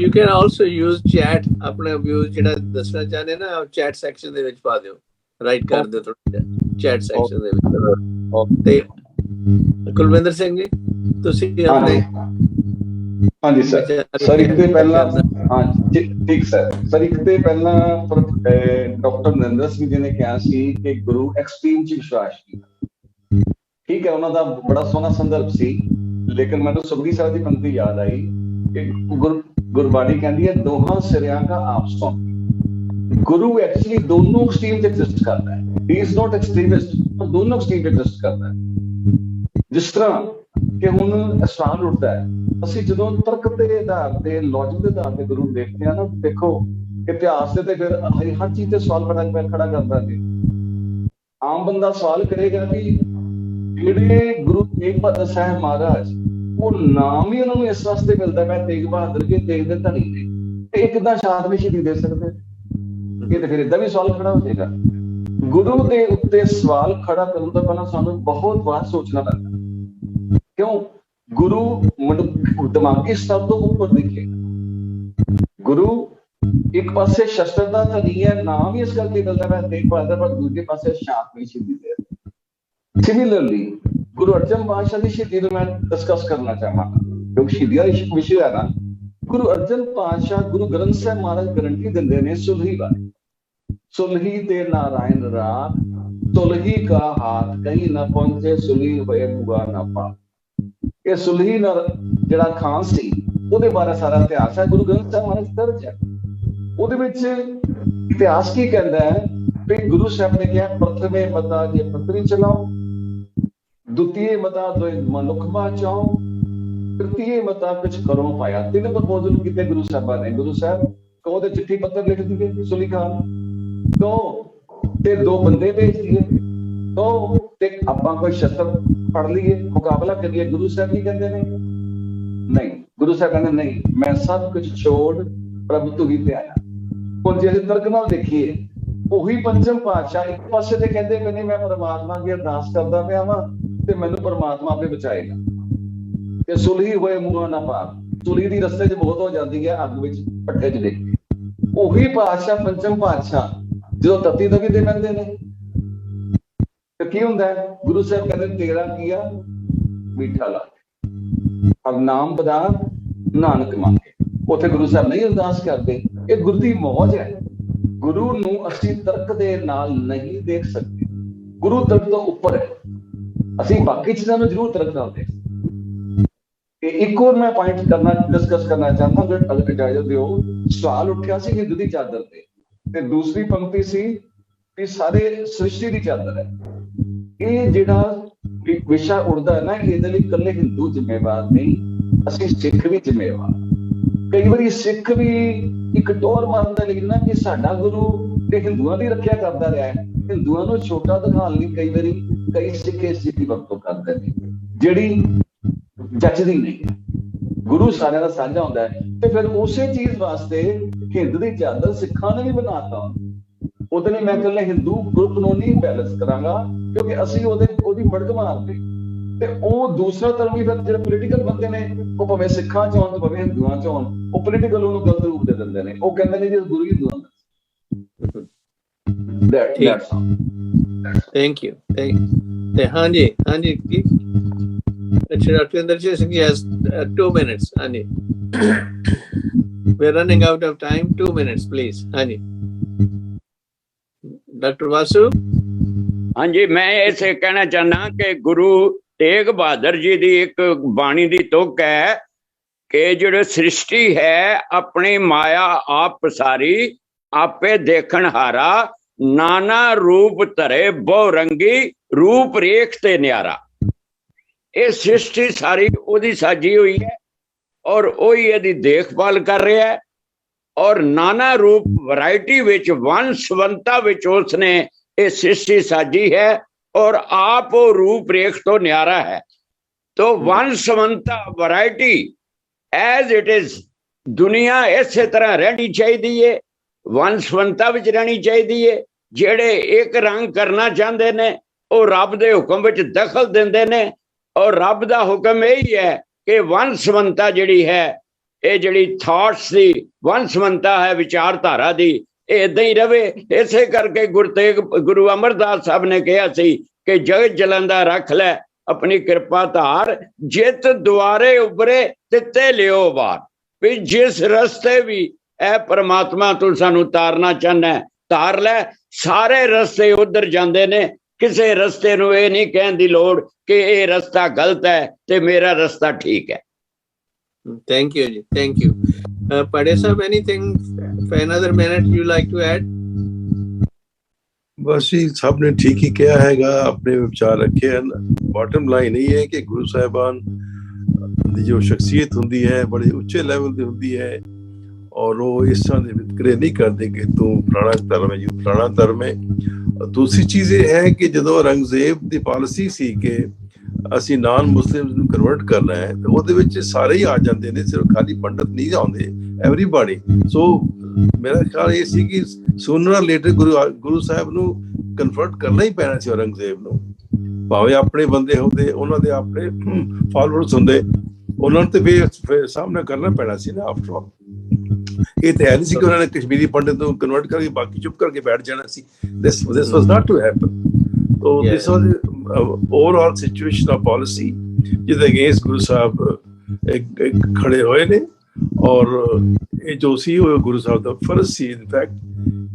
you can also use chat, ਆਪਣਾ ਵਿਊਜ਼ ਜਿਹੜਾ ਦੱਸਣਾ ਚਾਹੁੰਦੇ ਨਾ ਚੈਟ ਸੈਕਸ਼ਨ ਦੇ ਵਿੱਚ ਪਾ ਦਿਓ, ਰਾਈਟ ਕਰ ਦਿਓ ਥੋੜਾ ਜਿਹਾ ਚੈਟ ਸੈਕਸ਼ਨ ਦੇ ਵਿੱਚ। ਤੇ ਕੁਲਵਿੰਦਰ ਸਿੰਘ ਜੀ ਤੁਸੀਂ ਆਪਣੇ ਹਾਂਜੀ ਸਰ ਇੱਕ ਤੇ ਪਹਿਲਾਂ ਹਾਂਜੀ ਠੀਕ ਸਰ ਇੱਕ ਤੇ ਪਹਿਲਾਂ ਡਾਕਟਰ ਨਰਿੰਦਰ ਸਿੰਘ ਜੀ ਨੇ ਕਿਹਾ ਸੀ ਕਿ ਗੁਰੂ ਐਕਸਟ੍ਰੀਮ ਚ ਵਿਸ਼ਵਾਸ ਕੀਤਾ। ਠੀਕ ਹੈ, ਉਹਨਾਂ ਦਾ ਬੜਾ ਸੋਹਣਾ ਸੰਦਰਭ ਸੀ। ਲੇਕਿਨ ਮੈਨੂੰ ਸੁਖਬੀਰ ਸਾਹਿਬ ਦੀ ਪੰਕਤੀ ਯਾਦ ਆਈ ਕਿ ਗੁਰਬਾਣੀ ਕਹਿੰਦੀ ਹੈ ਦੋਹਾਂ ਸਿਰਿਆਂ ਦਾ ਆਪਸ ਵਿੱਚ। ਗੁਰੂ ਐਕਚੁਅਲੀ ਦੋਨੋਂ ਐਕਸਟ੍ਰੀਮ ਤੇ ਐਗਜ਼ਿਸਟ ਕਰਦਾ ਹੈ। ਹੀ ਇਜ਼ ਨੋਟ ਐਕਸਟ੍ਰੀਮਿਸਟ, ਉਹ ਦੋਨੋਂ ਐਕਸਟ੍ਰੀਮ ਤੇ ਐਗਜ਼ਿਸਟ ਕਰਦਾ ਹੈ। ਜਿਸ ਤਰ੍ਹਾਂ ਕਿ ਹੁਣ ਸਵਾਲ ਉੱਠਦਾ ਹੈ, ਅਸੀਂ ਜਦੋਂ ਤਰਕ ਦੇ ਆਧਾਰ ਤੇ ਲੌਜਿਕ ਦੇ ਆਧਾਰ ਤੇ ਗੁਰੂ ਦੇਖਦੇ ਆ ਨਾ, ਦੇਖੋ ਇਤਿਹਾਸ ਤੇ ਫਿਰ ਹਰ ਚੀਜ਼ ਤੇ ਸਵਾਲ ਖੜਾ ਕਰਦਾ ਜੀ। ਆਮ ਬੰਦਾ ਸਵਾਲ ਕਰੇਗਾ ਕਿ ਜਿਹੜੇ ਗੁਰੂ ਤੇਗ ਬਹਾਦਰ ਸਾਹਿਬ ਮਹਾਰਾਜ, ਉਹ ਨਾਮ ਹੀ ਉਹਨਾਂ ਨੂੰ ਇਸ ਵਾਸਤੇ ਮਿਲਦਾ ਮੈਂ ਤੇਗ ਬਹਾਦਰ ਕੇ ਤੇਗ ਦੇ ਧਨੀ ਨੇ, ਇਹ ਕਿੱਦਾਂ ਸ਼ਾਂਤਮਈ ਸ਼ਹੀਦੀ ਦੇ ਸਕਦੇ? ਇਹ ਤੇ ਫਿਰ ਏਦਾਂ ਵੀ ਸਵਾਲ ਖੜਾ ਹੋ ਜਾਏਗਾ। ਗੁਰੂ ਦੇ ਉੱਤੇ ਸਵਾਲ ਖੜਾ ਕਰਨ ਤੋਂ ਪਹਿਲਾਂ ਸਾਨੂੰ ਬਹੁਤ ਵਾਰ ਸੋਚਣਾ ਪੈਂਦਾ, ਕਿਉਂ? ਗੁਰੂ ਮਨੁੱਖ ਦਿਮਾਗੀ ਸਤਰ ਤੋਂ ਉੱਪਰ ਦਿਖੇਗਾ। ਗੁਰੂ ਇੱਕ ਪਾਸੇ ਸ਼ਸਤਰ ਦਾ ਧਨੀ ਹੈ, ਨਾਮ ਹੀ ਇਸ ਕਰਕੇ ਮਿਲਦਾ ਮੈਂ ਤੇਗ ਬਹਾਦਰ, ਪਰ ਦੂਜੇ ਪਾਸੇ ਸ਼ਾਂਤਮਈ ਸ਼ਹੀਦੀ ਦੇ। ਸਿਮਿਲਰਲੀ ਗੁਰੂ ਅਰਜਨ ਪਾਤਸ਼ਾਹ ਦੀ ਸ਼ਹੀਦੀ ਨੂੰ ਮੈਂ ਡਿਸਕਸ ਕਰਨਾ ਚਾਹਾਂਗਾ, ਕਿਉਂਕਿ ਸ਼ਹੀਦੀ ਦਾ ਵਿਸ਼ੇ ਹੈ ਨਾ। ਗੁਰੂ ਅਰਜਨ ਪਾਤਸ਼ਾਹ ਗੁਰੂ ਗ੍ਰੰਥ ਸਾਹਿਬ ਮਹਾਰਾਜ ਗਰੰਟੀ ਦਿੰਦੇ ਨੇ ਸੁਲਹੀ ਬਾਰੇ, ਸੁਲਹੀ ਤੇ ਨਾਰਾਇਣ ਰਾਤ, ਸੁਲਹੀ ਕਾ ਹਾਥ ਕहीं ਨਾ ਪਹੁੰਚੇ, ਸੁਲਹੀ ਹੋਏ ਮੁਗਾ ਨਾ ਪਾ। ਇਹ ਸੁਲਹੀ ਨਾਲ ਜਿਹੜਾ ਖਾਨ ਸੀ ਉਹਦੇ ਬਾਰੇ ਸਾਰਾ ਇਤਿਹਾਸ ਹੈ, ਗੁਰੂ ਗ੍ਰੰਥ ਸਾਹਿਬ ਮਹਾਰਾਜ ਦਰਜ ਹੈ। ਉਹਦੇ ਵਿੱਚ ਇਤਿਹਾਸ ਕੀ ਕਹਿੰਦਾ ਹੈ ਵੀ ਗੁਰੂ ਸਾਹਿਬ ਨੇ ਕਿਹਾ ਪ੍ਰਥਮੇ ਮਤਾ ਜੇ ਪਤਨੀ ਚਲਾਓ, ਦੁਤੀਏ ਮਤਾ ਦੋਇ ਮਨੁੱਖ ਬਾਚਾਓ, ਤ੍ਰਿਤੀਏ ਮਤਾ ਕੁਛ ਕਰੋ ਪਾਇਆ। ਤਿੰਨ ਪ੍ਰਪੋਜ਼ਲ ਕੀਤੇ ਗੁਰੂ ਸਾਹਿਬਾਂ ਨੇ। ਗੁਰੂ ਸਾਹਿਬ ਕਹੋ ਤੇ ਚਿੱਠੀ ਪੱਤਰ ਲਿਖ ਦਿਏ ਸੁਲਹੀ ਖਾਨ, ਕਹੋ ਤੇ ਦੋ ਬੰਦੇ ਭੇਜ ਦਿਏ, ਕਹੋ ਤੇ ਆਪਾਂ ਕੋਈ ਸ਼ਸਤਰ ਫੜ ਲਈਏ ਮੁਕਾਬਲਾ ਕਰੀਏ। ਗੁਰੂ ਸਾਹਿਬ ਕੀ ਕਹਿੰਦੇ ਨੇ? ਨਹੀਂ। ਗੁਰੂ ਸਾਹਿਬ ਕਹਿੰਦੇ ਨਹੀਂ, ਮੈਂ ਸਭ ਕੁਝ ਛੋੜ ਪ੍ਰਭੂ ਤੂੰ ਹੀ ਤੇ ਆਇਆ। ਹੁਣ ਜੇ ਅਸੀਂ ਤਰਕ ਨਾਲ ਦੇਖੀਏ, ਉਹੀ ਪੰਚਮ ਪਾਤਸ਼ਾਹ ਇੱਕ ਪਾਸੇ ਤੇ ਕਹਿੰਦੇ ਕਿ ਨਹੀਂ ਮੈਂ ਪਰਮਾਤਮਾ ਅੱਗੇ ਅਰਦਾਸ ਕਰਦਾ ਪਿਆ ਵਾਂ ਤੇ ਮੈਨੂੰ ਪਰਮਾਤਮਾ ਆਪੇ ਬਚਾਏਗਾ, ਤੇ ਸੁਲਹੀ ਹੋਏ ਮੂੰਹ ਨਾ ਪਾਰ। ਸੁਲਹੀ ਦੀ ਰਸਤੇ 'ਚ ਬਹੁਤ ਹੋ ਜਾਂਦੀ ਹੈ ਅੱਗ ਵਿੱਚ ਭੱਠੇ 'ਚ ਦੇਖ ਕੇ। ਉਹੀ ਪਾਤਸ਼ਾਹ ਪੰਚਮ ਪਾਤਸ਼ਾਹ ਜਦੋਂ ਤਤੀ ਤਵੀ ਦੇ ਬੰਦੇ ਨੇ ਤੇ ਕੀ ਹੁੰਦਾ ਹੈ? ਗੁਰੂ ਸਾਹਿਬ ਕਹਿੰਦੇ ਤੇਰਾ ਕੀਆ ਮਿੱਠਾ ਲਾ ਅਬ ਨਾਮ ਬਦਾ ਨਾਨਕ ਮੰਗੇ। ਉੱਥੇ ਗੁਰੂ ਸਾਹਿਬ ਨਹੀਂ ਅਰਦਾਸ ਕਰਦੇ। ਇਹ ਗੁਰੂ ਦੀ ਮੌਜ ਹੈ। ਗੁਰੂ ਨੂੰ ਅਸੀਂ ਤਰਕ ਦੇ ਨਾਲ ਨਹੀਂ ਦੇਖ ਸਕਦੇ। ਗੁਰੂ ਤਰਕ ਤੋਂ ਉੱਪਰ ਹੈ। ਅਸੀਂ ਬਾਕੀ ਚੀਜ਼ਾਂ ਨੂੰ ਜ਼ਰੂਰ ਤਰਕ ਨਾਲ ਦੇਖ। ਇੱਕ ਹੋਰ ਮੈਂ ਪੁਆਇੰਟ ਡਿਸਕਸ ਕਰਨਾ ਚਾਹੁੰਦਾ, ਅਗਰ ਇਜਾਜ਼ਤ ਦਿਓ। ਸਵਾਲ ਉੱਠਿਆ ਸੀ ਹਿੰਦੂ ਦੀ ਚਾਦਰ ਤੇ ਦੂਸਰੀ ਪੰਕਤੀ ਸੀ ਕਿ ਸਾਰੇ ਸ੍ਰਿਸ਼ਟੀ ਦੀ ਚਾਦਰ ਹੈ। ਇਹ ਜਿਹੜਾ ਵਿਸ਼ਾ ਉੜਦਾ ਹੈ ਨਾ, ਇਹਦੇ ਲਈ ਇਕੱਲੇ ਹਿੰਦੂ ਜ਼ਿੰਮੇਵਾਰ ਨਹੀਂ, ਅਸੀਂ ਸਿੱਖ ਵੀ ਜ਼ਿੰਮੇਵਾਰ। ਕਈ ਵਾਰੀ ਸਿੱਖ ਵੀ ਇੱਕ ਟੋਰ ਮਾਰਨ ਲਈ ਨਾ ਕਿ ਸਾਡਾ ਗੁਰੂ ਤੇ ਹਿੰਦੂਆਂ ਦੀ ਰੱਖਿਆ ਕਰਦਾ ਰਿਹਾ ਹੈ, ਹਿੰਦੂਆਂ ਨੂੰ ਛੋਟਾ ਦਿਖਾਉਣ ਲਈ ਕਈ ਵਾਰੀ ਕਈ ਸਿੱਖ ਇਸ ਚੀਜ਼ ਦੀ ਵਰਤੋਂ ਕਰਦੇ ਨੇ ਜਿਹੜੀ ਜੱਜਦੀ ਨਹੀਂ। ਗੁਰੂ ਸਾਰਿਆਂ ਦਾ ਸਾਂਝਾ ਹੁੰਦਾ ਹੈ ਤੇ ਫਿਰ ਉਸੇ ਚੀਜ਼ ਵਾਸਤੇ ਹਿੰਦ ਦੀ ਚਾਦਰ ਸਿੱਖਾਂ ਨੇ ਵੀ ਬਣਾਤਾ। ਉਹਦੇ ਲਈ ਮੈਂ ਇਕੱਲੇ ਹਿੰਦੂ ਗਰੁੱਪ ਨੂੰ ਨਹੀਂ ਬੈਲੈਂਸ ਕਰਾਂਗਾ, ਕਿਉਂਕਿ ਅਸੀਂ ਉਹਦੀ ਮੜਕ ਮਾਰਦੇ ਤੇ ਉਹ ਦੂਸਰਾ ਧਰਮ ਵੀ ਜਿਹੜੇ ਪੋਲੀਟੀਕਲ ਬੰਦੇ ਨੇ, ਉਹ ਭਾਵੇਂ ਸਿੱਖਾਂ ਚ ਹੋਣ ਭਾਵੇਂ ਹਿੰਦੂਆਂ ਚ ਹੋਣ, ਉਹ ਪੋਲੀਟੀਕਲ ਉਹਨੂੰ ਗਲਤ ਰੂਪ ਦੇ ਦਿੰਦੇ ਨੇ। ਉਹ ਕਹਿੰਦੇ ਨੇ ਜੀ ਗੁਰੂ ਹਿੰਦੂਆਂ ਦਾ। Thank you. ਤੇ ਹਾਂਜੀ ਕੀ ਅੱਛਾ ਰਤਿੰਦਰ ਜੀ suggest 2 minutes ਹਾਂਜੀ we're running out of time 2 minutes please ਹਾਂਜੀ ਡਾਕਟਰ ਵਾਸੂ। ਹਾਂਜੀ ਮੈਂ ਇਸੇ ਕਹਿਣਾ ਚਾਹੁੰਦਾ ਕਿ ਗੁਰੂ ਤੇਗ ਬਹਾਦਰ ਜੀ ਦੀ ਇੱਕ ਬਾਣੀ ਦੀ ਤੁਕ ਹੈ ਕਿ ਜਿਹੜੇ ਸ੍ਰਿਸ਼ਟੀ ਹੈ ਆਪਣੀ ਮਾਇਆ ਆਪ ਪਸਾਰੀ, ਆਪੇ ਦੇਖਣ ਹਾਰਾ, ਨਾਨਾ ਰੂਪ ਧਰੇ ਬਹੁ ਰੰਗੀ, ਰੂਪ ਰੇਖ ਤੇ ਨਿਆਰਾ। ਇਹ ਸ੍ਰਿਸ਼ਟੀ ਸਾਰੀ ਉਹਦੀ ਸਾਜੀ ਹੋਈ ਹੈ ਔਰ ਉਹੀ ਇਹਦੀ ਦੇਖਭਾਲ ਕਰ ਰਿਹਾ ਹੈ ਔਰ ਨਾਨਾ ਰੂਪ ਵੈਰਾਈਟੀ ਵਿੱਚ ਵੰਸਵੰਤਾ ਵਿੱਚ ਉਸਨੇ ਇਹ ਸ੍ਰਿਸ਼ਟੀ ਸਾਜੀ ਹੈ ਔਰ ਆਪ ਉਹ ਰੂਪ ਰੇਖ ਤੋਂ ਨਿਆਰਾ ਹੈ। तो वंशवंता वैरायटी एज इट इज दुनिया इसे तरह रहनी चाहिए, वंशवंता विच रहनी चाहिए। जेड़े एक रंग करना चाहते ने वो रब दे हुक्म विच दखल देंदे ने और रब दा हुक्म यही है कि वंशवंता जिहड़ी है ये जिहड़ी थॉट्स दी वंशवंता है विचारधारा दी इदां ही रवे। इसे करके गुरु अमरदास साहब ने कहा सी कि जगत जलंदा रख लै अपनी कृपा धार, जित द्वारे उभरे तिते लियो वार। भी जिस रस्ते भी ए परमात्मा तू सानू तारना चाहना तार लै। सारे रस्ते उधर जांदे ने, किसी रस्ते नू ये नहीं कहने की लोड़ कि ये रस्ता गलत है ते मेरा रस्ता ठीक है। Thank you ji, thank you. Pade sahab, anything for another minute you like to add? बस ही सबने ठीक ही किया हैगा, अपने विचार रखे हैं। बॉटम लाइन यही है कि गुरु साहिबान ਦੀ ਜੋ ਸ਼ਖਸੀਅਤ ਹੁੰਦੀ ਹੈ ਬੜੇ ਉੱਚੇ ਲੈਵਲ ਦੀ ਹੁੰਦੀ ਹੈ ਔਰ ਉਹ ਇਸ ਤਰ੍ਹਾਂ ਦੇ ਵਿਤਕਰੇ ਨਹੀਂ ਕਰਦੇ ਕਿ ਤੂੰ ਫਲਾਣਾ ਧਰਮ ਹੈ ਜੀ ਫਲਾਣਾ ਧਰਮ ਹੈ। ਦੂਸਰੀ ਚੀਜ਼ ਇਹ ਹੈ ਕਿ ਜਦੋਂ ਔਰੰਗਜ਼ੇਬ ਦੀ ਪਾਲਿਸੀ ਸੀ ਕਿ ਅਸੀਂ ਨਾਨ ਮੁਸਲਿਮਸ ਨੂੰ ਕਨਵਰਟ ਕਰਨਾ ਹੈ ਤੇ ਉਹਦੇ ਵਿੱਚ ਸਾਰੇ ਹੀ ਆ ਜਾਂਦੇ ਨੇ, ਸਿਰਫ ਖਾਲੀ ਪੰਡਤ ਨਹੀਂ ਆਉਂਦੇ, ਐਵਰੀਬਾਡੀ। ਸੋ ਮੇਰਾ ਖਿਆਲ ਇਹ ਸੀ ਕਿ ਸੂਨਰ ਔਰ ਲੇਟਰ ਗੁਰੂ ਸਾਹਿਬ ਨੂੰ ਕਨਵਰਟ ਕਰਨਾ ਹੀ ਪੈਣਾ ਸੀ ਔਰੰਗਜ਼ੇਬ ਨੂੰ, ਭਾਵੇਂ ਆਪਣੇ ਬੰਦੇ ਹੁੰਦੇ, ਉਹਨਾਂ ਦੇ ਆਪਣੇ ਫਾਲੋਅਰਸ ਹੁੰਦੇ, ਉਹਨਾਂ ਨੂੰ ਤੇ ਫਿਰ ਸਾਹਮਣਾ ਕਰਨਾ ਪੈਣਾ ਸੀ ਨਾ। ਆਫਟਰ ਆਲ ਇਹ ਤੇ ਹੈ ਨਹੀਂ ਸੀ ਕਿ ਉਹਨਾਂ ਨੇ ਕਸ਼ਮੀਰੀ ਪੰਡਤ ਨੂੰ ਕਨਵਰਟ ਕਰਕੇ ਬਾਕੀ ਚੁੱਪ ਕਰਕੇ ਬੈਠ ਜਾਣਾ ਸੀ। This was not to happen. So this was overall situation of policy ਜਿਹਦੇ ਅਗੇਂਸਟ ਗੁਰੂ ਸਾਹਿਬ ਇੱਕ ਖੜੇ ਹੋਏ ਨੇ ਔਰ ਇਹ ਜੋ ਸੀ ਉਹ ਗੁਰੂ ਸਾਹਿਬ ਦਾ ਫਰਜ਼ ਸੀ ਇਨਫੈਕਟ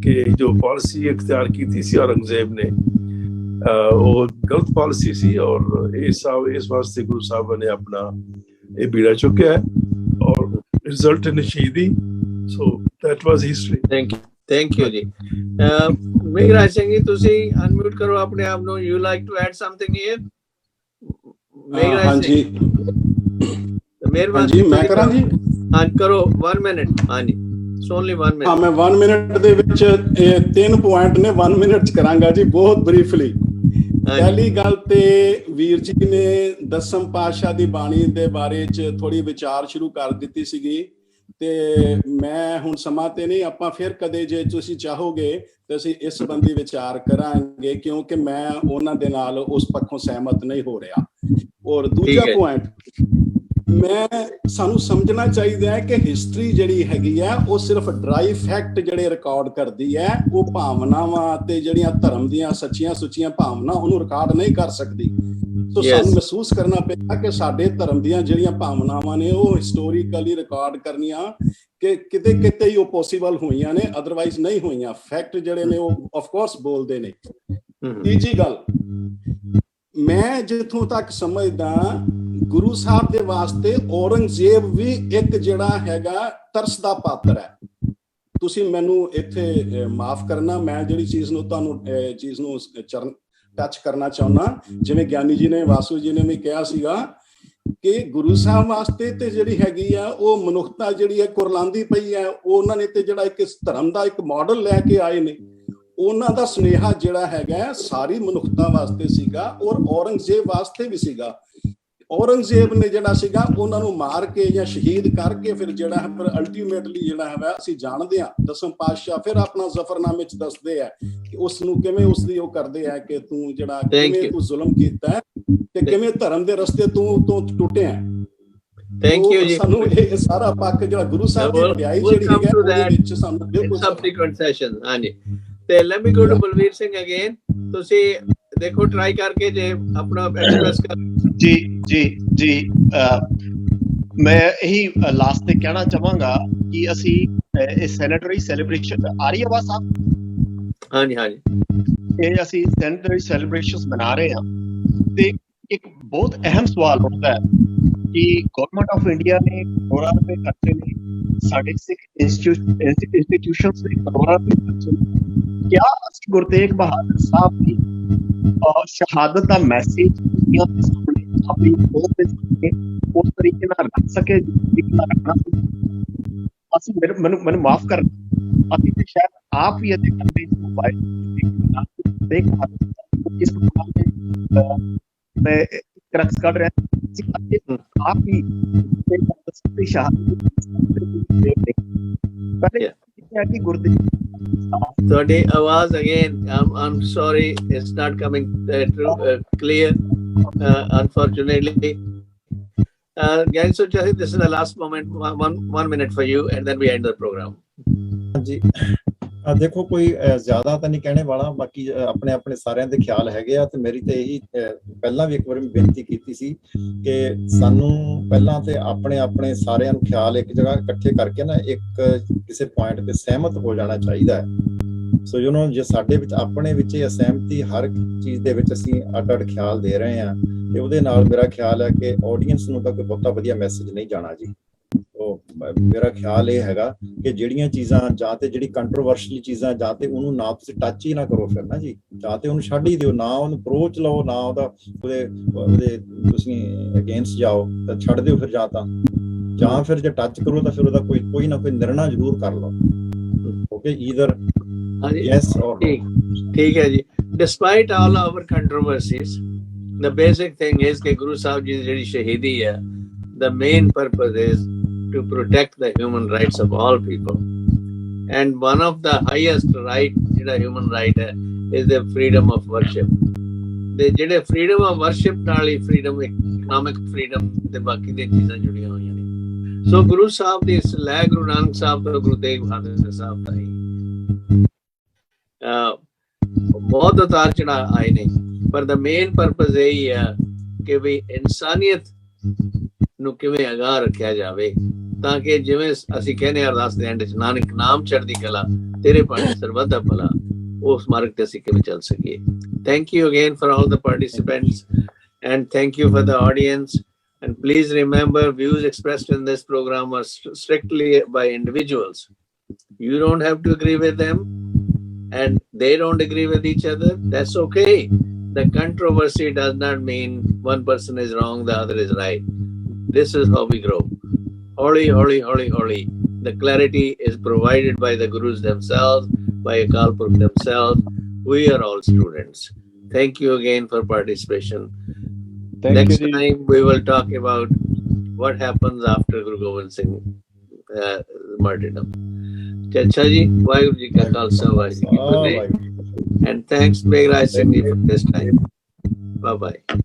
ਕਿ ਜੋ ਪਾਲਿਸੀ ਇਖਤਿਆਰ ਕੀਤੀ ਸੀ ਔਰੰਗਜ਼ੇਬ ਨੇ ਉਹ ਗਲਤ ਪਾਲਿਸੀ ਸੀ ਔਰ ਇਸ ਵਾਸਤੇ ਗੁਰੂ ਸਾਹਿਬ ਨੇ ਆਪਣਾ ਇਹ ਬੀੜਾ ਚੁੱਕਿਆ ਹੈ ਔਰ ਰਿਜ਼ਲਟ ਇਨ ਸ਼ਹੀਦੀ। ਸੋ that was history. Thank you ਜੀ। ਮੇਘਰਾਜ ਸਿੰਘ ਜੀ ਤੁਸੀਂ ਅਨਮਿਊਟ ਕਰੋ ਆਪਣੇ ਆਪ ਨੂੰ। You like to add something here? Meghraj Singh ਮਿਹਰਬਾਨੀ ਮੈਂ ਕਰਾਂ ਜੀ। ਹਾਂ ਕਰੋ 1 ਮਿੰਟ। ਹਾਂਜੀ only 1 minute। ਹਾਂ ਮੈਂ 1 ਮਿੰਟ ਦੇ ਵਿੱਚ 3 ਪੁਆਇੰਟ ਨੇ 1 ਮਿੰਟ ਚ ਕਰਾਂਗਾ ਜੀ ਬਹੁਤ ਬਰੀਫਲੀ। ਪਹਿਲੀ ਗੱਲ ਤੇ ਵੀਰ ਜੀ ਨੇ 10ਮ ਪਾਤਸ਼ਾਹ ਦੀ ਬਾਣੀ ਦੇ ਬਾਰੇ ਚ ਥੋੜੀ ਵਿਚਾਰ ਸ਼ੁਰੂ ਕਰ ਦਿੱਤੀ ਸੀਗੀ ਤੇ ਮੈਂ ਹੁਣ ਸਮਾਂ ਤੇ ਨਹੀਂ, ਆਪਾਂ ਫਿਰ ਕਦੇ ਜੇ ਤੁਸੀਂ ਚਾਹੋਗੇ ਤੇ ਅਸੀਂ ਇਸ ਸੰਬੰਧੀ ਵਿਚਾਰ ਕਰਾਂਗੇ ਕਿਉਂਕਿ ਮੈਂ ਉਹਨਾਂ ਦੇ ਨਾਲ ਉਸ ਪੱਖੋਂ ਸਹਿਮਤ ਨਹੀਂ ਹੋ ਰਿਹਾ। ਔਰ ਦੂਜਾ ਪੁਆਇੰਟ ਸਾਨੂੰ ਸਮਝਣਾ ਚਾਹੀਦਾ ਹੈ ਕਿ ਹਿਸਟਰੀ ਜਿਹੜੀ ਹੈਗੀ ਹੈ ਉਹ ਸਿਰਫ ਡਰਾਈ ਫੈਕਟ ਜਿਹੜੇ ਰਿਕਾਰਡ ਕਰਦੀ ਹੈ, ਉਹ ਭਾਵਨਾਵਾਂ ਤੇ ਜਿਹੜੀਆਂ ਧਰਮ ਦੀਆਂ ਸੱਚੀਆਂ ਸੁੱਚੀਆਂ ਭਾਵਨਾ ਉਹਨੂੰ ਰਿਕਾਰਡ ਨਹੀਂ ਕਰ ਸਕਦੀ। ਸੋ ਸਾਨੂੰ ਮਹਿਸੂਸ ਕਰਨਾ ਪਏਗਾ ਕਿ ਸਾਡੇ ਧਰਮ ਦੀਆਂ ਜਿਹੜੀਆਂ ਭਾਵਨਾਵਾਂ ਨੇ ਉਹ ਹਿਸਟੋਰੀਕਲੀ ਰਿਕਾਰਡ ਕਰਨੀਆਂ ਕਿ ਕਿਤੇ ਕਿਤੇ ਹੀ ਉਹ ਪੋਸੀਬਲ ਹੋਈਆਂ ਨੇ, ਅਦਰਵਾਈਜ਼ ਨਹੀਂ ਹੋਈਆਂ। ਫੈਕਟ ਜਿਹੜੇ ਨੇ ਉਹ ਆਫ ਕੋਰਸ ਬੋਲਦੇ ਨੇ। ਤੀਜੀ ਗੱਲ ਮੈਂ ਜਿੱਥੋਂ ਤੱਕ ਸਮਝਦਾ ਗੁਰੂ ਸਾਹਿਬ ਦੇ ਵਾਸਤੇ ਔਰੰਗਜ਼ੇਬ ਵੀ ਇੱਕ ਜਿਹੜਾ ਹੈਗਾ ਤਰਸ ਦਾ ਪਾਤਰ ਹੈ। ਤੁਸੀਂ ਮੈਨੂੰ ਇੱਥੇ ਮਾਫ ਕਰਨਾ, ਮੈਂ ਜਿਹੜੀ ਚੀਜ਼ ਨੂੰ ਤੁਹਾਨੂੰ ਚੀਜ਼ ਨੂੰ ਟੱਚ ਕਰਨਾ ਚਾਹੁੰਦਾ, ਜਿਵੇਂ ਗਿਆਨੀ ਜੀ ਨੇ ਵਾਸੂ ਜੀ ਨੇ ਵੀ ਕਿਹਾ ਸੀਗਾ ਕਿ ਗੁਰੂ ਸਾਹਿਬ ਵਾਸਤੇ ਤੇ ਜਿਹੜੀ ਹੈਗੀ ਆ ਉਹ ਮਨੁੱਖਤਾ ਜਿਹੜੀ ਹੈ ਕੁਰਲਾਂਦੀ ਪਈ ਹੈ। ਉਹਨਾਂ ਨੇ ਤੇ ਜਿਹੜਾ ਇੱਕ ਧਰਮ ਦਾ ਇੱਕ ਮਾਡਲ ਲੈ ਕੇ ਆਏ ਨੇ, ਉਹਨਾਂ ਦਾ ਸੁਨੇਹਾ ਜਿਹੜਾ ਹੈਗਾ ਸਾਰੀ ਮਨੁੱਖਤਾ ਵਾਸਤੇ ਸੀਗਾ ਔਰ ਔਰੰਗਜ਼ੇਬ ਵਾਸਤੇ ਵੀ ਸੀਗਾ। ਔਰੰਗਜ਼ੇਬ ਨੇ ਜਿਹੜਾ ਸੀਗਾ ਉਹਨਾਂ ਨੂੰ ਮਾਰ ਕੇ ਜਾਂ ਸ਼ਹੀਦ ਕਰਕੇ ਫਿਰ ਜਿਹੜਾ ਹੈ ਪਰ ਅਲਟੀਮੇਟਲੀ ਜਿਹੜਾ ਹੈ ਅਸੀਂ ਜਾਣਦੇ ਹਾਂ 10ਮ ਪਾਤਸ਼ਾਹ ਫਿਰ ਆਪਣਾ ਜ਼ਫਰਨਾਮੇ ਚ ਦੱਸਦੇ ਆ ਕਿ ਉਸ ਨੂੰ ਕਿਵੇਂ ਉਸ ਦੀ ਉਹ ਕਰਦੇ ਆ ਕਿ ਤੂੰ ਜਿਹੜਾ ਕਿਵੇਂ ਤੂੰ ਜ਼ੁਲਮ ਕੀਤਾ ਤੇ ਕਿਵੇਂ ਧਰਮ ਦੇ ਰਸਤੇ ਤੂੰ ਟੁੱਟਿਆ। ਥੈਂਕ ਯੂ ਜੀ। ਸਾਨੂੰ ਇਹ ਸਾਰਾ ਪੱਖ ਜਿਹੜਾ ਗੁਰੂ ਸਾਹਿਬ ਦੀ ਵਡਿਆਈ ਜਿਹੜੀ ਹੈ ਉਹਦੇ ਵਿੱਚ ਸਾਨੂੰ ਬਿਲਕੁਲ ਸਬਸੀਕੁਐਂਟ ਸੈਸ਼ਨ। ਹਾਂਜੀ ਤੇ let me go to Balvir Singh again. ਤੁਸੀਂ ਦੇਖੋ ਟਰਾਈ ਕਰਕੇ ਜੇ ਆਪਣਾ ਐਕਸਪ੍ਰੈਸ ਕਰ। ਜੀ ਮੈਂ ਇਹੀ ਲਾਸਟ ਤੇ ਕਹਿਣਾ ਚਾਹਾਂਗਾ ਕਿ ਅਸੀਂ ਇਹ ਸੈਨੇਟਰੀ ਸੈਲੀਬ੍ਰੇਸ਼ਨ ਆ ਰਹੀ ਹੈ ਆਵਾਜ਼ ਸਾਹਿਬ? ਹਾਂਜੀ ਇਹ ਅਸੀਂ ਸੈਨੇਟਰੀ ਸੈਲੀਬ੍ਰੇਸ਼ਨਸ ਮਨਾ ਰਹੇ ਹਾਂ ਤੇ ਇੱਕ ਬਹੁਤ ਅਹਿਮ ਸਵਾਲ ਉੱਠਦਾ ਹੈ ਕਿ ਗਵਰਨਮੈਂਟ ਆਫ ਇੰਡੀਆ ਨੇ ਕਰੋੜਾਂ ਰੁਪਏ ਖਰਚੇ ਨੇ, ਸਾਡੇ ਸਿੱਖ ਇੰਸਟੀਟਿਊਸ਼ਨਸ ਨੇ ਕਰੋੜਾਂ ਰੁਪਏ ਖਰਚੇ ਨੇ। ਕਿਆ ਅਸੀਂ ਗੁਰੂ ਤੇਗ ਬਹਾਦਰ ਸਾਹਿਬ ਦੀ ਸ਼ਹਾਦਤ ਦਾ ਮੈਸੇਜ ਆਪਣੀ ਉਸ ਤਰੀਕੇ ਨਾਲ ਰੱਖ ਸਕੇ ਰੱਖਣਾ? ਅਸੀਂ ਮੈਨੂੰ ਮਾਫ ਕਰ, ਅਸੀਂ ਤੇ ਸ਼ਾਇਦ ਆਪ ਹੀ ਅਤੇ ਕਰਦੇ ਇਸ ਮੈਂ ਕਰਕਸ ਕੱਢ ਰਿਹਾ ਆਪ ਹੀ ਸ਼ਹਾਦਤ ਗੁਰਦੇਵ। ਤੁਹਾਡੀ ਆਵਾਜ਼ again I'm sorry it's not coming clear unfortunately. Gyan Suchasi, this is the last moment, one minute for you and then we end the program. ਹਾਂਜੀ ਦੇਖੋ ਕੋਈ ਜ਼ਿਆਦਾ ਤਾਂ ਨਹੀਂ ਕਹਿਣੇ ਵਾਲਾ, ਬਾਕੀ ਆਪਣੇ ਆਪਣੇ ਸਾਰਿਆਂ ਦੇ ਖਿਆਲ ਹੈਗੇ ਆ ਤੇ ਮੇਰੀ ਤੇ ਇਹੀ ਪਹਿਲਾਂ ਵੀ ਇੱਕ ਵਾਰ ਬੇਨਤੀ ਕੀਤੀ ਸੀ ਕਿ ਸਾਨੂੰ ਪਹਿਲਾਂ ਤੇ ਆਪਣੇ ਆਪਣੇ ਸਾਰਿਆਂ ਨੂੰ ਖਿਆਲ ਇੱਕ ਜਗ੍ਹਾ ਇਕੱਠੇ ਕਰਕੇ ਨਾ ਇੱਕ ਕਿਸੇ ਪੁਆਇੰਟ ਤੇ ਸਹਿਮਤ ਹੋ ਜਾਣਾ ਚਾਹੀਦਾ ਹੈ। ਸੋ ਯੂ ਨੋ ਜੇ ਸਾਡੇ ਵਿੱਚ ਆਪਣੇ ਵਿੱਚ ਇਹ ਅਸਹਿਮਤੀ ਹਰ ਚੀਜ਼ ਦੇ ਵਿੱਚ ਅਸੀਂ ਅੱਡ ਖਿਆਲ ਦੇ ਰਹੇ ਹਾਂ ਤੇ ਉਹਦੇ ਨਾਲ ਮੇਰਾ ਖਿਆਲ ਹੈ ਕਿ ਆਡੀਅנס ਨੂੰ ਤਾਂ ਕੋਈ ਬਹੁਤਾ ਵਧੀਆ ਮੈਸੇਜ ਨਹੀਂ ਜਾਣਾ ਜੀ। ਮੇਰਾ ਖਿਆਲ ਇਹ ਹੈਗਾ ਕਿ ਜਿਹੜੀਆਂ ਚੀਜ਼ਾਂ ਜਾਂ ਤੇ ਜਿਹੜੀ ਕੰਟਰੋਵਰਸ਼ੀਅਲ ਚੀਜ਼ਾਂ ਜਾਂ ਤੇ ਉਹਨੂੰ ਨਾ ਤੁਸੀਂ ਟੱਚ ਹੀ ਨਾ ਕਰੋ ਫਿਰ ਨਾ ਜੀ, ਜਾਂ ਤੇ ਉਹਨੂੰ ਛੱਡ ਹੀ ਦਿਓ, ਨਾ ਉਹਨੂੰ ਅਪਰੋਚ ਲਓ, ਨਾ ਉਹਦੇ ਤੁਸੀਂ ਅਗੇਂਸਟ ਜਾਓ ਤਾਂ ਛੱਡ ਦਿਓ ਫਿਰ, ਜਾਂ ਫਿਰ ਜੇ ਟੱਚ ਕਰੋ ਤਾਂ ਫਿਰ ਉਹਦਾ ਕੋਈ ਨਾ ਕੋਈ ਨਿਰਣਾ ਜ਼ਰੂਰ ਕਰ ਲਓ। ਓਕੇ, ਈਦਰ ਯੈਸ ਔਰ ਨੋ। ਠੀਕ ਹੈ ਜੀ। Despite all our controversies, the basic thing is that Guru Sahib Ji ਜਿਹੜੀ ਸ਼ਹੀਦੀ ਹੈ, the main purpose is to protect the human rights of all people, and one of the highest right ਜਿਹੜਾ human right ਹੈ is the freedom of worship। ਤੇ ਜਿਹੜੇ freedom of worship ਨਾਲ ਹੀ freedom, economic freedom ਤੇ ਬਾਕੀ ਦੀਆਂ ਚੀਜ਼ਾਂ ਜੁੜੀਆਂ ਹੋਈਆਂ ਨੇ। ਸੋ ਗੁਰੂ ਸਾਹਿਬ ਦੀ ਸਲਾਹ ਗੁਰੂ ਨਾਨਕ ਸਾਹਿਬ ਤੋਂ ਗੁਰੂ ਤੇਗ ਬਹਾਦਰ ਸਾਹਿਬ ਦਾ ਹੀ ਬਹੁਤ ਉਤਾਰ ਚੜ੍ਹਾਅ ਆਏ ਨੇ, ਪਰ ਦਾ ਮੇਨ ਪਰਪਸ ਇਹ ਹੀ ਹੈ ਕਿ ਵੀ ਇਨਸਾਨੀਅਤ ਨੂੰ ਕਿਵੇਂ ਅਗਾਂਹ ਰੱਖਿਆ ਜਾਵੇ, ਤਾਂ ਕਿ ਜਿਵੇਂ ਅਸੀਂ ਕਹਿੰਦੇ ਹਾਂ ਅਰਦਾਸ ਦੇ ਐਂਡ ਚ, ਨਾਨਕ ਨਾਮ ਚੜ੍ਹਦੀ ਕਲਾ ਤੇਰੇ ਭਾਣੇ ਸਰਬੱਤ ਦਾ ਭਲਾ, ਉਸ ਮਾਰਗ ਤੇ ਅਸੀਂ ਕਿਵੇਂ ਚੱਲ ਸਕੀਏ। Thank you again for all the participants, and thank you for the audience, and please remember views expressed in this program are strictly by individuals. You don't have to agree with them, and they don't agree with each other. That's okay. The controversy does not mean one person is wrong, the other is right. This is how we grow. Holy, holy, holy, holy. The clarity is provided by the Gurus themselves, by Akal Purkh themselves. We are all students. Thank you again for participation. Next time we will talk about what happens after Guru Gobind Singh martyrdom. Chacha ji, Vaheguru ji ka Khalsa, Vaheguru ji ki Fateh. And thanks Meghraj Singh ji for this time. Bye bye.